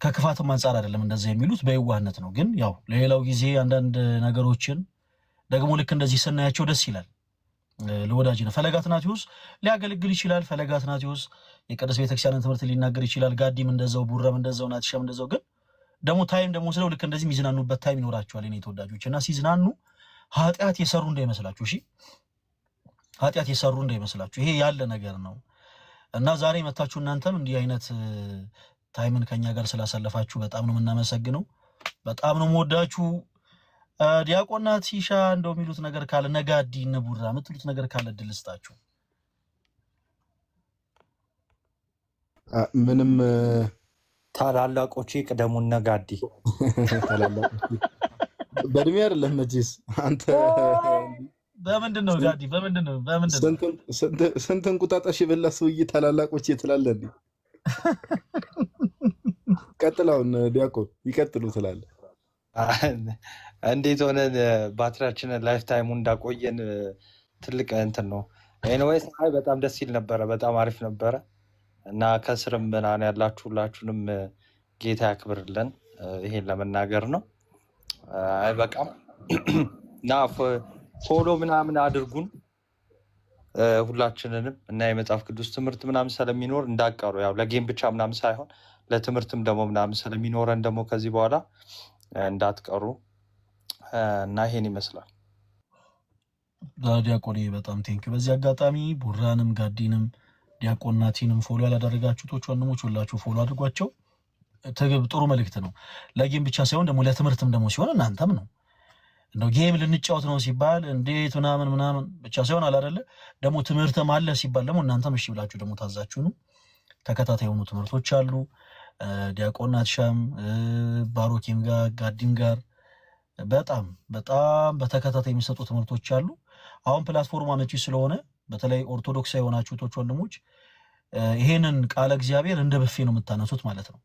ከክፋትም አንፃር አይደለም እንደዛ የሚሉት በየዋህነት ነው። ግን ያው ለሌላው ጊዜ አንዳንድ ነገሮችን ደግሞ ልክ እንደዚህ ስናያቸው ደስ ይላል። ለወዳጅ ነው ፈለገ አትናቴዎስ ሊያገለግል ይችላል። ፈለገ አትናቴዎስ የቅድስት ቤተክርስቲያንን ትምህርት ሊናገር ይችላል። ጋዲም እንደዛው፣ ቡራም እንደዛው፣ ናትሻም እንደዛው። ግን ደግሞ ታይም ደግሞ ስለው ልክ እንደዚህ የሚዝናኑበት ታይም ይኖራቸዋል የኔ ተወዳጆች። እና ሲዝናኑ ኃጢአት የሰሩ እንዳይመስላችሁ፣ እሺ ኃጢአት የሰሩ እንዳይመስላችሁ። ይሄ ያለ ነገር ነው። እና ዛሬ መታችሁ እናንተም እንዲህ አይነት ታይምን ከኛ ጋር ስላሳለፋችሁ በጣም ነው የምናመሰግነው። በጣም ነው የምወዳችሁ። ዲያቆናት ሲሻ እንደው የሚሉት ነገር ካለ ነጋዲ ነቡራ የምትሉት ነገር ካለ እድል ስጣችሁ። ምንም ታላላቆቼ ቅደሙን ነጋዲ በእድሜ አይደለም መቼስ አንተ በምንድን ነው ጋዲ በምንድን ነው ስንት እንቁጣጣሽ የበላ ሰውዬ ታላላቆቼ ትላለህ እንዴ? ቀጥላውን ዲያቆን ይቀጥሉ ትላለህ። እንዴት ሆነን ባትሪያችንን ላይፍ ታይሙ እንዳቆየን ትልቅ እንትን ነው። ኤኒዌይስ አይ በጣም ደስ ይል ነበረ። በጣም አሪፍ ነበረ እና ከስርም ምናምን ያላችሁ ሁላችሁንም ጌታ ያክብርልን። ይሄን ለመናገር ነው። አይ በቃም እና ፎሎ ምናምን አድርጉን ሁላችንንም እና የመጽሐፍ ቅዱስ ትምህርት ምናምን ስለሚኖር እንዳቀሩ ያው ለጌም ብቻ ምናምን ሳይሆን ለትምህርትም ደግሞ ምናምን ስለሚኖረን ደግሞ ከዚህ በኋላ እንዳትቀሩ እና ይሄን ይመስላል። ዲያቆን በጣም ቴንክ። በዚህ አጋጣሚ ቡራንም ጋዲንም ዲያቆን ናቲንም ፎሎ ያላደረጋችሁ ቶች ወንድሞች ሁላችሁ ፎሎ አድርጓቸው። ጥሩ መልእክት ነው። ለጌም ብቻ ሳይሆን ደግሞ ለትምህርትም ደግሞ ሲሆን እናንተም ነው እንደው ጌም ልንጫወት ነው ሲባል እንዴት ምናምን ብቻ ሳይሆን አላደለ ደግሞ ትምህርትም አለ ሲባል ደግሞ እናንተም እሺ ብላችሁ ደግሞ ታዛችሁ ነው። ተከታታይ የሆኑ ትምህርቶች አሉ። ዲያቆን ናትሻም ባሮኪም ጋር ጋዲም ጋር በጣም በተከታታይ የሚሰጡ ትምህርቶች አሉ። አሁን ፕላትፎርሙ አመቺ ስለሆነ በተለይ ኦርቶዶክሳዊ የሆናችሁ ቶች ወንድሞች ይሄንን ቃለ እግዚአብሔር እንደ በፌ ነው የምታነሱት ማለት ነው።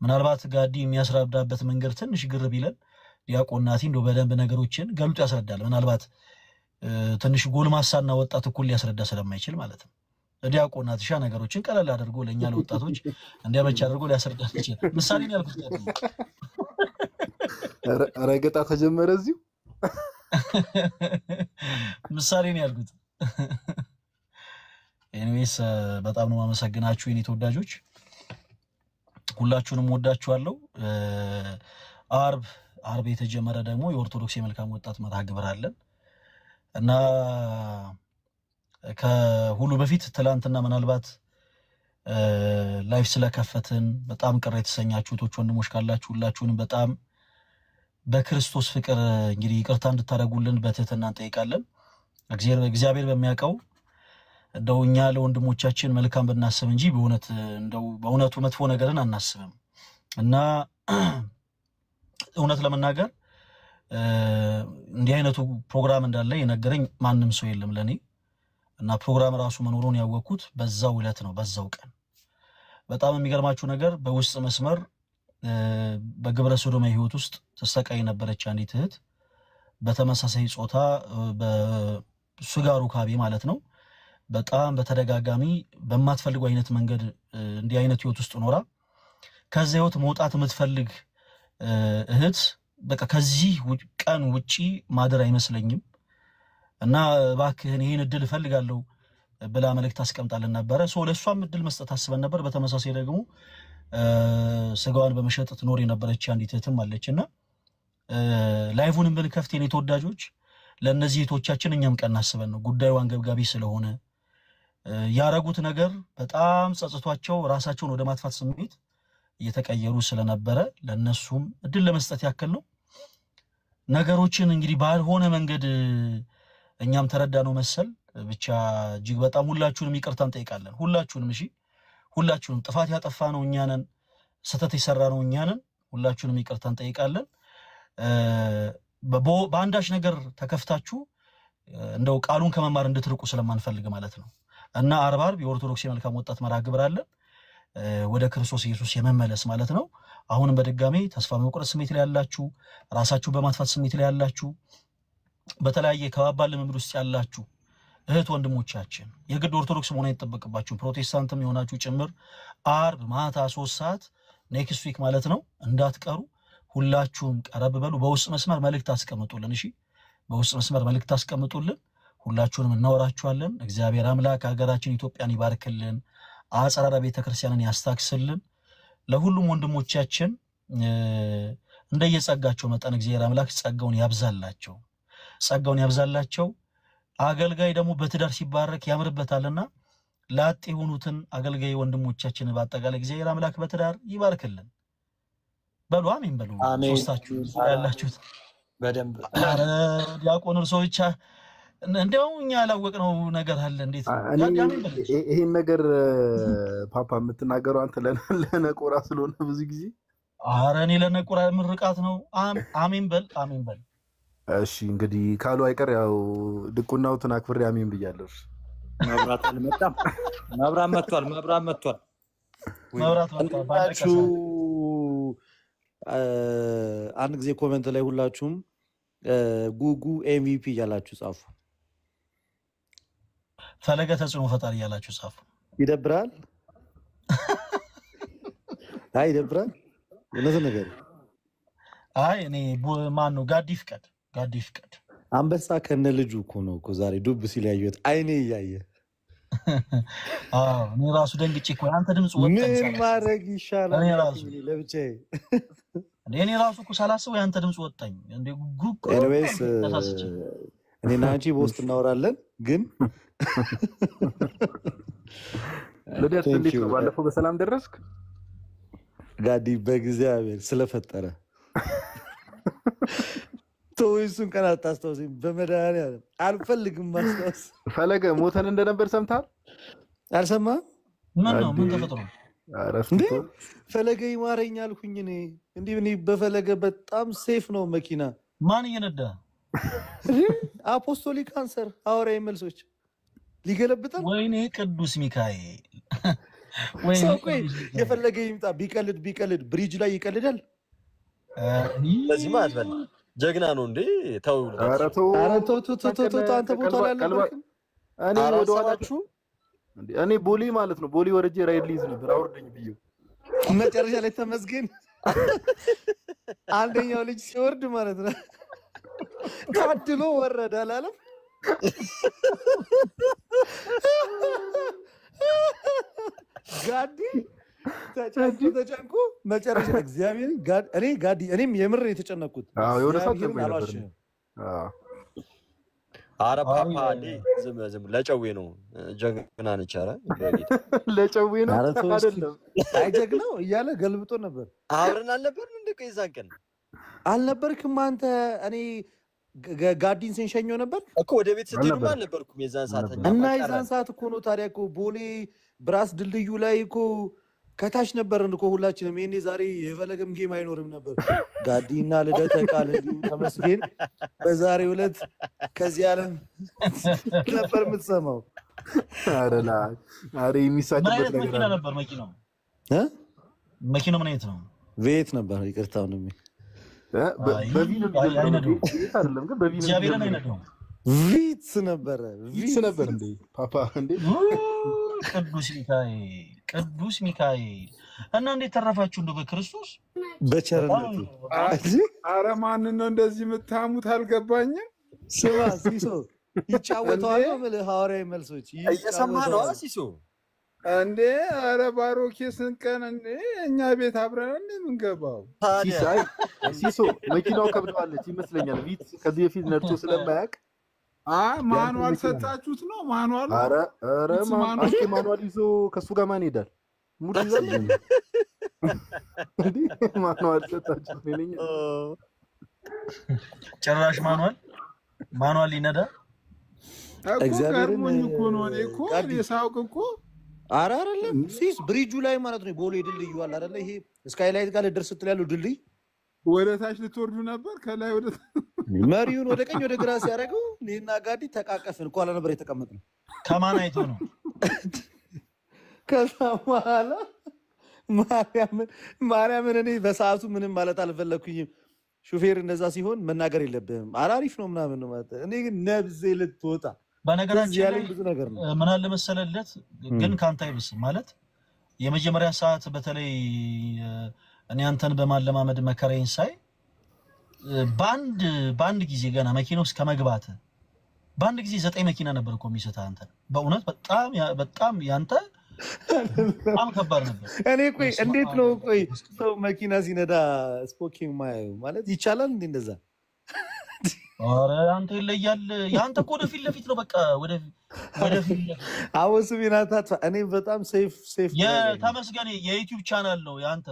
ምናልባት ጋዲ የሚያስረዳበት መንገድ ትንሽ ግር ቢለን ዲያቆን ናቲ እንደው በደንብ ነገሮችን ገልጦ ያስረዳል። ምናልባት ትንሽ ጎልማሳና ወጣት እኩል ሊያስረዳ ስለማይችል ማለት ነው። ዲያቆን ናቲሻ ነገሮችን ቀለል አድርጎ ለኛ ለወጣቶች እንዲያመች አድርጎ ሊያስረዳ ይችላል። ምሳሌ ነው ያልኩት። ረገጣ ተጀመረ እዚሁ ምሳሌ ነው ያልኩት። ኤኒዌይስ በጣም ነው ማመሰግናችሁ የኔ ተወዳጆች፣ ሁላችሁንም ወዳችኋለሁ። አርብ የተጀመረ ደግሞ የኦርቶዶክስ የመልካም ወጣት መርሃ ግብር አለን እና ከሁሉ በፊት ትላንትና ምናልባት ላይፍ ስለከፈትን በጣም ቅር የተሰኛችሁ ቶች ወንድሞች ካላችሁ ሁላችሁንም በጣም በክርስቶስ ፍቅር እንግዲህ ይቅርታ እንድታደርጉልን በትህትና እንጠይቃለን። እግዚአብሔር በሚያውቀው እንደው እኛ ለወንድሞቻችን መልካም ብናስብ እንጂ በእውነቱ መጥፎ ነገርን አናስብም እና እውነት ለመናገር እንዲህ አይነቱ ፕሮግራም እንዳለ የነገረኝ ማንም ሰው የለም ለኔ እና ፕሮግራም ራሱ መኖሩን ያወቅኩት በዛው ዕለት ነው በዛው ቀን። በጣም የሚገርማችሁ ነገር በውስጥ መስመር በግብረ ሰዶም ህይወት ውስጥ ተሰቃይ ነበረች አንዲት እህት በተመሳሳይ ጾታ በሱጋ ሩካቤ ማለት ነው በጣም በተደጋጋሚ በማትፈልገው አይነት መንገድ እንዲህ አይነት ህይወት ውስጥ ኖራ ከዚህ ህይወት መውጣት የምትፈልግ እህት በቃ ከዚህ ቀን ውጪ ማደር አይመስለኝም እና እባክህን ይሄን እድል እፈልጋለሁ ብላ መልእክት አስቀምጣልን ነበር። ለሷም እድል መስጠት አስበን ነበር። በተመሳሳይ ደግሞ ስጋዋን በመሸጥ ትኖር የነበረች አንዲት እህትም አለችና ላይቭንም ብንከፍት የኔ ተወዳጆች ለነዚህ እህቶቻችን እኛም ቀን አስበን ነው ጉዳዩ አንገብጋቢ ስለሆነ ያረጉት ነገር በጣም ጸጽቷቸው ራሳቸውን ወደ ማጥፋት ስሜት እየተቀየሩ ስለነበረ ለነሱም እድል ለመስጠት ያክል ነው። ነገሮችን እንግዲህ ባልሆነ መንገድ እኛም ተረዳነው መሰል ብቻ እጅግ በጣም ሁላችሁንም ይቅርታ እንጠይቃለን። ሁላችሁንም እሺ፣ ሁላችሁንም ጥፋት ያጠፋ ነው እኛ ነን፣ ስህተት የሰራ ነው እኛ ነን። ሁላችሁንም ይቅርታ እንጠይቃለን። በአንዳች ነገር ተከፍታችሁ እንደው ቃሉን ከመማር እንድትርቁ ስለማንፈልግ ማለት ነው እና አርብ የኦርቶዶክስ የመልካም ወጣት መርሃ ግብር አለን ወደ ክርስቶስ ኢየሱስ የመመለስ ማለት ነው። አሁንም በድጋሚ ተስፋ በመቁረጥ ስሜት ላይ ያላችሁ፣ ራሳችሁ በማጥፋት ስሜት ላይ ያላችሁ፣ በተለያየ ከባባል ልምምድ ውስጥ ያላችሁ እህት ወንድሞቻችን የግድ ኦርቶዶክስ መሆን አይጠበቅባችሁ፣ ፕሮቴስታንትም የሆናችሁ ጭምር አርብ ማታ 3 ሰዓት ኔክስት ዊክ ማለት ነው እንዳትቀሩ። ሁላችሁም ቀረብ በሉ። በውስጥ መስመር መልእክት አስቀምጡልን። እሺ፣ በውስጥ መስመር መልእክት አስቀምጡልን። ሁላችሁንም እናወራችኋለን። እግዚአብሔር አምላክ ሀገራችን ኢትዮጵያን ይባርክልን፣ አጸራራ ቤተክርስቲያንን ያስታክስልን። ለሁሉም ወንድሞቻችን እንደየጸጋቸው መጠን እግዚአብሔር አምላክ ጸጋውን ያብዛላቸው፣ ጸጋውን ያብዛላቸው። አገልጋይ ደግሞ በትዳር ሲባረክ ያምርበታልና ላጥ የሆኑትን አገልጋይ ወንድሞቻችን በአጠቃላይ እግዚአብሔር አምላክ በትዳር ይባርክልን። በሉ አሜን በሉ። ሶስታችሁ ያላችሁት በደንብ ዲያቆን እርሶ ብቻ እንደው እኛ ያላወቅነው ነገር አለ። እንዴት ይሄን ነገር ፓፓ የምትናገረው አንተ ለነቆራ ስለሆነ ብዙ ጊዜ ኧረ እኔ ለነቆራ ምርቃት ነው። አሜን በል አሜን በል። እሺ እንግዲህ ካሉ አይቀር ያው ድቁናውትን አክብሬ አሜን ብያለሁ። መብራት አልመጣም። መብራት መጥቷል። መብራት መጥቷል። አንድ ጊዜ ኮሜንት ላይ ሁላችሁም ጉጉ ኤምቪፒ እያላችሁ ጻፉ። ፈለገ ተጽዕኖ ፈጣሪ እያላችሁ ጻፉ። ይደብራል። አይ ይደብራል። እነዚህ ነገር አይ እኔ ማን ነው ጋዲ ፍቀድ አንበሳ ከነ ልጁ እኮ ነው እኮ ዛሬ ዱብ ሲል ያየሁት አይኔ እያየ እኔ ራሱ ደንግጬ እኮ አንተ ድምፅ ወጣኝ። ምን ማድረግ ይሻላል እኔ ራሱ ለብቻዬ እኔ ራሱ እኮ ሳላስበው ያንተ ድምፅ ወጣኝ። እንደ ጉጉ ኤኒዌይስ እኔና አንቺ በውስጥ እናወራለን። ግን ልደት እንዴት ነው? ባለፈው በሰላም ደረስክ? ጋዲ በእግዚአብሔር ስለፈጠረ እሱን ቀን አታስታውሰኝ። በመድኃኒዓለም አልፈልግም ማስታወስ። ፈለገ ሞተን እንደነበር ሰምተሃል? አልሰማህም? ምን ነው? ምን ተፈጥሮ እንዴ? ፈለገ ይማረኝ አልኩኝ። እኔ በፈለገ በጣም ሴፍ ነው መኪና። ማን እየነዳ? አፖስቶሊክ ካንሰር ሐዋርያዊ መልሶች ሊገለብጠን። ወይኔ ቅዱስ ሚካኤል ሰው ቆይ የፈለገ ይምጣ ቢቀልድ ብሪጅ ላይ ይቀልዳል። ለዚህ ማለት በል ጀግና ነው እንዴ? ተው አንተ ቦታ ላይ አልነበርክም? እኔ ወደ ኋላችሁ እኔ ቦሌ ማለት ነው ቦሌ ወረጄ ራይድ ሊይዝ ነበር አውርደኝ ብዬው መጨረሻ ላይ ተመስገን አንደኛው ልጅ ሲወርድ ማለት ነው ታድሎ ወረደ አላለም? ጋዲ ተጨንቆ መጨረሻ እግዚአብሔር እኔም የምር የተጨነኩት። አዎ የሆነ ሰዓት ነበር። ኧረ ፓፓ ዝም ለጨዌ ነው ጀግና ነች። ኧረ ለጨዌ ነው አይደለም አይጀግናው እያለ ገልብጦ ነበር። አብረን አልነበርን እንደ ቆይ እዛን ቀን አልነበርክም አንተ? እኔ ጋዲን ስንሸኘው ነበር እኮ ወደ ቤት ስትሄዱማ አልነበርኩም የዛን ሰዓት። እና የዛን ሰዓት እኮ ነው ታዲያ እኮ ቦሌ ብራስ ድልድዩ ላይ እኮ ከታች ነበርን እኮ ሁላችንም። ይሄኔ ዛሬ የፈለገም ጌም አይኖርም ነበር። ጋዲና ልደተ ቃል እንዲሁ ተመስገን በዛሬው ዕለት ከዚህ ዓለም ነበር የምትሰማው። አረ የሚሳጭበት ነገር ነበር። መኪናው ምን አይነት ነው? ቤት ነበር። ይቅርታው ነው በቪዲዮ አይነደው አይደለም ግን በቪዲዮ እግዚአብሔርን አይነደው ቪትስ ነበር እንዴ ፓፓ እንዴ ቅዱስ ሚካኤል እና እንዴት ተረፋችሁ? እንደው በክርስቶስ በቸርነቱ። አረ ማን ነው እንደዚህ የምታሙት አልገባኝም። ስማ ሲሶ ይጫወተዋል ማለት ሐዋርያዊ መልሶች እየሰማህ ነው ሲሶ እንዴ? አረ ባሮኬ ስንቀን እንዴ እኛ ቤት አብረን እንዴ ምንገባው? ሲሶ መኪናው ከብደዋለች ይመስለኛል። ቪት ከዚህ በፊት ነድቶ ስለማያውቅ ማኑዋል ሰጣችሁት ነው? ማኑዋል አረ ማኑዋል ይዞ ከሱ ጋር ማን ይሄዳል? ሙድ ይዘል እንዴ ማኑዋል ሰጣችሁት ነኝ ጭራሽ ማኑዋል ይነዳ እግዚአብሔርን እኮ ነው እኮ የሳውቅ እኮ አረ አይደለም ሲስ ብሪጁ ላይ ማለት ነው። ቦሌ ድልድዩ አለ አይደለ? ይሄ ስካይላይት ጋር ልደርስ ስትል ያለው ድልድይ ወደ ታች ልትወርዱ ነበር። ከላይ ወደ መሪውን ወደ ቀኝ ወደ ግራ ሲያደርገው እኔና ጋዲ ተቃቀፍን። ኋላ ነበር የተቀመጥነው። ከማን አይቶ ነው? ከዛ በኋላ ማርያምን እኔ በሰዓቱ ምንም ማለት አልፈለኩኝም። ሹፌር እንደዛ ሲሆን መናገር የለብህም አሪፍ ነው ምናምን ነው ማለት። እኔ ግን ነብዜ ልትወጣ በነገራችን ላይ ብዙ ነገር ነው። ምን አለ መሰለለት ግን ካንተ አይብስም ማለት የመጀመሪያ ሰዓት በተለይ እኔ አንተን በማለማመድ መከራዬን ሳይ በአንድ ጊዜ ገና መኪና ውስጥ ከመግባት በአንድ ጊዜ 9 መኪና ነበር እኮ የሚሰታ አንተ። በእውነት በጣም ያንተ በጣም ከባድ ነበር። እኔ ቆይ እንዴት ነው ሰው መኪና ሲነዳ ስፖኪንግ ማየው ማለት ይቻላል እንዴ እንደዛ? አረ አንተ ይለያል። ያንተ እኮ ወደፊት ለፊት ነው በቃ ወደፊት አወስ ቢናታት እኔ በጣም ሴፍ የተመስገን የዩቲዩብ ቻናል ነው ያንተ።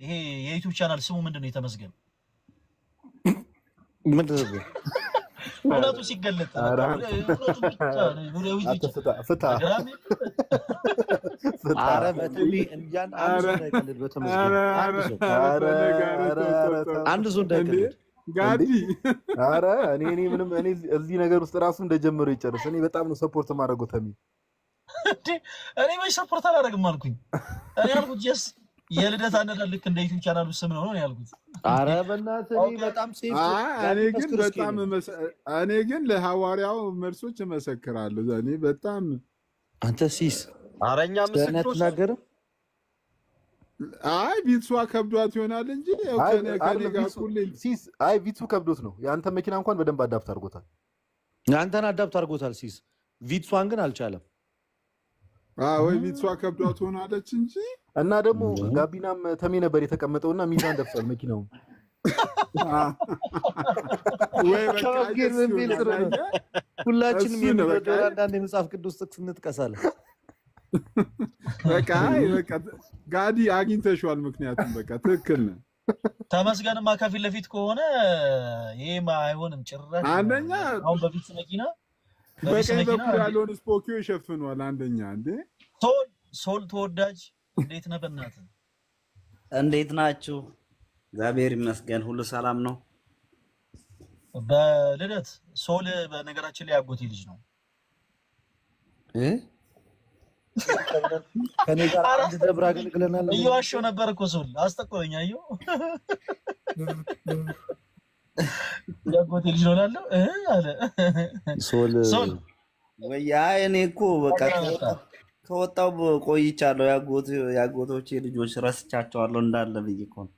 ይሄ የዩቲዩብ ቻናል ስሙ ምንድነው? የተመስገን ምንድነው? ሁለቱ ሲገለጥ አረ በተቢ እንጃን አንድ ሰው እንዳይቀልድ ጋዲ አረ እኔ ምንም እዚህ ነገር ውስጥ ራሱ እንደጀመረው ይጨርስ። እኔ በጣም ነው ሰፖርት ማድረገው ተሚ እኔ ወይ ሰፖርት አላደርግም አልኩኝ። እኔ ያልኩት ጀስ የልደት አነዳ ልክ እንደ ዩቲዩብ ቻናሉ ስም ነው ያልኩት። አረ በእናትህ እኔ በጣም ሴፍ እኔ ግን ለሐዋርያው መልሶች እመሰክራለሁ። እኔ በጣም አንተ ሲስ አረኛ ምስክሮች ነገር አይ ቪትሷ ከብዷት ይሆናል እንጂ ያው ከኔ ጋር ሁሌ ሲስ አይ ቪትሱ ከብዶት ነው። ያንተ መኪና እንኳን በደንብ አዳፕት አድርጎታል። ያንተን አዳፕት አድርጎታል ሲስ፣ ቪትሷን ግን አልቻለም። ወይ ቪትሷ ከብዷት ሆናለች እንጂ እና ደግሞ ጋቢናም ተሜ ነበር የተቀመጠውና ሚዛን ደፍቷል መኪናው። ወይ በቃ ሁላችንም የሚወደው አንዳንድ የመጽሐፍ ቅዱስ ጥቅስ እንጥቀሳለን። በቃ ጋዲ አግኝተሽዋል። ምክንያቱም በቃ ትክክል ነው። ተመስገንማ ከፊት ለፊት ከሆነ ይሄማ አይሆንም ጭራሽ። አንደኛ አሁን በፊት መኪና በቀኝ በኩል ያለውን ስፖኪዮ ይሸፍኗል። አንደኛ እንዴ ሶል ተወዳጅ እንዴት ነህ? በእናትህ እንዴት ናችሁ? እግዚአብሔር ይመስገን ሁሉ ሰላም ነው። በልደት ሶል በነገራችን ላይ ያጎቴ ልጅ ነው። ከኔ ጋር አንድ ደብር አገልግለናል። እየዋሸሁ ነበር እኮ ሶል አስጠቆኝ። አየሁ ያጎቴ ልጅ ነው እላለሁ አለ ሶል ወይ እኔ እኮ በቃ ከወጣው ቆይቻለሁ። ያጎቶቼ ልጆች ረስቻቸዋለሁ እንዳለ ብዬ እኮ ነው።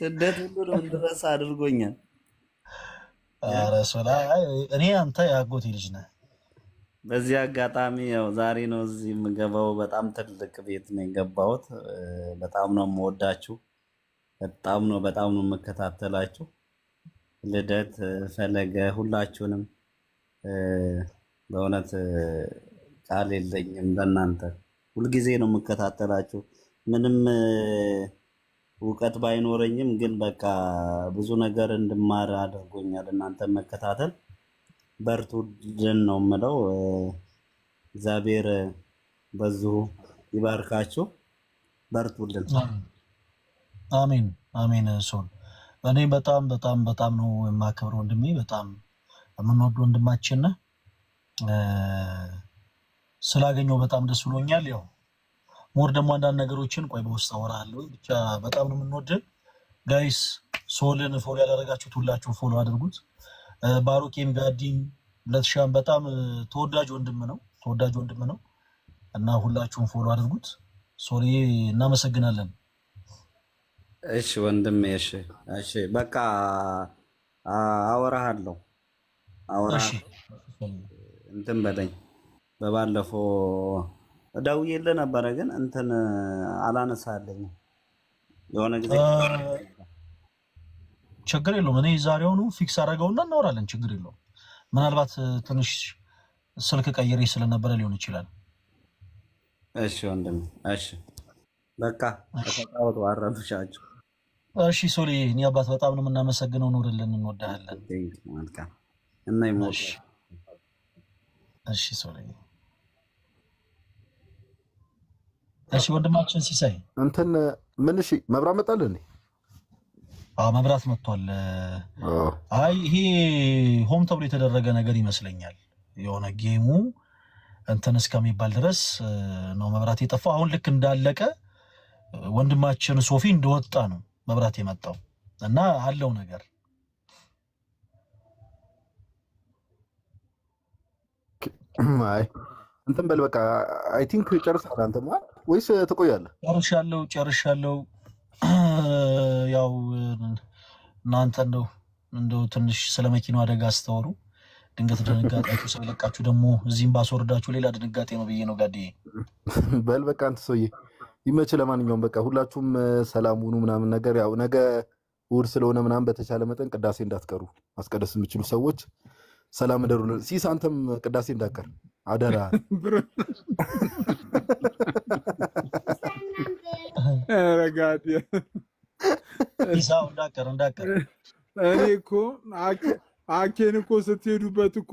ስደት ሁሉ ድረስ አድርጎኛል። ኧረ ሶላ እኔ አንተ ያጎቴ ልጅ ነህ። በዚህ አጋጣሚ ያው ዛሬ ነው እዚህ የምገባው። በጣም ትልቅ ቤት ነው የገባሁት። በጣም ነው የምወዳችሁ። በጣም ነው የምከታተላችሁ። ልደት ፈለገ ሁላችሁንም በእውነት ቃል የለኝም ለእናንተ። ሁልጊዜ ነው የምከታተላችሁ። ምንም እውቀት ባይኖረኝም ግን በቃ ብዙ ነገር እንድማር አድርጎኛል እናንተ መከታተል። በርቱልን ነው የምለው። እግዚአብሔር በዚሁ ይባርካችሁ። በርቱልን። አሜን አሜን። ሶል እኔ በጣም ነው የማከብረው ወንድሜ። በጣም የምንወደው ወንድማችን ነህ። ስላገኘው በጣም ደስ ብሎኛል። ያው ሞር ደግሞ አንዳንድ ነገሮችን ቆይ በውስጥ አወራለሁ። ብቻ በጣም ነው የምንወደው ጋይስ። ሶልን ፎሎ ያላደረጋችሁት ሁላችሁ ፎሎ አድርጉት። ባሮኬም ጋዲም ለትሻም በጣም ተወዳጅ ወንድም ነው እና ሁላችሁም ፎሎ አድርጉት። ሶሪ እናመሰግናለን። እሺ ወንድሜ እሺ በቃ አወራሃለሁ። እንትን በለኝ። በባለፈው ደውዬልህ ነበረ ግን እንትን አላነሳለኝም የሆነ ጊዜ። ችግር የለውም። እኔ ዛሬውኑ ፊክስ አደረገውና እናወራለን። ችግር የለውም። ምናልባት ትንሽ ስልክ ቀይሬ ስለነበረ ሊሆን ይችላል። እሺ ወንድሜ እሺ በቃ ተጣጣው አረብሻችሁ። እሺ ሶሊ እኔ አባት በጣም ነው የምናመሰግነው። ኑርልን፣ እንወዳለን። መልካም እና ይሞሽ። እሺ ሶሊ እሺ ወንድማችን ሲሳይ እንትን ምን እሺ መብራት መጣልህ እንዴ? መብራት መጥቷል። አይ ይሄ ሆም ተብሎ የተደረገ ነገር ይመስለኛል። የሆነ ጌሙ እንትን እስከሚባል ድረስ ነው መብራት የጠፋው። አሁን ልክ እንዳለቀ ወንድማችን ሶፊ እንደወጣ ነው መብራት የመጣው እና አለው ነገር አይ እንትን በል በቃ አይ ቲንክ ጨርሰሃል አንተ ማለት ወይስ ትቆያለህ? ጨርሻለሁ። ያው እናንተ እንደው ትንሽ ስለ መኪናው አደጋ አስተወሩ። ድንገት ድንጋጤያችሁ ስለለቃችሁ ደግሞ እዚህም ባስወርዳችሁ ሌላ ድንጋጤ ነው ብዬ ነው ጋዴ። በል በቃ አንተ ሰውዬ ይመች። ለማንኛውም በቃ ሁላችሁም ሰላም ሁኑ ምናምን ነገር። ያው ነገ እሑድ ስለሆነ ምናምን በተቻለ መጠን ቅዳሴ እንዳትቀሩ። ማስቀደስ የምትችሉ ሰዎች ሰላም እደሩልን። ሲስ አንተም ቅዳሴ እንዳትቀር አደራ። ረጋዲ ይሳው እንዳትቀር። እኔ እኮ አኬን እኮ ስትሄዱበት እኮ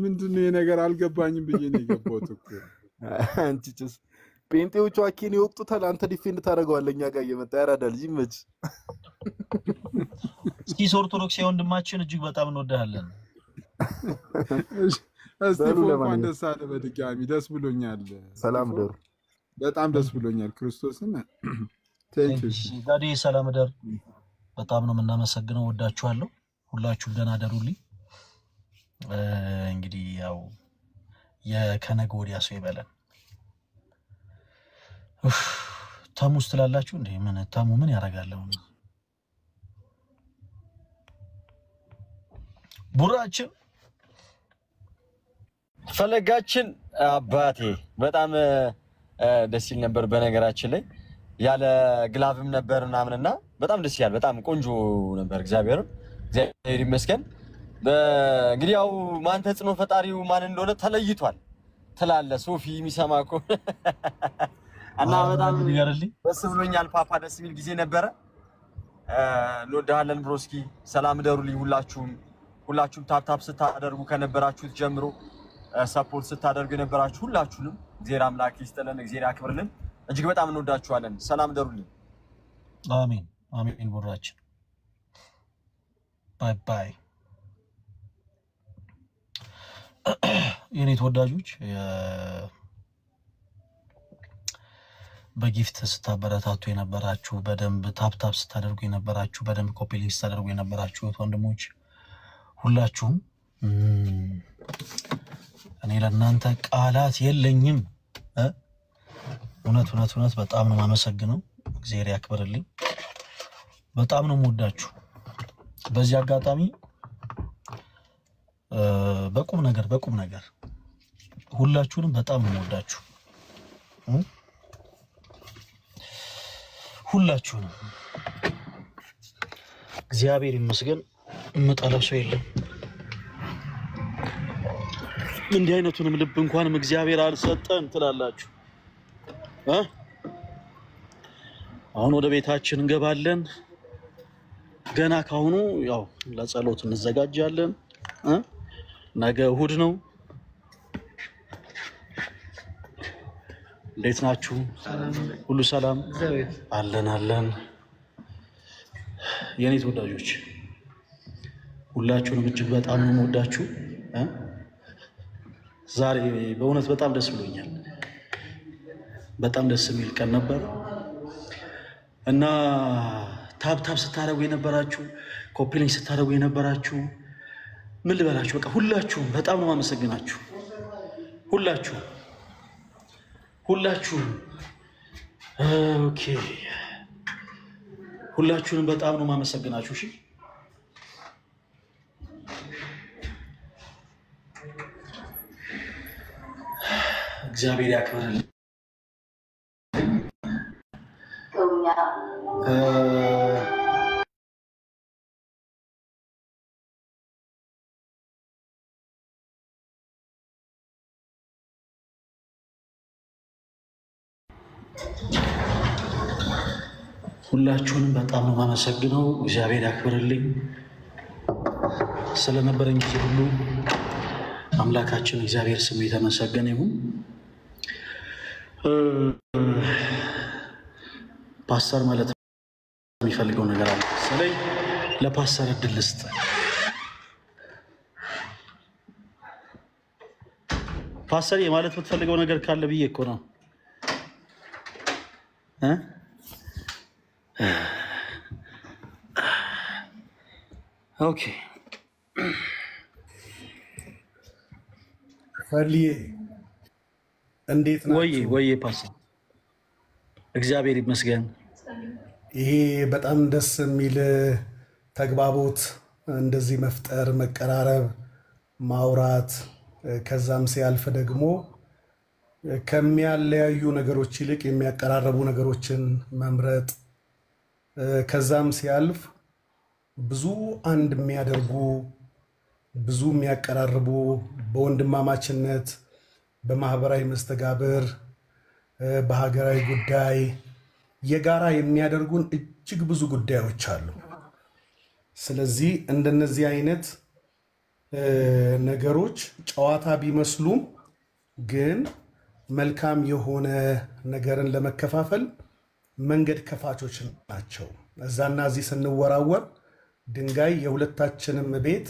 ምንድነው የነገር አልገባኝም ብዬ ነው የገባሁት እኮ። አንቺ ጭስ ጴንጤዎቹ አኬን ይወቅጡታል፣ አንተ ዲፌንድ ታደርገዋለህ። እኛ ጋር እየመጣ ያራዳል። ይመች። እስኪ ኦርቶዶክስ ወንድማችን እጅግ በጣም እንወዳለን። እስቲ እንኳን ደስ አለ በድጋሚ ደስ ብሎኛል። ሰላም ደሩ። በጣም ደስ ብሎኛል። ክርስቶስን ጋዴ ሰላም ደር። በጣም ነው የምናመሰግነው። ወዳችኋለሁ። ሁላችሁም ደህና ደሩልኝ። እንግዲህ ያው የከነገ ወዲያ ሰው ይበለን። ተሙስ ትላላችሁ እንዴ? ምን ተሙ ምን ያደርጋል? ቡራችን ፈለጋችን አባቴ በጣም ደስ ይል ነበር። በነገራችን ላይ ያለ ግላቭም ነበር ምናምንና በጣም ደስ ይላል። በጣም ቆንጆ ነበር። እግዚአብሔር ይመስገን። እንግዲህ ያው ማን ተጽዕኖ ፈጣሪው ማን እንደሆነ ተለይቷል ትላለ ሶፊ የሚሰማ እኮ እና በጣም ደስ ብሎኛል። ፓፓ ደስ የሚል ጊዜ ነበረ። እንወዳለን ብሮስኪ። ሰላም ደሩልኝ ሁላችሁም ታፕታፕ ስታደርጉ ከነበራችሁት ጀምሮ ሰፖርት ስታደርጉ የነበራችሁ ሁላችሁንም እግዚአብሔር አምላክ ይስጥልን፣ እግዚአብሔር ያክብርልን። እጅግ በጣም እንወዳችኋለን። ሰላም ደሩልኝ። አሜን አሜን። ቡራችን ባይ ባይ። የኔ ተወዳጆች በጊፍት ስታበረታቱ የነበራችሁ በደንብ ታፕታፕ ስታደርጉ የነበራችሁ በደንብ ኮፒ ሊንክ ስታደርጉ የነበራችሁ ወንድሞች ሁላችሁም እኔ ለእናንተ ቃላት የለኝም። እውነት በጣም ነው የማመሰግነው። እግዚአብሔር ያክብርልኝ። በጣም ነው የምወዳችሁ። በዚህ አጋጣሚ በቁም ነገር ሁላችሁንም በጣም ነው የምወዳችሁ። ሁላችሁንም እግዚአብሔር ይመስገን። የምጠላው ሰው የለም። እንዲህ አይነቱንም ልብ እንኳንም እግዚአብሔር አልሰጠን ትላላችሁ። አሁን ወደ ቤታችን እንገባለን። ገና ካሁኑ ያው ለጸሎት እንዘጋጃለን። ነገ እሑድ ነው። እንዴት ናችሁ? ሁሉ ሰላም አለን። የኔ ተወዳጆች ሁላችሁንም እጅግ በጣም ነው የምወዳችሁ። ዛሬ በእውነት በጣም ደስ ብሎኛል። በጣም ደስ የሚል ቀን ነበር እና ታፕታፕ ስታደርጉ የነበራችሁ ኮፒ ሊንክ ስታደርጉ የነበራችሁ ምን ልበላችሁ፣ በቃ ሁላችሁም በጣም ነው የማመሰግናችሁ። ሁላችሁም ኦኬ፣ ሁላችሁንም በጣም ነው የማመሰግናችሁ። እሺ እግዚአብሔር ያክብርልኝ። ሁላችሁንም በጣም ነው የማመሰግነው። እግዚአብሔር ያክብርልኝ። ስለነበረኝ ጊዜ ሁሉ አምላካችን እግዚአብሔር ስሙ የተመሰገነ ይሁን። ፓስተር ማለት የሚፈልገው ነገር አለ። ስለዚህ ለፓስተር እድል ልስጥ። ፓስተር ማለት የምትፈልገው ነገር ካለ ብዬ እኮ ነው። ኦኬ ፈልዬ እንዴት ናችሁ? ወይ ፓስተር እግዚአብሔር ይመስገን። ይሄ በጣም ደስ የሚል ተግባቦት እንደዚህ መፍጠር፣ መቀራረብ፣ ማውራት ከዛም ሲያልፍ ደግሞ ከሚያለያዩ ነገሮች ይልቅ የሚያቀራረቡ ነገሮችን መምረጥ ከዛም ሲያልፍ ብዙ አንድ የሚያደርጉ ብዙ የሚያቀራርቡ በወንድማማችነት በማህበራዊ መስተጋብር በሀገራዊ ጉዳይ የጋራ የሚያደርጉን እጅግ ብዙ ጉዳዮች አሉ። ስለዚህ እንደነዚህ አይነት ነገሮች ጨዋታ ቢመስሉም ግን መልካም የሆነ ነገርን ለመከፋፈል መንገድ ከፋቾች ናቸው። እዛና እዚህ ስንወራወር ድንጋይ የሁለታችንም ቤት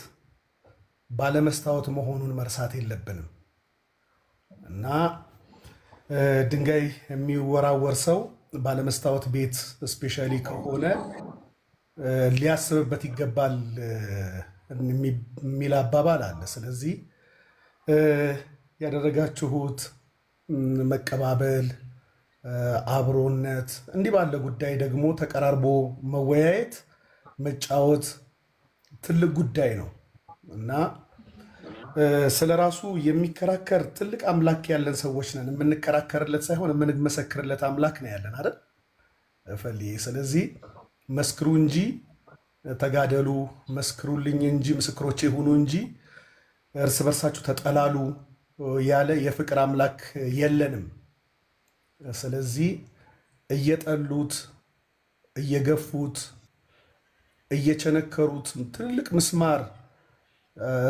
ባለመስታወት መሆኑን መርሳት የለብንም እና ድንጋይ የሚወራወር ሰው ባለመስታወት ቤት ስፔሻሊ ከሆነ ሊያስብበት ይገባል የሚል አባባል አለ። ስለዚህ ያደረጋችሁት መቀባበል፣ አብሮነት እንዲህ ባለ ጉዳይ ደግሞ ተቀራርቦ መወያየት መጫወት ትልቅ ጉዳይ ነው እና ስለ ራሱ የሚከራከር ትልቅ አምላክ ያለን ሰዎች ነን። የምንከራከርለት ሳይሆን የምንመሰክርለት አምላክ ነው ያለን አይደል ፈልዬ። ስለዚህ መስክሩ እንጂ ተጋደሉ፣ መስክሩልኝ እንጂ ምስክሮቼ ሁኑ እንጂ እርስ በርሳችሁ ተጠላሉ ያለ የፍቅር አምላክ የለንም። ስለዚህ እየጠሉት እየገፉት እየቸነከሩት ትልቅ ምስማር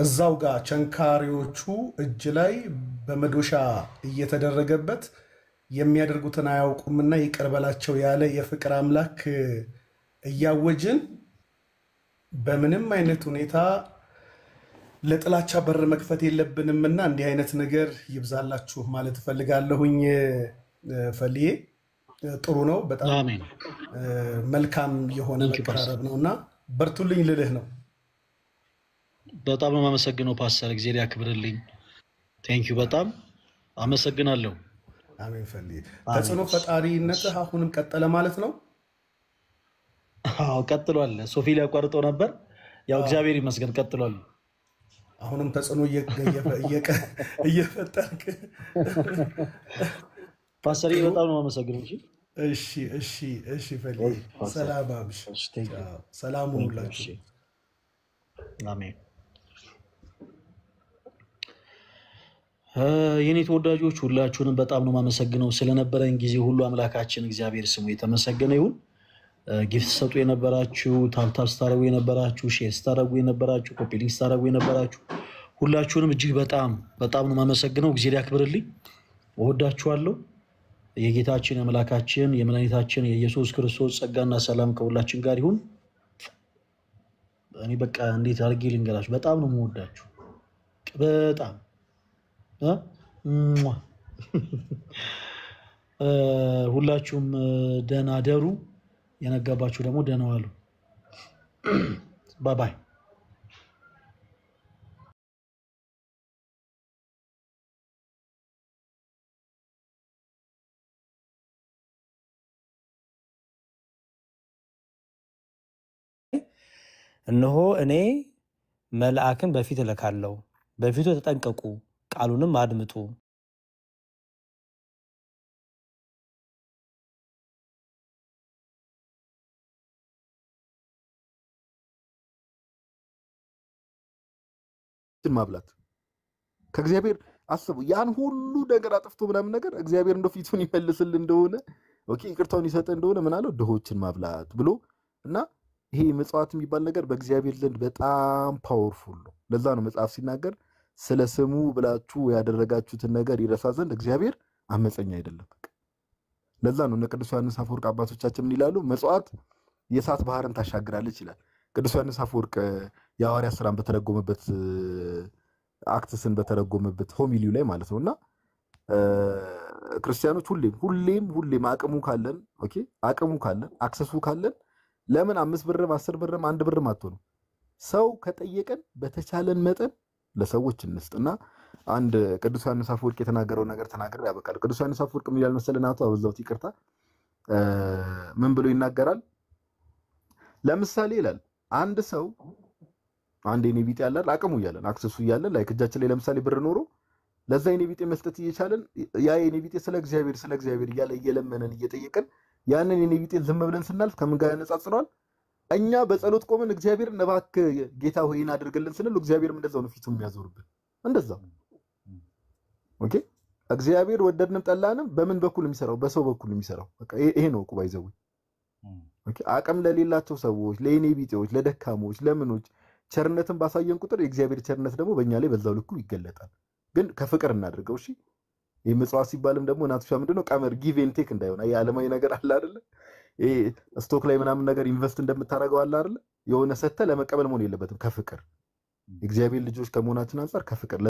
እዛው ጋር ቸንካሪዎቹ እጅ ላይ በመዶሻ እየተደረገበት የሚያደርጉትን አያውቁምና ይቅር በላቸው ያለ የፍቅር አምላክ እያወጅን በምንም አይነት ሁኔታ ለጥላቻ በር መክፈት የለብንምና እንዲህ አይነት ነገር ይብዛላችሁ ማለት ፈልጋለሁኝ። ፈልዬ ጥሩ ነው፣ በጣም መልካም የሆነ መቀራረብ ነውና በርቱልኝ ልልህ ነው። በጣም ነው የማመሰግነው ፓስተር፣ እግዚአብሔር ያክብርልኝ። ቴንኪው፣ በጣም አመሰግናለሁ። አሜን። ፈልዬ ተጽዕኖ ፈጣሪነትህ አሁንም ቀጠለ ማለት ነው? አዎ ቀጥሏል። ሶፊ ሊያቋርጠው ነበር፣ ያው እግዚአብሔር ይመስገን ቀጥሏል። አሁንም ተጽዕኖ እየፈጠርክ ፓስተር፣ በጣም ነው የማመሰግነው። እሺ ፈልዬ ሰላም አብሽ፣ ሰላም ሁላችሁ። አሜን። የኔ ተወዳጆች ሁላችሁንም በጣም ነው የማመሰግነው ስለነበረን ጊዜ ሁሉ። አምላካችን እግዚአብሔር ስሙ የተመሰገነ ይሁን። ጊፍት ሰጡ የነበራችሁ፣ ታብታብ ስታረጉ የነበራችሁ፣ ሼር ስታረጉ የነበራችሁ፣ ኮፒ ሊንክ ስታረጉ የነበራችሁ ሁላችሁንም እጅግ በጣም ነው የማመሰግነው። እግዚአብሔር ያክብርልኝ። እወዳችኋለሁ። የጌታችን የአምላካችን የመድኃኒታችን የኢየሱስ ክርስቶስ ጸጋና ሰላም ከሁላችን ጋር ይሁን። እኔ በቃ እንዴት አድርጌ ልንገራችሁ፣ በጣም ነው የምወዳችሁ። በጣም ሁላችሁም ደህና ደሩ፣ የነጋባችሁ ደግሞ ደህና ዋሉ። ባባይ። እነሆ እኔ መልአክን በፊት እልካለሁ፣ በፊቱ ተጠንቀቁ፣ ቃሉንም አድምጡ። ማብላት ከእግዚአብሔር አስቡ። ያን ሁሉ ነገር አጥፍቶ ምናምን ነገር እግዚአብሔር እንደው ፊቱን ይመልስል እንደሆነ ኦኬ ይቅርታውን ይሰጥ እንደሆነ ምን አለው ድሆችን ማብላት ብሎ እና ይሄ ምጽዋት የሚባል ነገር በእግዚአብሔር ዘንድ በጣም ፓወርፉል ነው። ለዛ ነው መጽሐፍ ሲናገር ስለ ስሙ ብላችሁ ያደረጋችሁትን ነገር ይረሳ ዘንድ እግዚአብሔር አመፀኛ አይደለም። ለዛ ነው እነ ቅዱስ ዮሐንስ አፈወርቅ አባቶቻችን ምን ይላሉ? መጽዋት የእሳት ባህርን ታሻግራለች ይላል። ቅዱስ ዮሐንስ አፈወርቅ የሐዋርያት ሥራን በተረጎመበት አክትስን በተረጎመበት ሆሚሊው ላይ ማለት ነውና ክርስቲያኖች ሁሌም አቅሙ ካለን ኦኬ አቅሙ ካለን አክሰሱ ካለን ለምን 5 ብርም 10 ብርም 1 ብርም አትሆኑ ሰው ከጠየቀን በተቻለን መጠን ለሰዎች እንስጥና አንድ ቅዱስ ዮሐንስ አፈወርቅ የተናገረው ነገር ተናገረ ያበቃል። ቅዱስ ዮሐንስ አፈወርቅ ምን ይላል መሰለና አበዛውት ይቅርታ ምን ብሎ ይናገራል? ለምሳሌ ይላል አንድ ሰው አንድ የኔ ቢጤ ያላል አቅሙ ያለን አክሰሱ ያለን ላይ እጃችን ላይ ለምሳሌ ብር ኖሮ ለዛ የኔ ቢጤ መስጠት እየቻለን ያ የኔ ቢጤ ስለ እግዚአብሔር እያለ እየለመነን እየጠየቀን ያንን የኔ ቢጤ ዝም ብለን ስናልፍ ከምን ጋር ያነጻጽረዋል? እኛ በጸሎት ቆመን እግዚአብሔር እባክህ ጌታ ሆይን አድርግልን ስንል እግዚአብሔርም እንደዛው ነው ፊቱን የሚያዞርብን እንደዛው። ኦኬ እግዚአብሔር ወደድንም ጠላንም በምን በኩል የሚሰራው? በሰው በኩል የሚሰራው። በቃ ይሄ ነው ቁባይ ዘው ኦኬ አቅም ለሌላቸው ሰዎች ለኔ ቢጤዎች ለደካሞች ለምኖች ቸርነትን ባሳየን ቁጥር የእግዚአብሔር ቸርነት ደግሞ በእኛ ላይ በዛው ልኩ ይገለጣል። ግን ከፍቅር እናድርገው። እሺ የምጽዋት ሲባልም ደግሞ እናትሻ ምንድነው ቀመር ጊቭ ኤንድ ቴክ እንዳይሆን የዓለማዊ ነገር አለ አይደለ? ስቶክ ላይ ምናምን ነገር ኢንቨስት እንደምታረገው አለ አይደለ? የሆነ ሰተ ለመቀበል መሆን የለበትም። ከፍቅር እግዚአብሔር ልጆች ከመሆናችን አንፃር ከፍቅር